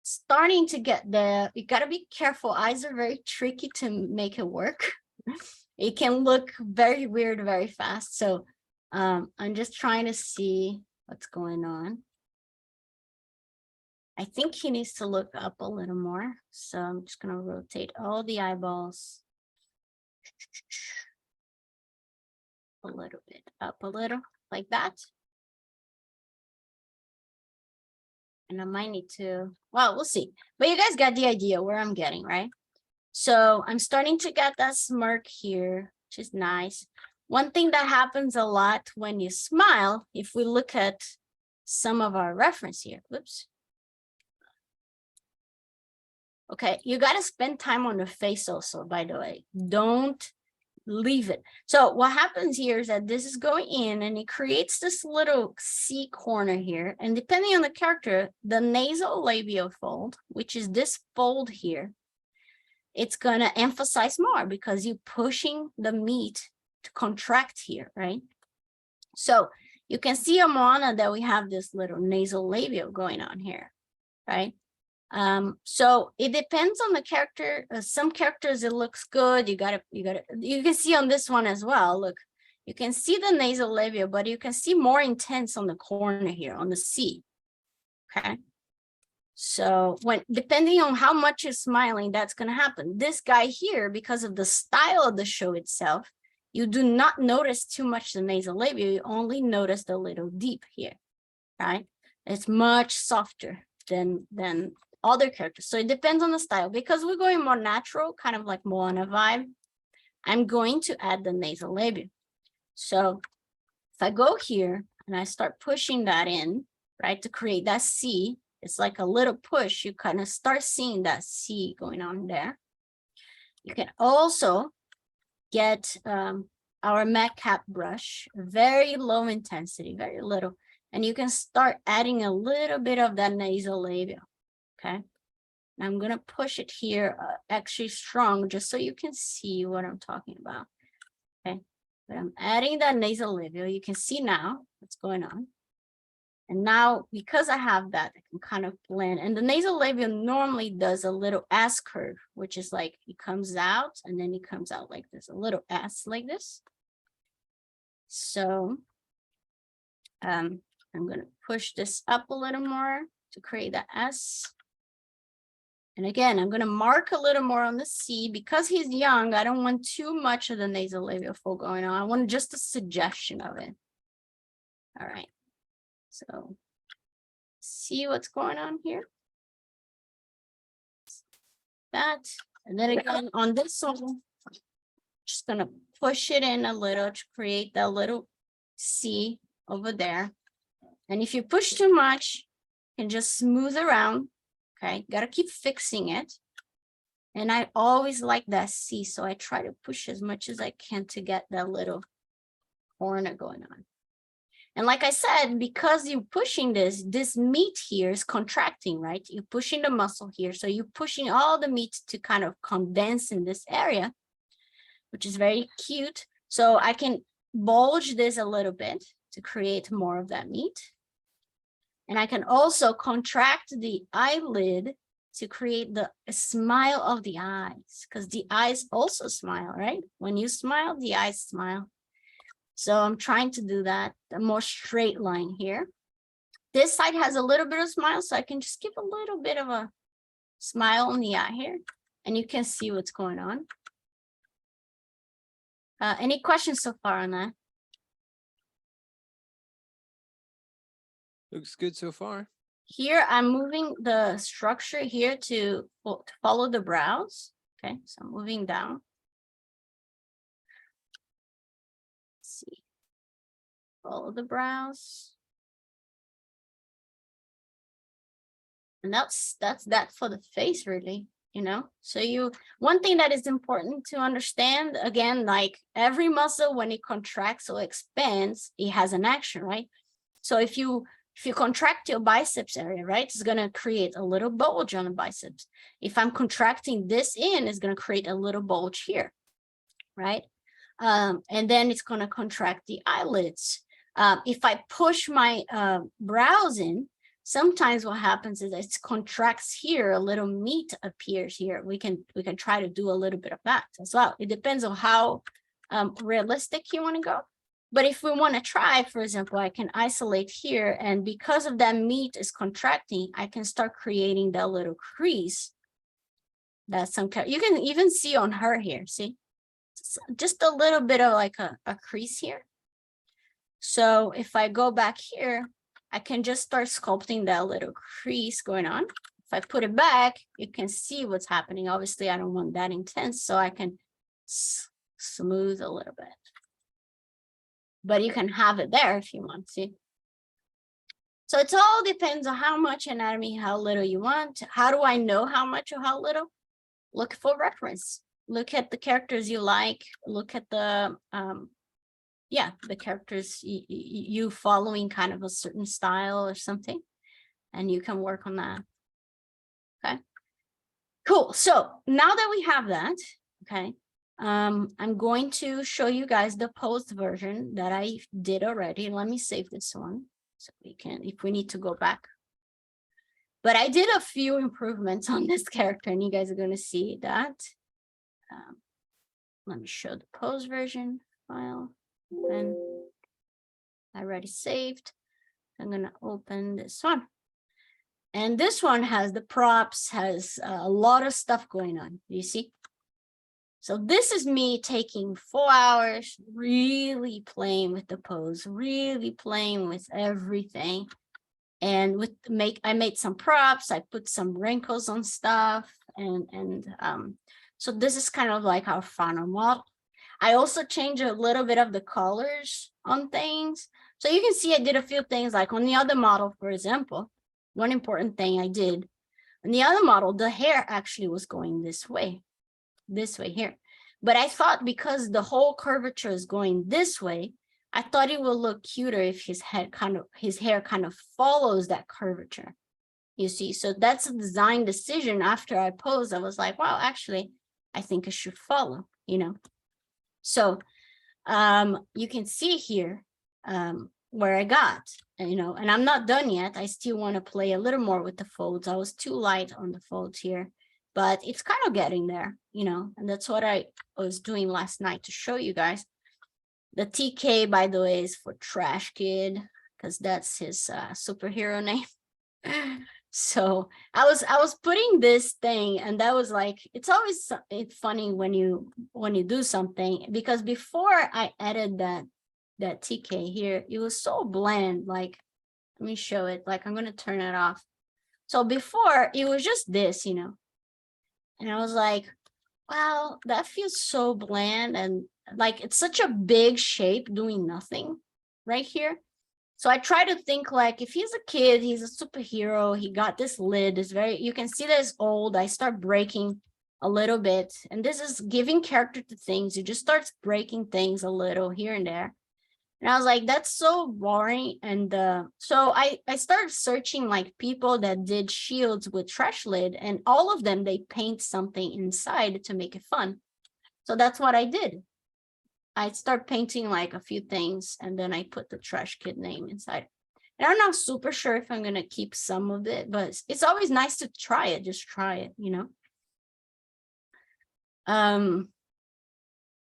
starting to get there. You got to be careful. Eyes are very tricky to make it work. It can look very weird very fast. So I'm just trying to see what's going on. I think he needs to look up a little more. So I'm just going to rotate all the eyeballs a little bit up a little like that. And I might need to, well, we'll see. But you guys got the idea where I'm getting, right? So I'm starting to get that smirk here, which is nice. One thing that happens a lot when you smile, if we look at some of our reference here, whoops. Okay, you got to spend time on the face also, by the way. Don't leave it. So what happens here is that this is going in and it creates this little C corner here. And depending on the character, the nasal labial fold, which is this fold here, it's going to emphasize more because you're pushing the meat to contract here, right? So you can see on Moana that we have this little nasal labial going on here, right? So it depends on the character. Some characters, it looks good. You can see on this one as well. Look, you can see the nasal labial, but you can see more intense on the corner here on the C. Okay. So depending on how much you're smiling, that's going to happen. This guy here, because of the style of the show itself, you do not notice too much the nasal labial. You only notice the little deep here, right? It's much softer than other characters. So it depends on the style. Because we're going more natural, kind of like Moana vibe, I'm going to add the nasal labial. So if I go here and I start pushing that in, right, to create that C, it's like a little push. You kind of start seeing that C going on there. You can also get our Madcap brush, very low intensity, very little. And you can start adding a little bit of that nasal labial. Okay, I'm going to push it here extra strong just so you can see what I'm talking about. Okay, but I'm adding that nasal labial. You can see now what's going on. And now, because I have that, I can kind of blend. And the nasal labial normally does a little S curve, which is like it comes out and then it comes out like this, a little S like this. So I'm going to push this up a little more to create that S. And again, I'm going to mark a little more on the C because he's young. I don't want too much of the nasal labial fold going on. I want just a suggestion of it. All right. So see what's going on here. That. And then again, on this one, just going to push it in a little to create that little C over there. And if you push too much, you can just smooth around. Okay, got to keep fixing it. And I always like that C, so I try to push as much as I can to get that little corner going on. And like I said, because you're pushing this meat here is contracting, right? You're pushing the muscle here. So you're pushing all the meat to kind of condense in this area, which is very cute. So I can bulge this a little bit to create more of that meat. And I can also contract the eyelid to create the smile of the eyes, because the eyes also smile, right? When you smile, the eyes smile. So I'm trying to do that, a more straight line here. This side has a little bit of smile, so I can just give a little bit of a smile on the eye here, and you can see what's going on. Any questions so far on that? Looks good so far. Here, I'm moving the structure here to follow the brows. Okay, so I'm moving down. Let's see. Follow the brows. And that's that for the face, really, you know? So one thing that is important to understand, again, like every muscle, when it contracts or expands, it has an action, right? So if you contract your biceps area, right, it's going to create a little bulge on the biceps. If I'm contracting this in, it's going to create a little bulge here, right? And then it's going to contract the eyelids. If I push my brows in, sometimes what happens is it contracts here, a little meat appears here. We can try to do a little bit of that as well. It depends on how realistic you want to go. But if we want to try, for example, I can isolate here, and because of that meat is contracting, I can start creating that little crease. That's you can even see on her here, see? Just a little bit of like a crease here. So if I go back here, I can just start sculpting that little crease going on. If I put it back, you can see what's happening. Obviously, I don't want that intense, so I can smooth a little bit. But you can have it there if you want to. So it all depends on how much anatomy, how little you want. How do I know how much or how little? Look for reference. look at the characters you like, look at the, yeah, the characters you following kind of a certain style or something, and you can work on that. Okay, cool. So now that we have that, okay, I'm going to show you guys the post version that I did already. Let me save this one so we can, if we need to go back. But I did a few improvements on this character, and you guys are going to see that. Let me show the post version file, and I already saved. I'm going to open this one. And this one has the props, has a lot of stuff going on. You see? So this is me taking 4 hours, really playing with the pose, really playing with everything. And I made some props, I put some wrinkles on stuff. So this is kind of like our final model. I also changed a little bit of the colors on things. So you can see I did a few things, like on the other model, for example, one important thing I did. On the other model, the hair actually was going this way here. But I thought because the whole curvature is going this way, I thought it will look cuter if his hair kind of follows that curvature. You see, so that's a design decision. After I posed, I was like, well, actually, I think it should follow, you know. So you can see here where I got, you know, and I'm not done yet. I still want to play a little more with the folds. I was too light on the folds here, but it's kind of getting there, you know, and that's what I was doing last night to show you guys. The TK, by the way, is for Trash Kid, because that's his superhero name. So I was putting this thing, and that was like, it's funny when you do something, because before I added that TK here, it was so bland. Like, let me show it. Like, I'm gonna turn it off. So before it was just this, you know, and I was like, wow, that feels so bland, and like it's such a big shape doing nothing right here. So I try to think like, if he's a kid, he's a superhero, he got this lid, is very, you can see that it's old. I start breaking a little bit, and this is giving character to things. You just start breaking things a little here and there. And I was like, that's so boring. And so I started searching like people that did shields with trash lid, and all of them, they paint something inside to make it fun. So that's what I did. I start painting like a few things, and then I put the Trash Kid name inside. And I'm not super sure if I'm going to keep some of it, but it's always nice to try it. Just try it, you know?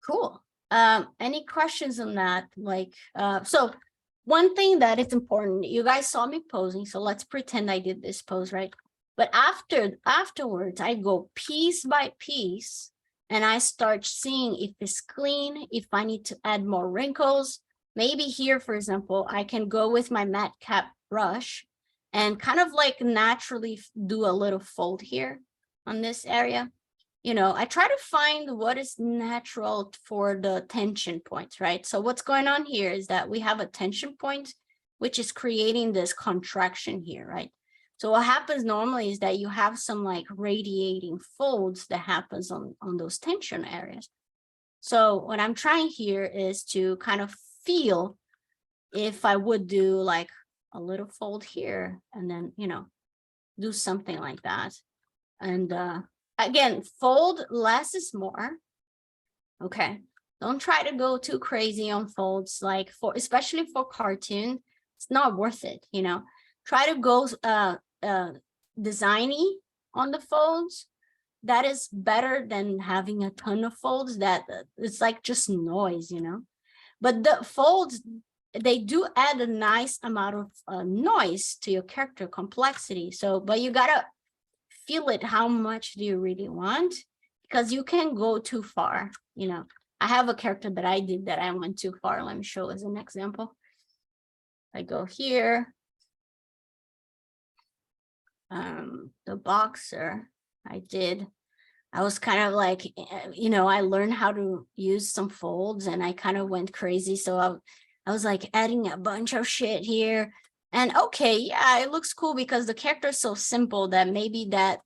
Cool. Any questions on that? Like, so one thing that is important, you guys saw me posing, so let's pretend I did this pose, right? But afterwards, I go piece by piece, and I start seeing if it's clean, if I need to add more wrinkles. Maybe here, for example, I can go with my matte cap brush and kind of like naturally do a little fold here on this area. You know, I try to find what is natural for the tension points, right? So what's going on here is that we have a tension point, which is creating this contraction here, right? So what happens normally is that you have some like radiating folds that happens on those tension areas. So what I'm trying here is to kind of feel if I would do like a little fold here, and then, you know, do something like that. And again, fold less is more. Okay. Don't try to go too crazy on folds, like especially for cartoon, it's not worth it, you know. Try to go designy on the folds. That is better than having a ton of folds that it's like just noise, you know. But the folds, they do add a nice amount of noise to your character complexity. So, but you gotta feel it. How much do you really want? Because you can go too far, you know. I have a character that I did that I went too far. Let me show as an example. I go here. The boxer I was kind of like, you know, I learned how to use some folds, and I kind of went crazy. So I was like adding a bunch of shit here. And okay, yeah, it looks cool because the character is so simple that maybe that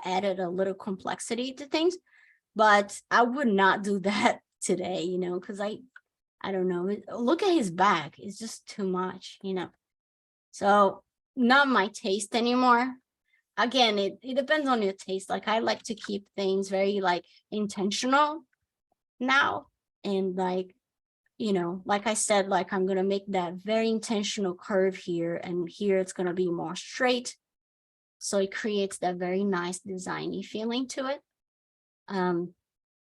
added a little complexity to things. but I would not do that today, you know, because I don't know. Look at his back. It's just too much, you know. So not my taste anymore. Again, it depends on your taste. Like I like to keep things very like intentional now. And like, you know, like I said, like I'm going to make that very intentional curve here. And here it's going to be more straight. So it creates that very nice designy feeling to it.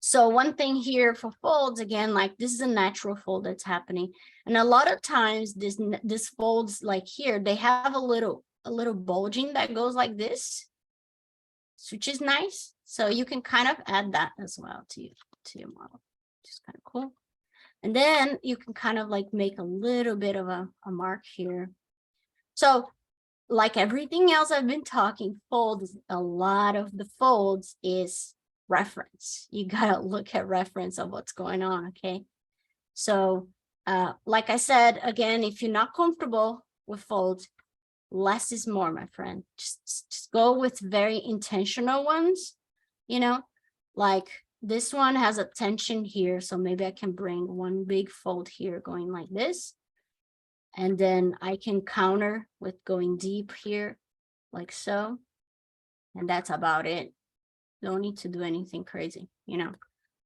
So one thing here for folds, again, like this is a natural fold that's happening. And a lot of times this folds like here, they have a little bulging that goes like this, which is nice. So you can kind of add that as well to your model, which is kind of cool. And then you can kind of like make a little bit of a mark here. So like everything else I've been talking, folds, a lot of the folds is reference. You gotta look at reference of what's going on, okay? So like I said, again, if you're not comfortable with folds, less is more, my friend. Just go with very intentional ones, you know, like this one has a tension here, so maybe I can bring one big fold here going like this. And then I can counter with going deep here, like so. And that's about it. Don't need to do anything crazy, you know.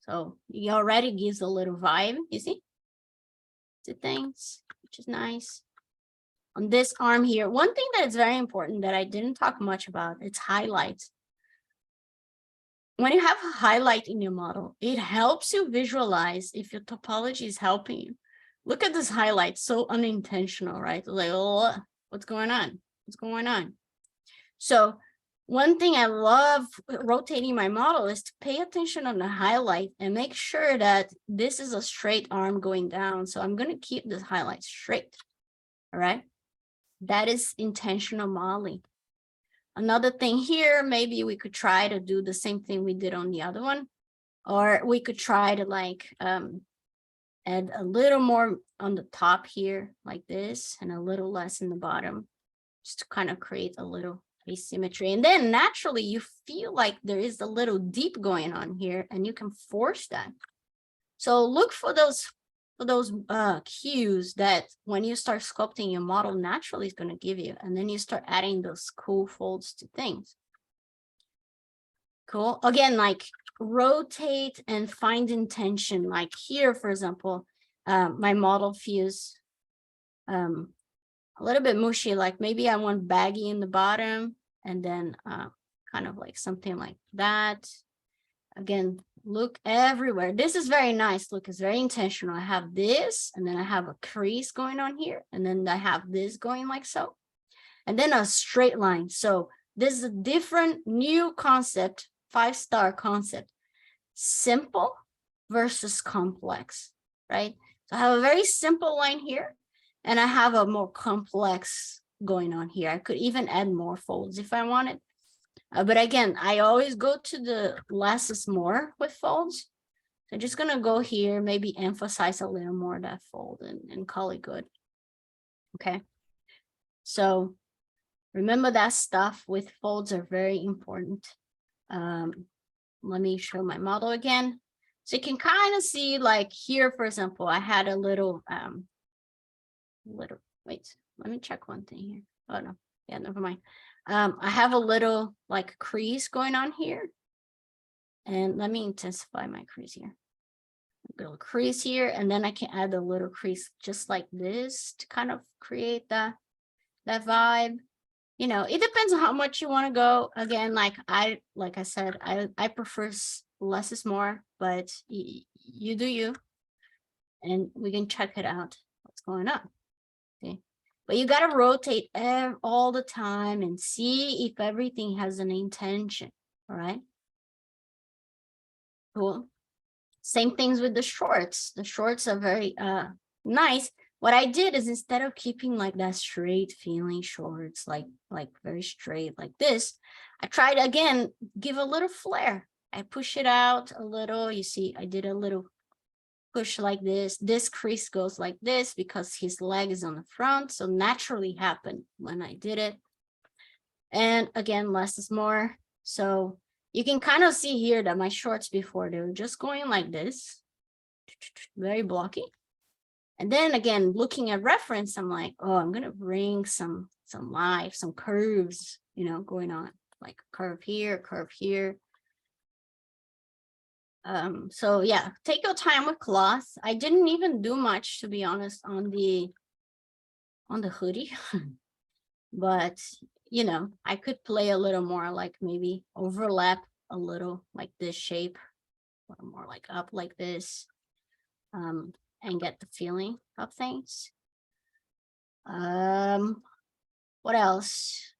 So it already gives a little vibe, you see? To things, which is nice. On this arm here, one thing that is very important that I didn't talk much about, it's highlights. When you have a highlight in your model, it helps you visualize if your topology is helping you. Look at this highlight, so unintentional, right? Like, oh, what's going on? What's going on? So one thing I love rotating my model is to pay attention on the highlight and make sure that this is a straight arm going down. So I'm going to keep this highlight straight. All right. That is intentional modeling. Another thing here, maybe we could try to do the same thing we did on the other one, or we could try to like add a little more on the top here like this and a little less in the bottom, just to kind of create a little asymmetry. And then naturally you feel like there is a little deep going on here and you can force that. So look for those cues that when you start sculpting your model naturally is going to give you, and then you start adding those cool folds to things. Cool. Again, like rotate and find intention. Like here, for example, my model feels a little bit mushy, like maybe I want baggy in the bottom and then kind of like something like that. Again, look everywhere. This is very nice. Look, it's very intentional. I have this, and then I have a crease going on here, and then I have this going like so, and then a straight line. So this is a different new concept, 5-star concept, simple versus complex, right? So I have a very simple line here, and I have a more complex going on here. I could even add more folds if I wanted. But again, I always go to the less is more with folds. So I'm just going to go here, maybe emphasize a little more that fold and call it good. Okay. So remember that stuff with folds are very important. Let me show my model again. So you can kind of see like here, for example, I had a little, wait, let me check one thing here. Oh no, yeah, never mind. I have a little like crease going on here. And let me intensify my crease here. A little crease here, and then I can add a little crease just like this to kind of create that vibe. You know, it depends on how much you want to go. Again, like I said, I prefer less is more, but you do you. And we can check it out, what's going on. Okay. But you got to rotate all the time and see if everything has an intention. All right. Cool. Same things with the shorts. The shorts are very nice. What I did is instead of keeping like that straight feeling shorts, like very straight like this, I tried again, give a little flare. I push it out a little. You see, I did a little push like this. This crease goes like this because his leg is on the front. So naturally happened when I did it. And again, less is more. So You can kind of see here that my shorts before, they were just going like this, very blocky. And then again, looking at reference, I'm like, oh, I'm gonna bring some life, some curves, you know, going on, like curve here, curve here. So yeah, take your time with cloth. I didn't even do much, to be honest, on the hoodie, but you know, I could play a little more, like maybe overlap a little like this shape, or more like up like this, and get the feeling of things. What else?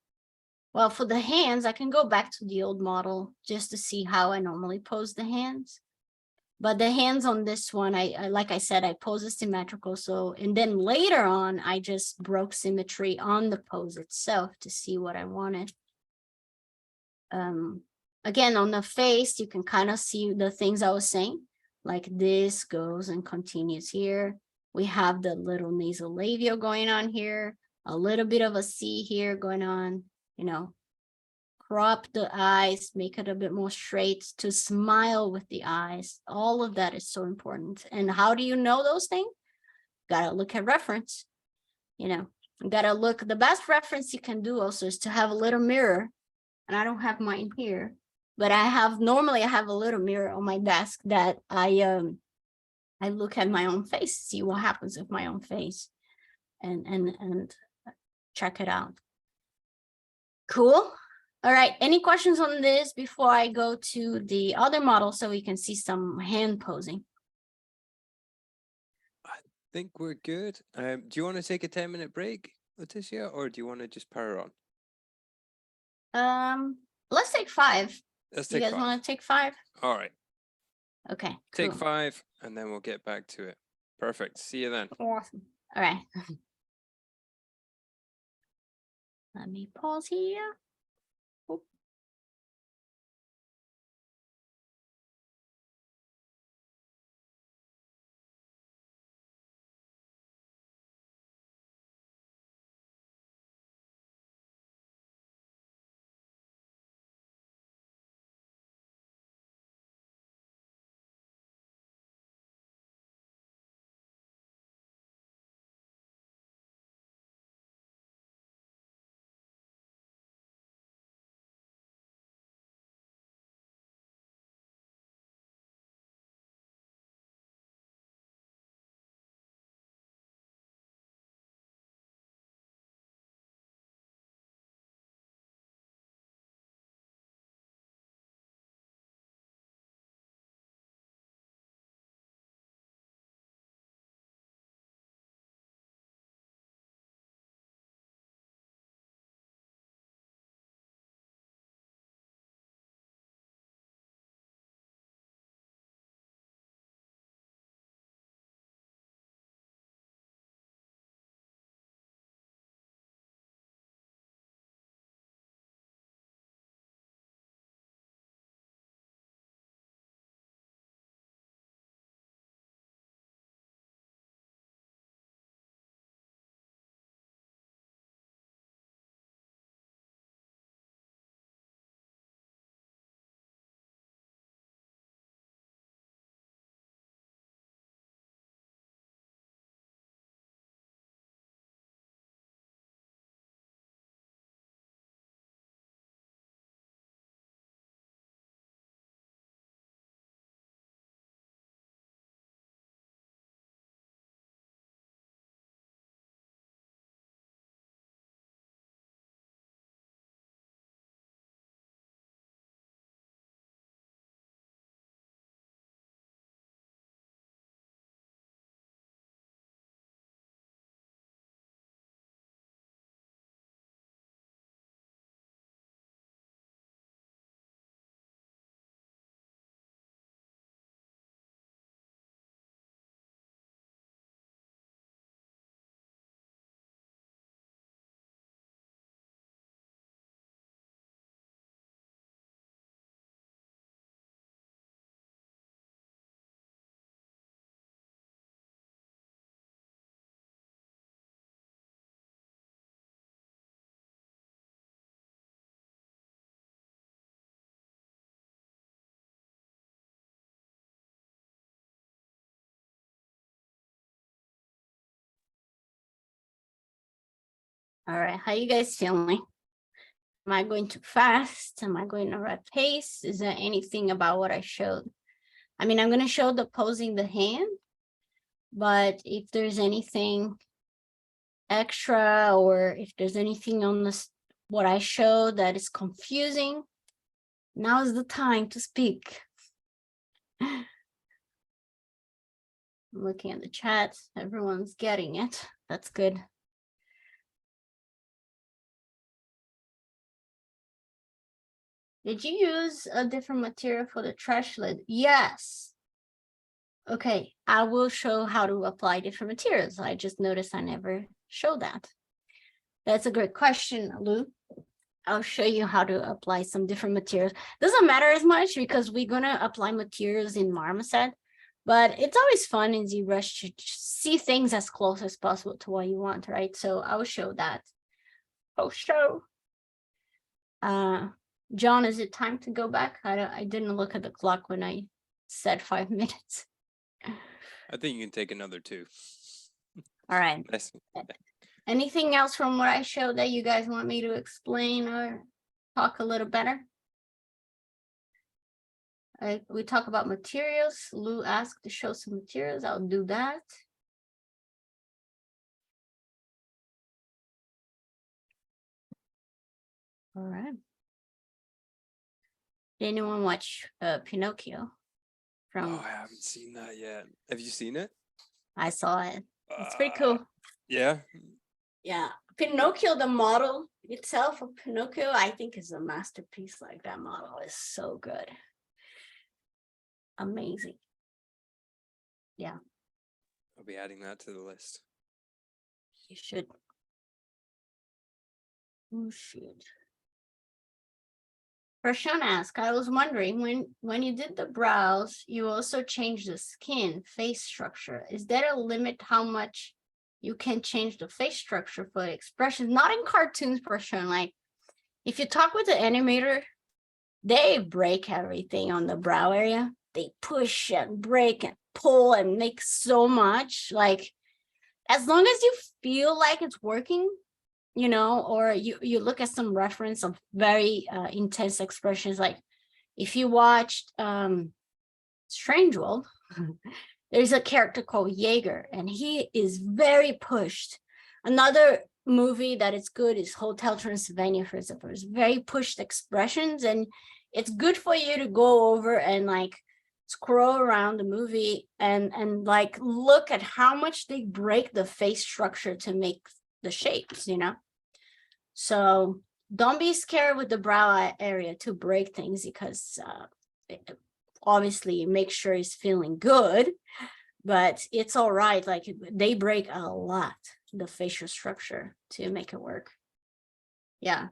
Well, for the hands, I can go back to the old model just to see how I normally pose the hands. But the hands on this one, I like I said, I pose it symmetrical. So, and then later on, I just broke symmetry on the pose itself to see what I wanted. Again, on the face, you can kind of see the things I was saying, like this goes and continues here. We have the little nasolabial going on here, a little bit of a C here going on, you know, crop the eyes, make it a bit more straight, to smile with the eyes. All of that is so important. And how do you know those things? Gotta look at reference, you know, you gotta look. The best reference you can do also is to have a little mirror. And I don't have mine here, but normally I have a little mirror on my desk that I look at my own face, see what happens with my own face, and check it out. Cool. All right, any questions on this before I go to the other model so we can see some hand posing? I think we're good. Do you want to take a 10-minute break, Leticia, or do you want to just power on? Let's take 5. Let's take 5. You guys want to take 5? All right. Okay, cool. Take 5, and then we'll get back to it. Perfect. See you then. Awesome. All right. Let me pause here. All right, how you guys feeling? Am I going too fast? Am I going the right pace? Is there anything about what I showed? I mean, I'm going to show the posing the hand, but if there's anything extra or if there's anything on this, what I showed that is confusing, now is the time to speak. I'm looking at the chat. Everyone's getting it. That's good. Did you use a different material for the trash lid? Yes. Okay, I will show how to apply different materials. I just noticed I never showed that. That's a great question, Lou. I'll show you how to apply some different materials. Doesn't matter as much because we're gonna apply materials in Marmoset, but it's always fun in ZBrush to see things as close as possible to what you want, right? So I will show that. I'll show. John, is it time to go back? I didn't look at the clock when I said 5 minutes. I think you can take another 2. All right. Nice. Anything else from what I showed that you guys want me to explain or talk a little better? We talk about materials. Lou asked to show some materials. I'll do that. All right. Did anyone watch Pinocchio? Oh, I haven't seen that yet. Have you seen it? I saw it. It's pretty cool. Yeah. Yeah. Pinocchio, the model itself of Pinocchio, I think is a masterpiece. Like that model is so good. Amazing. Yeah. I'll be adding that to the list. You should. You should. Prashant asked, I was wondering when you did the brows, you also changed the skin face structure. Is there a limit how much you can change the face structure for the expressions? Not in cartoons, Prashant. Like if you talk with the animator, they break everything on the brow area. They push and break and pull and make so much. Like as long as you feel like it's working, you know, or you look at some reference of very intense expressions. Like if you watched Strange World, there's a character called Jaeger and he is very pushed. Another movie that is good is Hotel Transylvania, for example. It's very pushed expressions and it's good for you to go over and like scroll around the movie and like look at how much they break the face structure to make the shapes, you know. So don't be scared with the brow area to break things because obviously make sure it's feeling good, but it's all right. Like they break a lot, the facial structure to make it work. Yeah.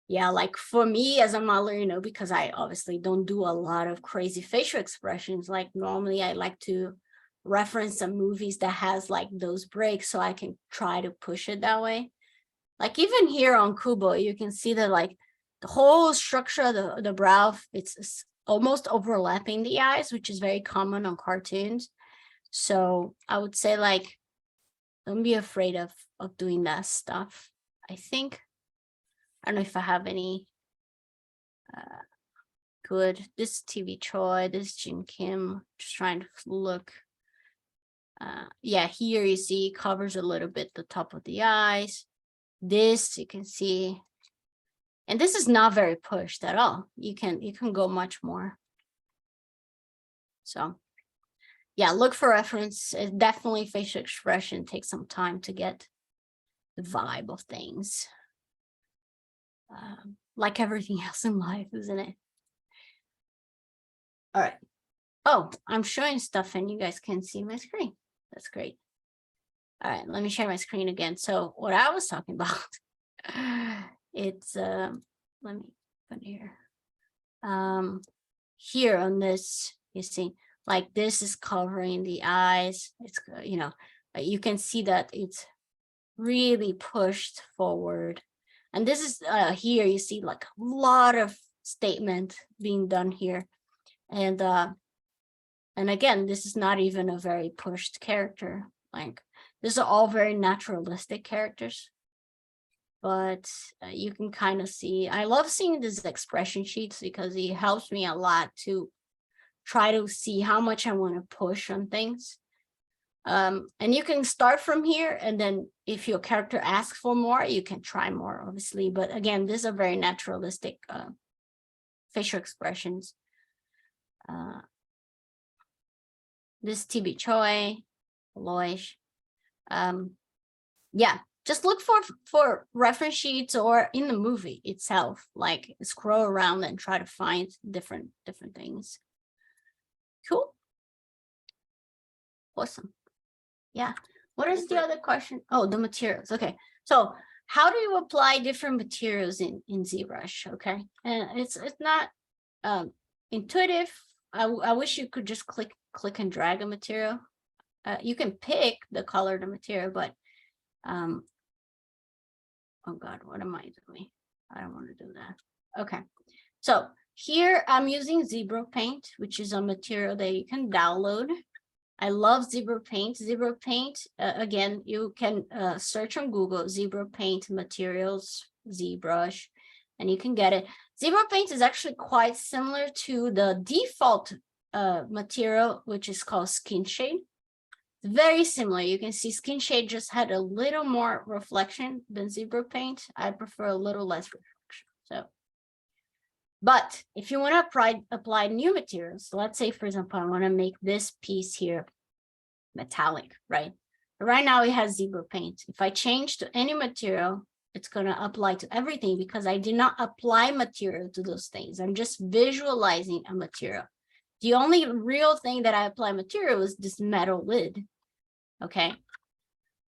Yeah, like for me as a modeler, you know, because I obviously don't do a lot of crazy facial expressions. Like normally I like to reference some movies that has like those breaks so I can try to push it that way. Like even here on Kubo, you can see that like the whole structure of the brow, it's almost overlapping the eyes, which is very common on cartoons. So I would say like, don't be afraid of doing that stuff. I think, I don't know if I have any good, this TV Choi, this Jin Kim, just trying to look. Yeah, here you see covers a little bit the top of the eyes. This you can see, and this is not very pushed at all. You can go much more. So yeah, look for reference. It definitely facial expression takes some time to get the vibe of things. Like everything else in life, isn't it? All right. Oh, I'm showing stuff and you guys can see my screen. That's great. All right, let me share my screen again. So what I was talking about, it's, let me put here. Here on this, you see, like this is covering the eyes. It's, you know, you can see that it's really pushed forward. And this is here, you see like a lot of statement being done here. And again, this is not even a very pushed character. Like These are all very naturalistic characters. But you can kind of see, I love seeing these expression sheets because it helps me a lot to try to see how much I want to push on things. And you can start from here, and then if your character asks for more, you can try more, obviously. But again, these are very naturalistic facial expressions. This TB Choi, Loish. Yeah, just look for reference sheets or in the movie itself, like scroll around and try to find different things. Cool. Awesome. Yeah. What is the other question? Oh, the materials. Okay. So how do you apply different materials in ZBrush? Okay. And it's not intuitive. I wish you could just click and drag a material. You can pick the color of the material, but oh God, what am I doing? I don't want to do that. Okay. So here I'm using ZBrush Paint, which is a material that you can download. I love ZBrush Paint. ZBrush Paint, again, you can search on Google, ZBrush Paint materials, ZBrush, and you can get it. ZBrush Paint is actually quite similar to the default material, which is called Skin Shade. Very similar. You can see Skin Shade just had a little more reflection than ZBrush Paint. I prefer a little less reflection. So, but if you want to apply new materials, let's say, for example, I want to make this piece here metallic, right? Right now it has ZBrush Paint. If I change to any material, it's going to apply to everything because I did not apply material to those things. I'm just visualizing a material. The only real thing that I apply material is this metal lid. Okay.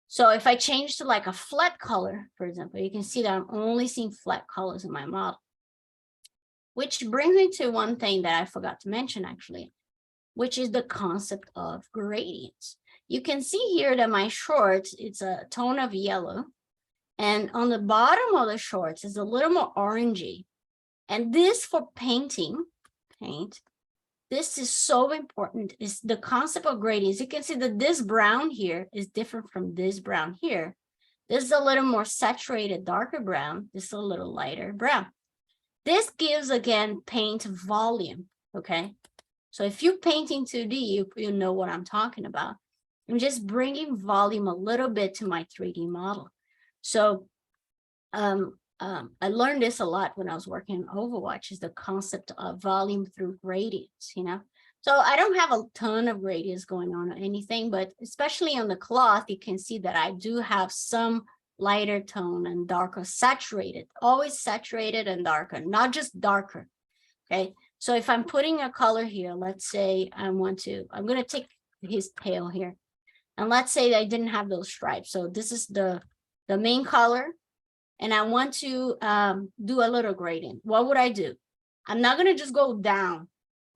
So if I change to like a flat color, for example, you can see that I'm only seeing flat colors in my model. Which brings me to one thing that I forgot to mention actually, which is the concept of gradients. You can see here that my shorts, it's a tone of yellow. And on the bottom of the shorts is a little more orangey. And this for paint, this is so important, is the concept of gradients. You can see that this brown here is different from this brown here. This is a little more saturated, darker brown. This is a little lighter brown. This gives, again, paint volume, okay? So if you paint in 2D, you know what I'm talking about. I'm just bringing volume a little bit to my 3D model. So I learned this a lot when I was working on Overwatch, is the concept of volume through gradients, you know? So I don't have a ton of gradients going on or anything, but especially on the cloth, you can see that I do have some lighter tone and darker saturated, always saturated and darker, not just darker, okay? So if I'm putting a color here, let's say I'm going to take his tail here. And let's say that I didn't have those stripes. So this is the main color. And I want to do a little gradient. What would I do? I'm not going to just go down,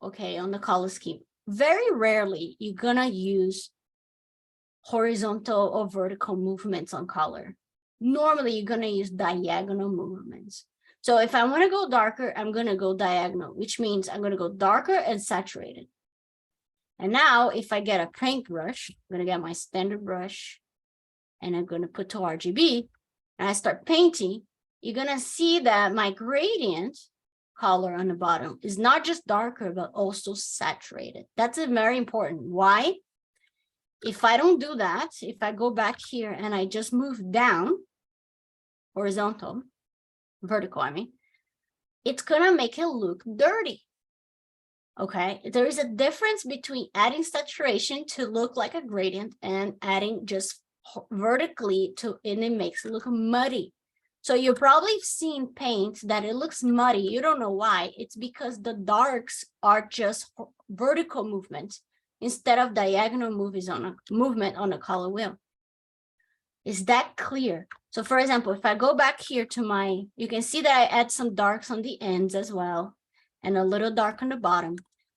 okay, on the color scheme. Very rarely you're going to use horizontal or vertical movements on color. Normally, you're going to use diagonal movements. So if I want to go darker, I'm going to go diagonal, which means I'm going to go darker and saturated. And now if I get a paintbrush, I'm going to get my standard brush and I'm going to put to RGB and I start painting, you're going to see that my gradient color on the bottom is not just darker, but also saturated. That's very important. Why? If I don't do that, if I go back here and I just move down, horizontal, vertical, I mean, it's going to make it look dirty. Okay, there is a difference between adding saturation to look like a gradient and adding just vertically and it makes it look muddy. So you're probably seen paint that it looks muddy. You don't know why. It's because the darks are just vertical movements instead of diagonal movement on a color wheel. Is that clear? So for example, if I go back here to you can see that I add some darks on the ends as well and a little dark on the bottom.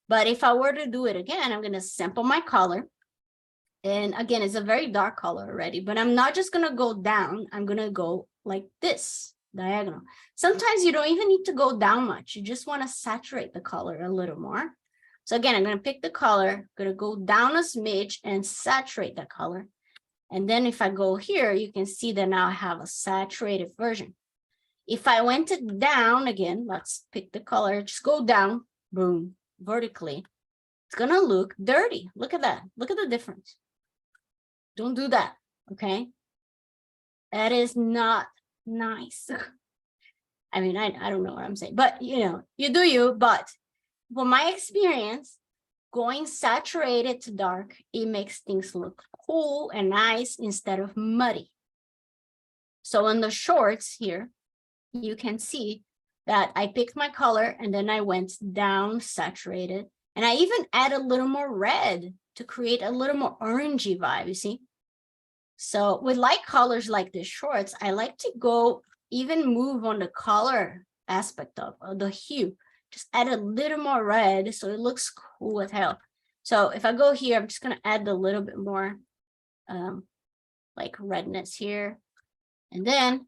But if I were to do it again, I'm going to sample my color. And again, it's a very dark color already, but I'm not just going to go down. I'm going to go like this, diagonal. Sometimes you don't even need to go down much. You just want to saturate the color a little more. So again, I'm going to pick the color, I'm going to go down a smidge and saturate that color. And then if I go here, you can see that now I have a saturated version. If I went it down again, let's pick the color, just go down, boom, vertically. It's gonna look dirty. Look at that. Look at the difference. Don't do that, okay? That is not nice. I mean, I don't know what I'm saying, but you know, you do you, but from my experience, going saturated to dark, it makes things look cool and nice instead of muddy. So on the shorts here, you can see that I picked my color and then I went down saturated, and I even add a little more red to create a little more orangey vibe, you see? So with light colors like the shorts, I like to go even move on the color aspect of the hue. Just add a little more red so it looks cool as hell. So if I go here, I'm just gonna add a little bit more like redness here. And then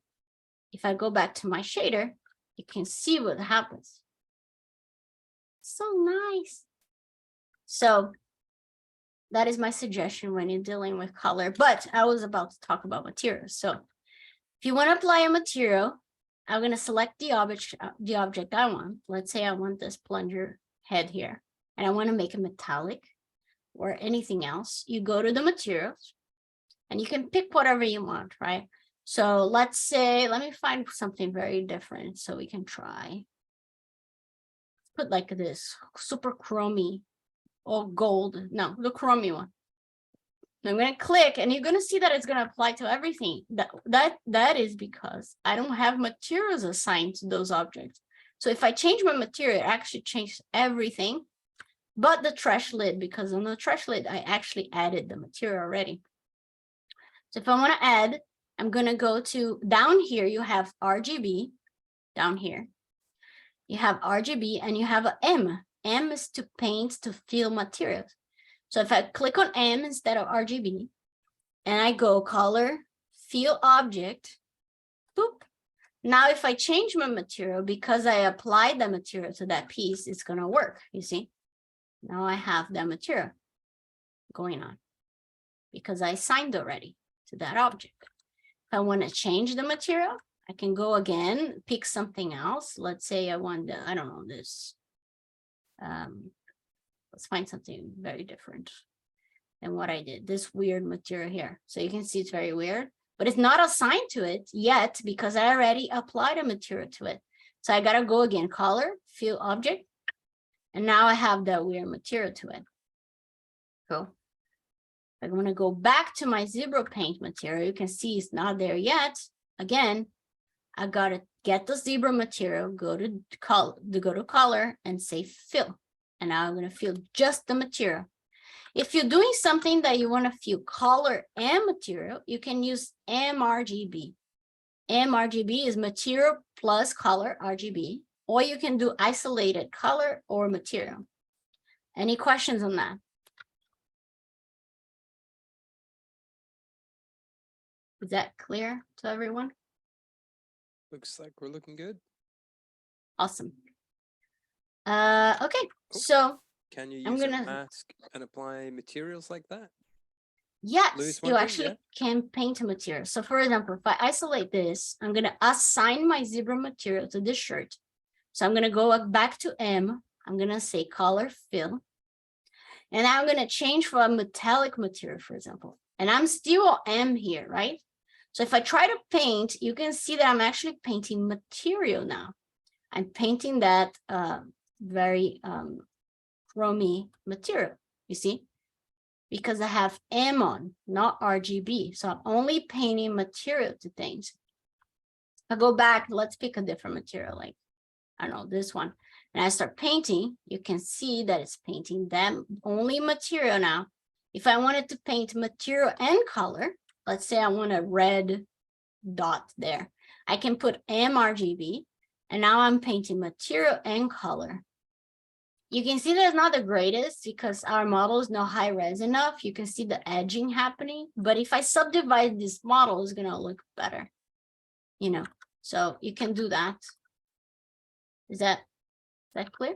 if I go back to my shader, you can see what happens. So nice. So that is my suggestion when you're dealing with color, but I was about to talk about materials. So if you want to apply a material, I'm going to select the object I want. Let's say I want this plunger head here, and I want to make it metallic or anything else. You go to the materials, and you can pick whatever you want, right? So let's say, let me find something very different so we can try. Put like this super chromy or gold. No, the chromy one. I'm going to click and you're going to see that it's going to apply to everything. That is because I don't have materials assigned to those objects. So if I change my material, it actually changes everything but the trash lid, because on the trash lid, I actually added the material already. So if I want to add, I'm going to go to down here. You have RGB down here. You have RGB and you have an M. M is to paint to fill materials. So if I click on M instead of RGB and I go color, fill object, boop. Now if I change my material, because I applied the material to that piece, it's going to work. You see, now I have that material going on because I signed already to that object. If I want to change the material, I can go again, pick something else. Let's say I want, I don't know, this. Let's find something very different than what I did. This weird material here. So you can see it's very weird, but it's not assigned to it yet because I already applied a material to it. So I got to go again, color, fill object. And now I have that weird material to it. Cool. I'm going to go back to my ZBrush paint material. You can see it's not there yet. Again, I got to get the ZBrush material, go to color and say fill. And now I'm going to fill just the material. If you're doing something that you want to fill color and material, you can use mRGB. mRGB is material plus color RGB, or you can do isolated color or material. Any questions on that? Is that clear to everyone? Looks like we're looking good. Awesome. Okay, so can you use a mask and apply materials like that? Yes, you actually can paint a material. So for example, if I isolate this, I'm going to assign my ZBrush material to this shirt. So I'm going to go back to M. I'm going to say color fill. And now I'm going to change for a metallic material, for example. And I'm still on M here, right? So if I try to paint, you can see that I'm actually painting material now. I'm painting that very chromy material, you see? Because I have M on, not RGB. So I'm only painting material to things. If I go back, let's pick a different material, like, I don't know, this one. And I start painting, you can see that it's painting them only material now. If I wanted to paint material and color, let's say I want a red dot there. I can put mRGB, and now I'm painting material and color. You can see that it's not the greatest because our model is not high res enough. You can see the edging happening, but if I subdivide this model, it's gonna look better, you know, so you can do that. Is that clear?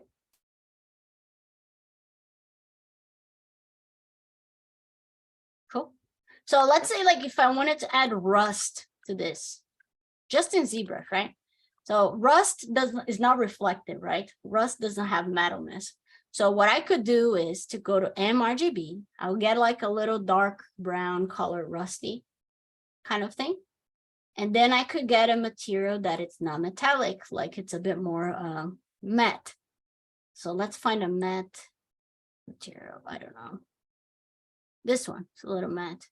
Cool. So let's say like if I wanted to add rust to this, just in ZBrush, right? So rust is not reflective, right? Rust doesn't have metalness. So what I could do is to go to mRGB. I'll get like a little dark brown color, rusty kind of thing. And then I could get a material that it's not metallic, like it's a bit more matte. So let's find a matte material. I don't know. This one, it's a little matte.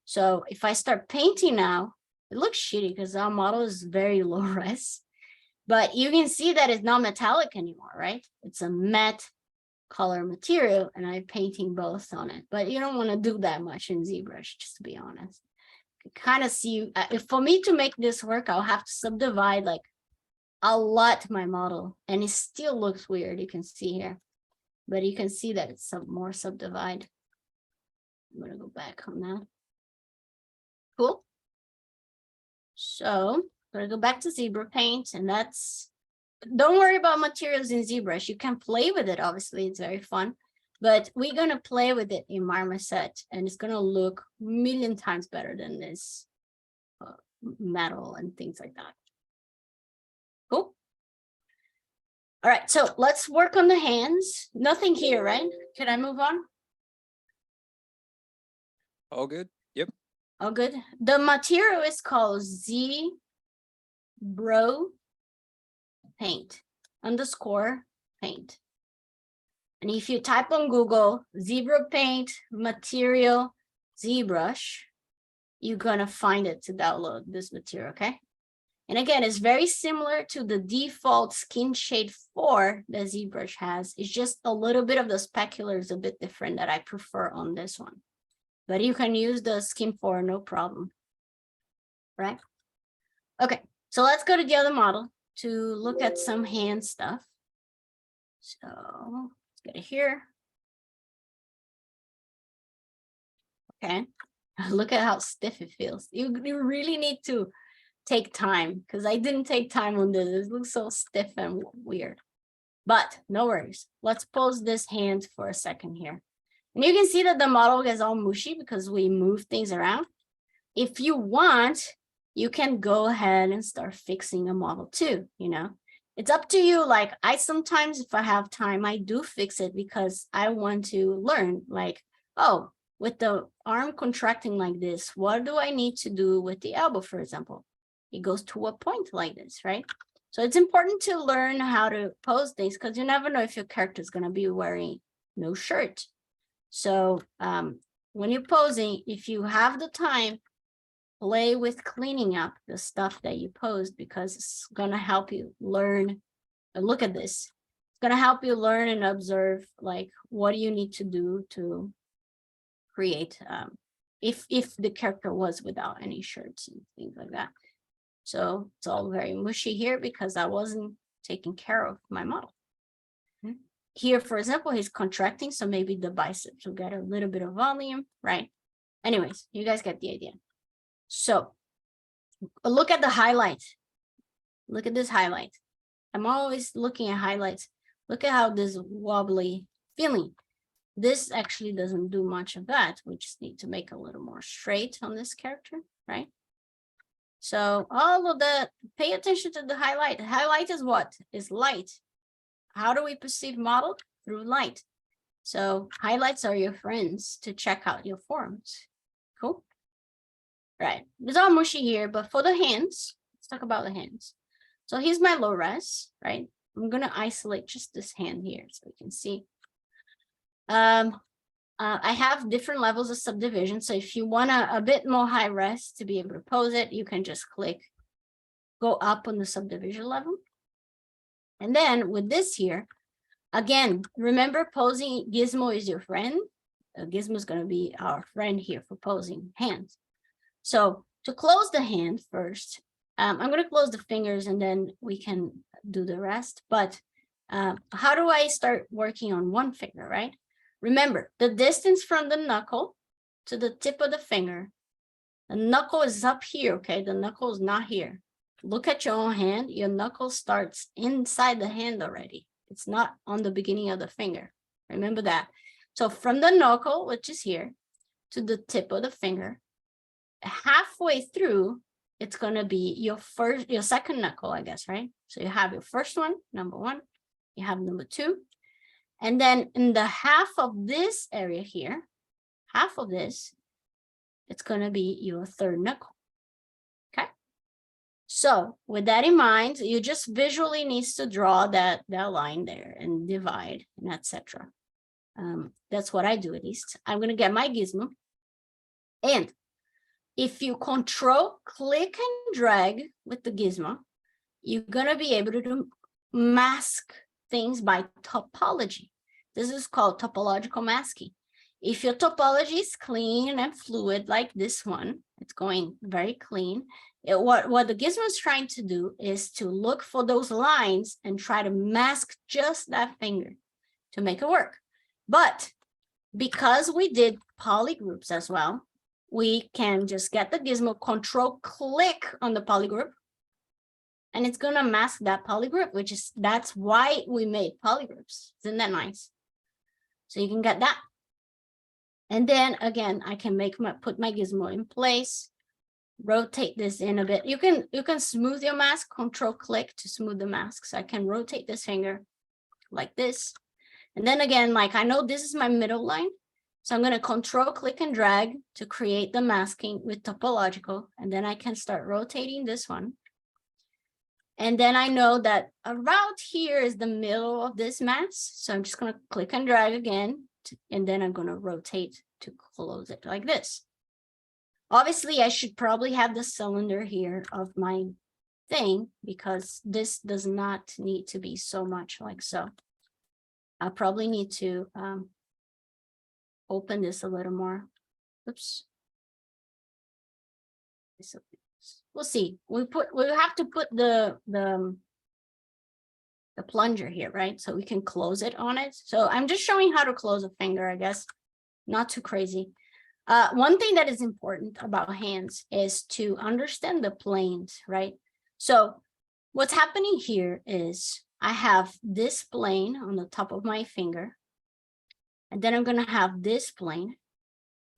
So if I start painting now, it looks shitty because our model is very low res. But you can see that it's not metallic anymore, right? It's a matte color material and I'm painting both on it. But you don't want to do that much in ZBrush, just to be honest. You kind of see, for me to make this work, I'll have to subdivide like a lot my model. And it still looks weird, you can see here. But you can see that it's some more subdivide. I'm going to go back on that. Cool. So I'm going to go back to ZBrush Paint, and that's, don't worry about materials in ZBrush. You can play with it. Obviously, it's very fun, but we're going to play with it in Marmoset, and it's going to look a million times better than this metal and things like that. Cool. All right, so let's work on the hands. Nothing here, right? Can I move on? All good. Yep. All good. The material is called ZBrush Paint _paint. And if you type on Google ZBrush Paint material ZBrush, you're gonna find it to download this material, okay? And again, it's very similar to the default skin shade 4 that ZBrush has. It's just a little bit of the specular is a bit different that I prefer on this one. But you can use the skin 4, no problem, right? Okay, so let's go to the other model to look at some hand stuff. So let's get it here. Okay, look at how stiff it feels. You really need to take time because I didn't take time on this. It looks so stiff and weird, but no worries. Let's pose this hand for a second here. And you can see that the model gets all mushy because we move things around. If you want, you can go ahead and start fixing a model too, you know. It's up to you. Like I sometimes, if I have time, I do fix it because I want to learn like, oh, with the arm contracting like this, what do I need to do with the elbow, for example? It goes to a point like this, right? So it's important to learn how to pose things because you never know if your character is going to be wearing no shirt. So when you're posing, if you have the time, play with cleaning up the stuff that you posed because it's going to help you learn. Look at this. It's going to help you learn and observe like what do you need to do to create if the character was without any shirts and things like that. So it's all very mushy here because I wasn't taking care of my model. Here, for example, he's contracting, so maybe the biceps will get a little bit of volume, right? Anyways, you guys get the idea. So look at the highlight. Look at this highlight. I'm always looking at highlights. Look at how this wobbly feeling. This actually doesn't do much of that. We just need to make a little more straight on this character, right? So all of that, pay attention to the highlight. Highlight is what? Is light. How do we perceive model? Through light. So highlights are your friends to check out your forms. Cool. Right. It's all mushy here, but for the hands, let's talk about the hands. So here's my low res, right? I'm going to isolate just this hand here so we can see. I have different levels of subdivision. So if you want a bit more high res to be able to pose it, you can just click, go up on the subdivision level. And then with this here, again, remember posing Gizmo is your friend. Gizmo is going to be our friend here for posing hands. So to close the hand first, I'm going to close the fingers and then we can do the rest. But how do I start working on one finger, right? Remember, the distance from the knuckle to the tip of the finger, the knuckle is up here, okay? The knuckle is not here. Look at your own hand. Your knuckle starts inside the hand already. It's not on the beginning of the finger. Remember that. So from the knuckle, which is here, to the tip of the finger, halfway through, it's going to be your second knuckle, I guess, right? So you have your first one, number one, you have number two. And then in the half of this area here, half of this, it's going to be your third knuckle. Okay. So with that in mind, you just visually needs to draw that line there and divide and etc. That's what I do at least. I'm going to get my gizmo. And if you control, click and drag with the gizmo, you're going to be able to mask things by topology. This is called topological masking. If your topology is clean and fluid like this one, it's going very clean. What the gizmo is trying to do is to look for those lines and try to mask just that finger to make it work. But because we did polygroups as well, we can just get the gizmo, control click on the polygroup, and it's going to mask that polygroup, that's why we made polygroups. Isn't that nice? So you can get that. And then again, I can put my gizmo in place, rotate this in a bit. You can smooth your mask, control click to smooth the mask. So I can rotate this finger like this. And then again, like I know this is my middle line. So I'm going to control click and drag to create the masking with topological. And then I can start rotating this one. And then I know that around here is the middle of this mask. So I'm just going to click and drag again. And then I'm going to rotate to close it like this. Obviously, I should probably have the cylinder here of my thing because this does not need to be so much like so. I probably need to open this a little more. Oops. We'll see. We'll have to put the plunger here, right? So we can close it on it. So I'm just showing how to close a finger, I guess. Not too crazy. One thing that is important about hands is to understand the planes, right? So what's happening here is I have this plane on the top of my finger. And then I'm going to have this plane.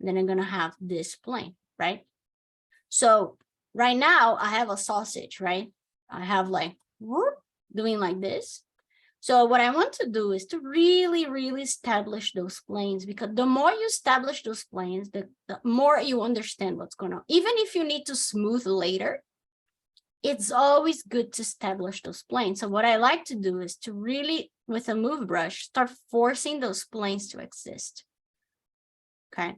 And then I'm going to have this plane, right? So right now I have a sausage, right? I have like whoop, doing like this. So what I want to do is to really, really establish those planes, because the more you establish those planes, the more you understand what's going on. Even if you need to smooth later, it's always good to establish those planes. So what I like to do is to really, with a move brush, start forcing those planes to exist. Okay.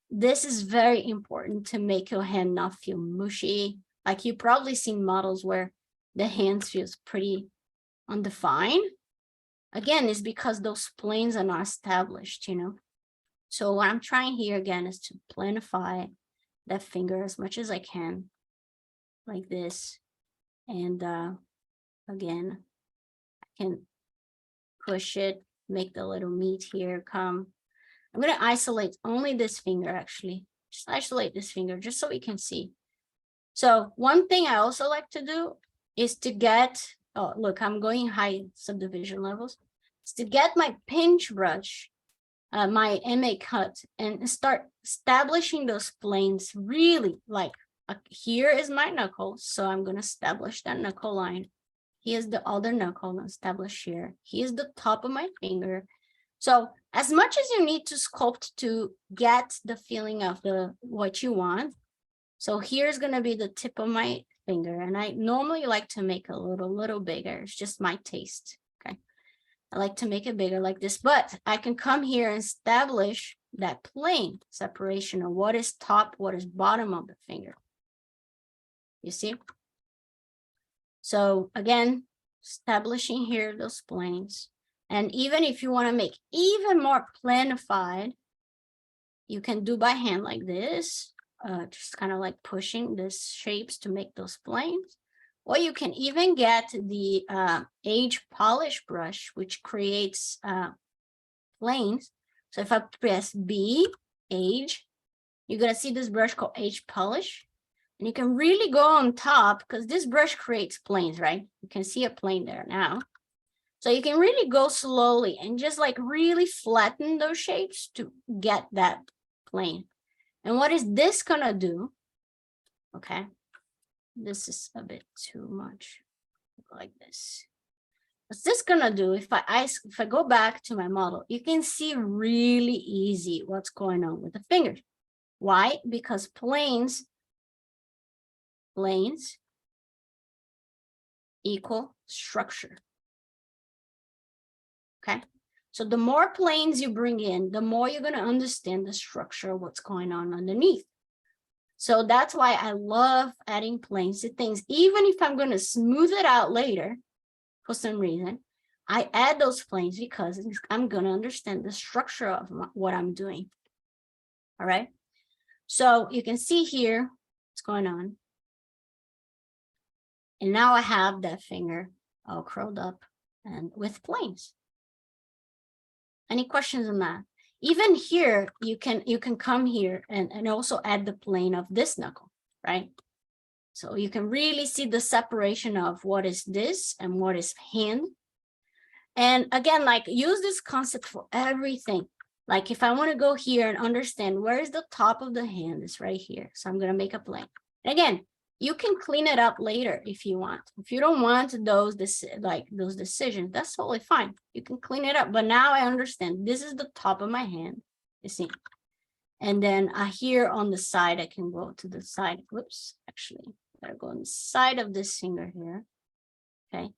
This is very important to make your hand not feel mushy. Like you probably seen models where the hands feels pretty undefined. Again, it's because those planes are not established, you know. So what I'm trying here again is to planify that finger as much as I can, like this. And again, I can push it, make the little meat here come. I'm going to isolate only this finger, actually. Just isolate this finger just so we can see. So one thing I also like to do is to get, oh, look, I'm going high subdivision levels. Is to get my pinch brush, my MA cut, and start establishing those planes really like here is my knuckle. So I'm going to establish that knuckle line. Here's the other knuckle established here. Here's the top of my finger. So as much as you need to sculpt to get the feeling of what you want. So here's going to be the tip of my finger. And I normally like to make a little bigger. It's just my taste. Okay. I like to make it bigger like this, but I can come here and establish that plane separation of what is top, what is bottom of the finger. You see? So again, establishing here those planes. And even if you want to make even more planified, you can do by hand like this, just kind of like pushing these shapes to make those planes. Or you can even get the edge polish brush, which creates planes. So if I press B, edge, you're going to see this brush called edge polish. And you can really go on top because this brush creates planes, right? You can see a plane there now. So you can really go slowly and just like really flatten those shapes to get that plane. And what is this gonna do Okay, this is a bit too much, like this. What's this gonna do? If I go back to my model, you can see really easy what's going on with the fingers. Why? Because planes equal structure. Okay, so the more planes you bring in, the more you're going to understand the structure of what's going on underneath. So that's why I love adding planes to things. Even if I'm going to smooth it out later, for some reason, I add those planes because I'm going to understand the structure of what I'm doing. All right. So you can see here what's going on. And now I have that finger all curled up and with planes. Any questions on that? Even here, you can come here and also add the plane of this knuckle, right? So you can really see the separation of what is this and what is hand. And again, like use this concept for everything. Like if I want to go here and understand where is the top of the hand, is right here. So I'm going to make a plane. And again, you can clean it up later if you want. If you don't want those decisions, that's totally fine. You can clean it up. But now I understand this is the top of my hand, you see. And then here on the side, I can go to the side. Whoops, actually, I gotta go on the side of this finger here. Okay.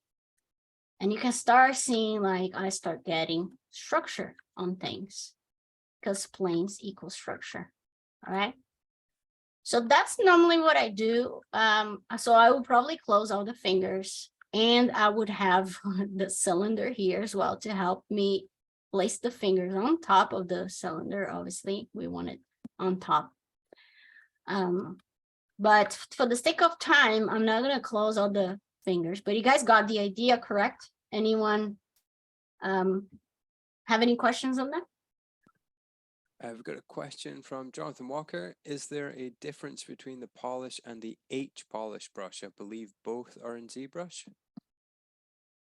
And you can start seeing like I start getting structure on things because planes equal structure. All right. So that's normally what I do. So I would probably close all the fingers and I would have the cylinder here as well to help me place the fingers on top of the cylinder. Obviously, we want it on top. But for the sake of time, I'm not going to close all the fingers, but you guys got the idea, correct? Anyone have any questions on that? I've got a question from Jonathan Walker. Is there a difference between the polish and the H polish brush? I believe both are in ZBrush.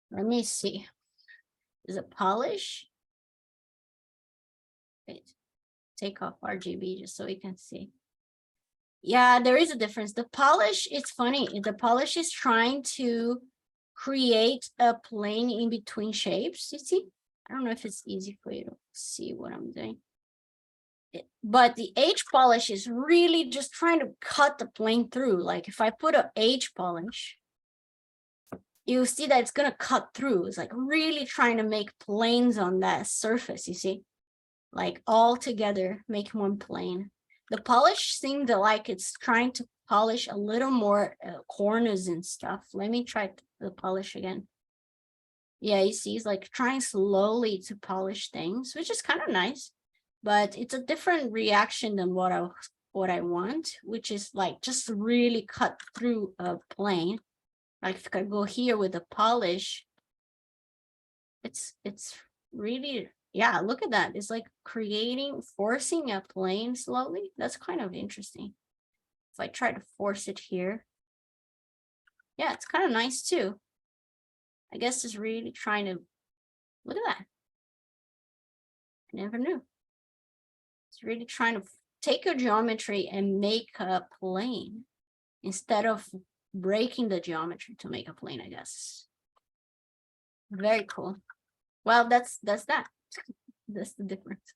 Let me see. Is it polish? Wait, take off RGB just so we can see. Yeah, there is a difference. The polish, it's funny. The polish is trying to create a plane in between shapes. You see? I don't know if it's easy for you to see what I'm doing. But the H polish is really just trying to cut the plane through. Like if I put a H polish, you see that it's going to cut through. It's like really trying to make planes on that surface, you see? Like all together, make one plane. The polish seemed like it's trying to polish a little more corners and stuff. Let me try the polish again. Yeah, you see, it's like trying slowly to polish things, which is kind of nice. But it's a different reaction than what I want, which is like just really cut through a plane. Like if I go here with the polish, it's really, yeah, look at that. It's like forcing a plane slowly. That's kind of interesting. If I try to force it here, yeah, it's kind of nice too. I guess it's really trying to, look at that. I never knew. It's really trying to take your geometry and make a plane instead of breaking the geometry to make a plane, I guess. Very cool. Well, that's that. That's the difference.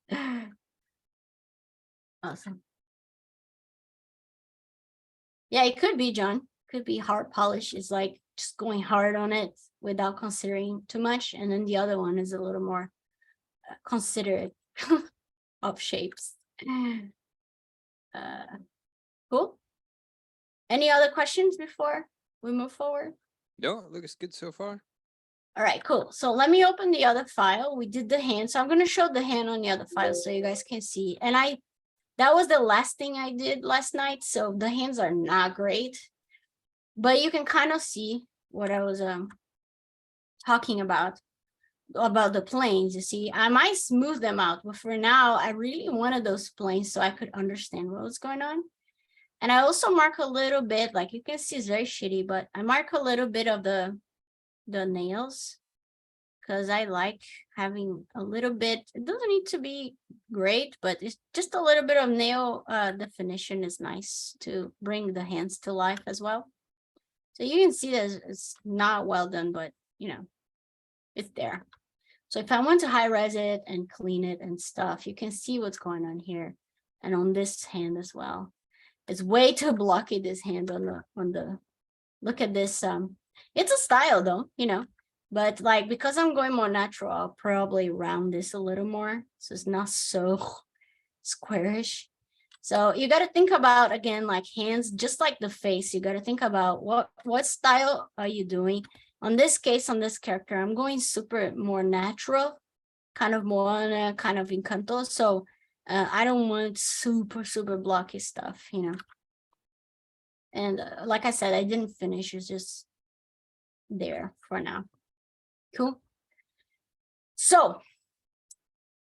Awesome. Yeah, it could be, John. Could be hard polish is like just going hard on it without considering too much. And then the other one is a little more considerate of shapes. Cool. Any other questions before we move forward? No, it looks good so far. All right, cool. So let me open the other file. We did the hand. So I'm going to show the hand on the other file so you guys can see. And that was the last thing I did last night. So the hands are not great, but you can kind of see what I was talking about the planes. You see, I might smooth them out, but for now, I really wanted those planes so I could understand what was going on. And I also mark a little bit, like you can see it's very shitty, but I mark a little bit of the nails because I like having a little bit, it doesn't need to be great, but it's just a little bit of nail definition is nice to bring the hands to life as well. So you can see that it's not well done, but you know, it's there. So if I want to high res it and clean it and stuff, you can see what's going on here and on this hand as well. It's way too blocky, this hand on the, look at this. It's a style though, you know, but like, because I'm going more natural, I'll probably round this a little more. So it's not so squarish. So you got to think about, again, like hands, just like the face, you got to think about what style are you doing? On this case, on this character, I'm going super more natural, kind of more on a kind of Encanto. So I don't want super blocky stuff, you know. And like I said, I didn't finish, it's just there for now. Cool. So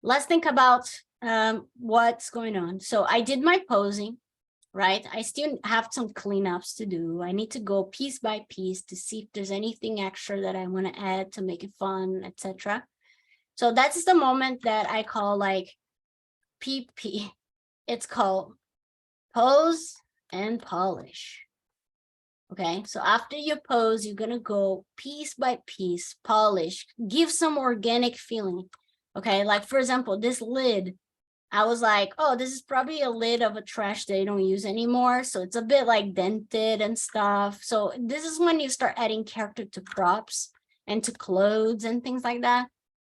let's think about what's going on. So I did my posing, right? I still have some cleanups to do. I need to go piece by piece to see if there's anything extra that I want to add to make it fun, etc. So that's the moment that I call like PP. It's called pose and polish. Okay, so after you pose, you're gonna go piece by piece, polish, give some organic feeling. Okay, like for example, this lid, I was like, oh, this is probably a lid of a trash they don't use anymore. So it's a bit like dented and stuff. So this is when you start adding character to props and to clothes and things like that.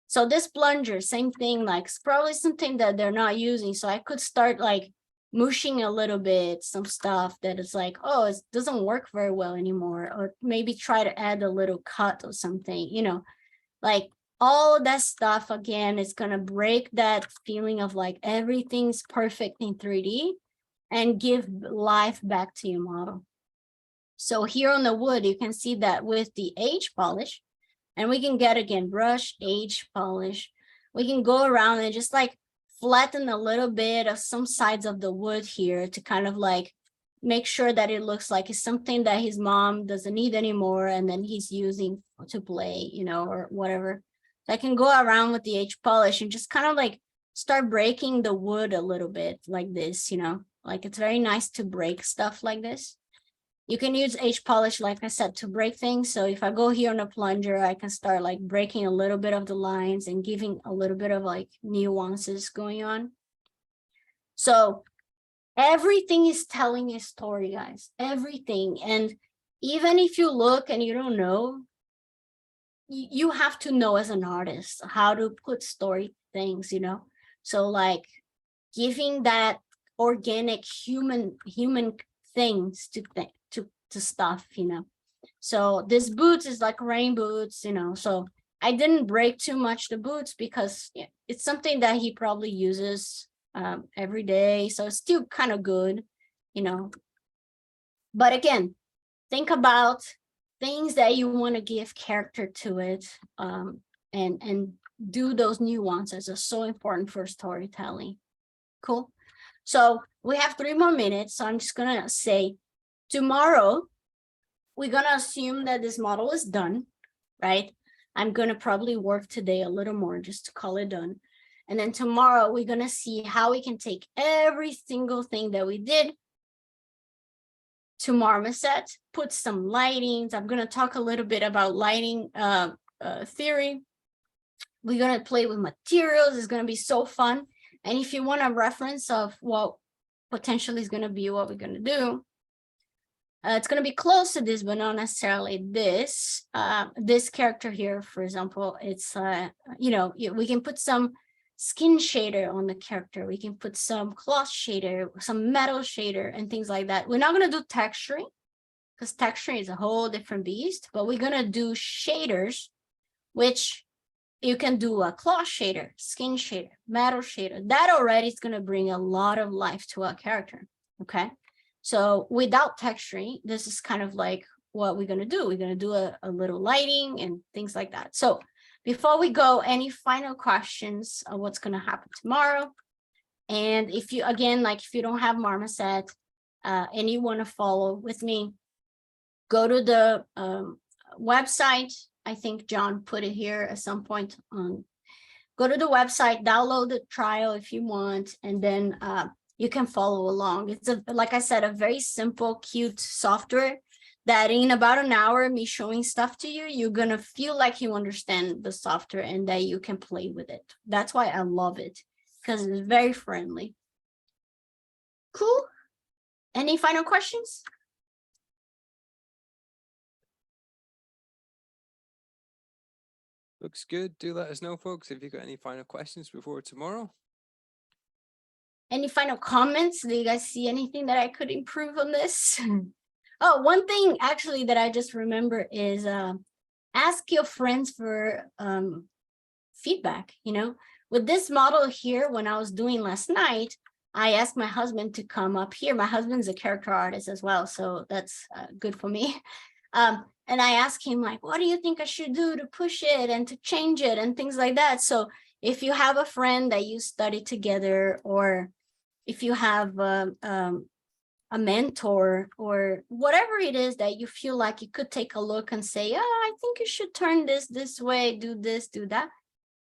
So this plunger, same thing, like it's probably something that they're not using. So I could start like mushing a little bit, some stuff that is like, oh, it doesn't work very well anymore. Or maybe try to add a little cut or something, you know, like all that stuff, again, is going to break that feeling of like everything's perfect in 3D and give life back to your model. So here on the wood, you can see that with the age polish, and we can get, again, brush, age, polish. We can go around and just like flatten a little bit of some sides of the wood here to kind of like make sure that it looks like it's something that his mom doesn't need anymore and then he's using to play, you know, or whatever. So I can go around with the age polish and just kind of like start breaking the wood a little bit like this, you know, like it's very nice to break stuff like this. You can use age polish, like I said, to break things. So if I go here on a plunger, I can start like breaking a little bit of the lines and giving a little bit of like nuances going on. So everything is telling a story, guys, everything. And even if you look and you don't know, you have to know as an artist how to put story things, you know? So like giving that organic human things to stuff, you know. So this boots is like rain boots, you know. So I didn't break too much the boots because it's something that he probably uses every day. So it's still kind of good, you know. But again, think about things that you want to give character to it, and do those nuances are so important for storytelling. Cool. So we have 3 more minutes. So I'm just gonna say tomorrow, we're gonna assume that this model is done, right? I'm gonna probably work today a little more just to call it done. And then tomorrow we're gonna see how we can take every single thing that we did to marmoset, put some lightings. I'm gonna talk a little bit about lighting theory. We're gonna play with materials. It's gonna be so fun. And if you want a reference of what potentially is gonna be what we're gonna do, it's going to be close to this, but not necessarily this. This character here, for example, it's, you know, we can put some skin shader on the character. We can put some cloth shader, some metal shader, and things like that. We're not going to do texturing because texturing is a whole different beast, but we're going to do shaders, which you can do a cloth shader, skin shader, metal shader. That already is going to bring a lot of life to our character, okay? So without texturing, this is kind of like what we're going to do. We're going to do a little lighting and things like that. So before we go, any final questions of what's going to happen tomorrow? And if you, again, like if you don't have marmoset and you want to follow with me, go to the website I think John put it here at some point on. Go to the website, download the trial if you want, and then you can follow along. It's like I said, a very simple, cute software that in about an hour, me showing stuff to you, you're gonna feel like you understand the software and that you can play with it. That's why I love it, because it's very friendly. Cool. Any final questions? Looks good. Do let us know, folks, if you've got any final questions before tomorrow. Any final comments? Do you guys see anything that I could improve on this? Oh, one thing actually that I just remember is ask your friends for feedback. You know, with this model here, when I was doing last night, I asked my husband to come up here. My husband's a character artist as well, so that's good for me. And I asked him, like, what do you think I should do to push it and to change it and things like that. So if you have a friend that you study together, or if you have a mentor or whatever it is that you feel like you could take a look and say, oh, I think you should turn this way, do this, do that.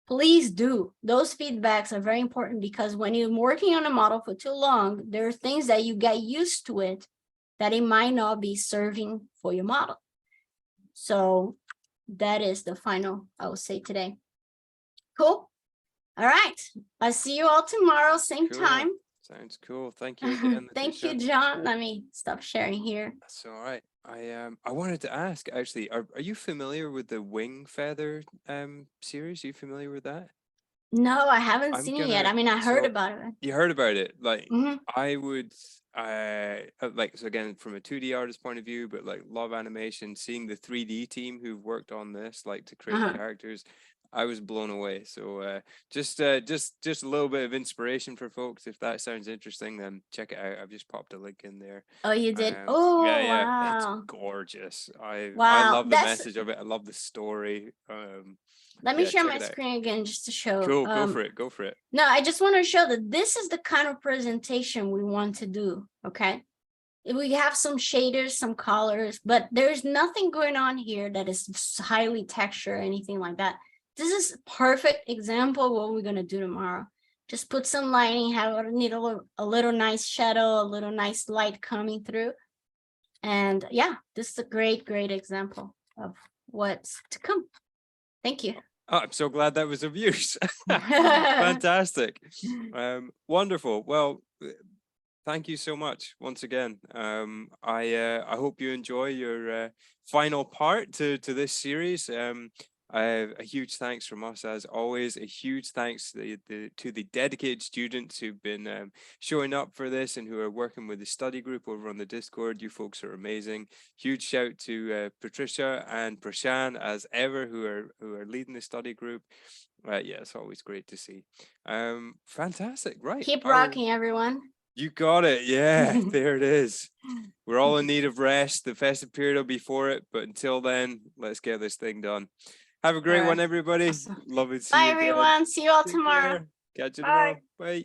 Please do. Those feedbacks are very important, because when you're working on a model for too long, there are things that you get used to it that it might not be serving for your model. So that is the final I will say today. Cool. All right. I'll see you all tomorrow, same time. Sounds cool. Thank you again. Thank you, John. Let me stop sharing here. That's all right. I wanted to ask, actually, are you familiar with the wing feather series? Are you familiar with that? No, I haven't seen it yet. I mean, I heard about it. You heard about it. Like, I would like, so again, from a 2D artist point of view, but like love animation, seeing the 3D team who've worked on this, like to create characters, I was blown away. So just a little bit of inspiration for folks. If that sounds interesting, then check it out. I've just popped a link in there. Oh, you did? Oh, yeah, wow. it's gorgeous. I Wow. love the message of it. I love the story. Let me share my screen again just to show. Cool, go for it, go for it. No, I just want to show that this is the kind of presentation we want to do, okay? We have some shaders, some colors, but there's nothing going on here that is highly texture or anything like that. This is a perfect example of what we're going to do tomorrow. Just put some lighting, need a little nice shadow, a little nice light coming through. And yeah, this is a great, great example of what's to come. Thank you. Oh, I'm so glad that was of use. Fantastic. Wonderful. Well, thank you so much once again. I hope you enjoy your final part to this series. A huge thanks from us, as always. A huge thanks to the dedicated students who've been showing up for this and who are working with the study group over on the Discord. You folks are amazing. Huge shout to Patricia and Prashan, as ever, who are leading the study group. Yeah, it's always great to see. Fantastic. Right. Keep rocking, everyone. You got it. Yeah, there it is. We're all in need of rest. The festive period will be for it, but until then, let's get this thing done. Have a great one, everybody. Awesome. Love it. Bye, everyone. See you all tomorrow. Catch you tomorrow. Bye.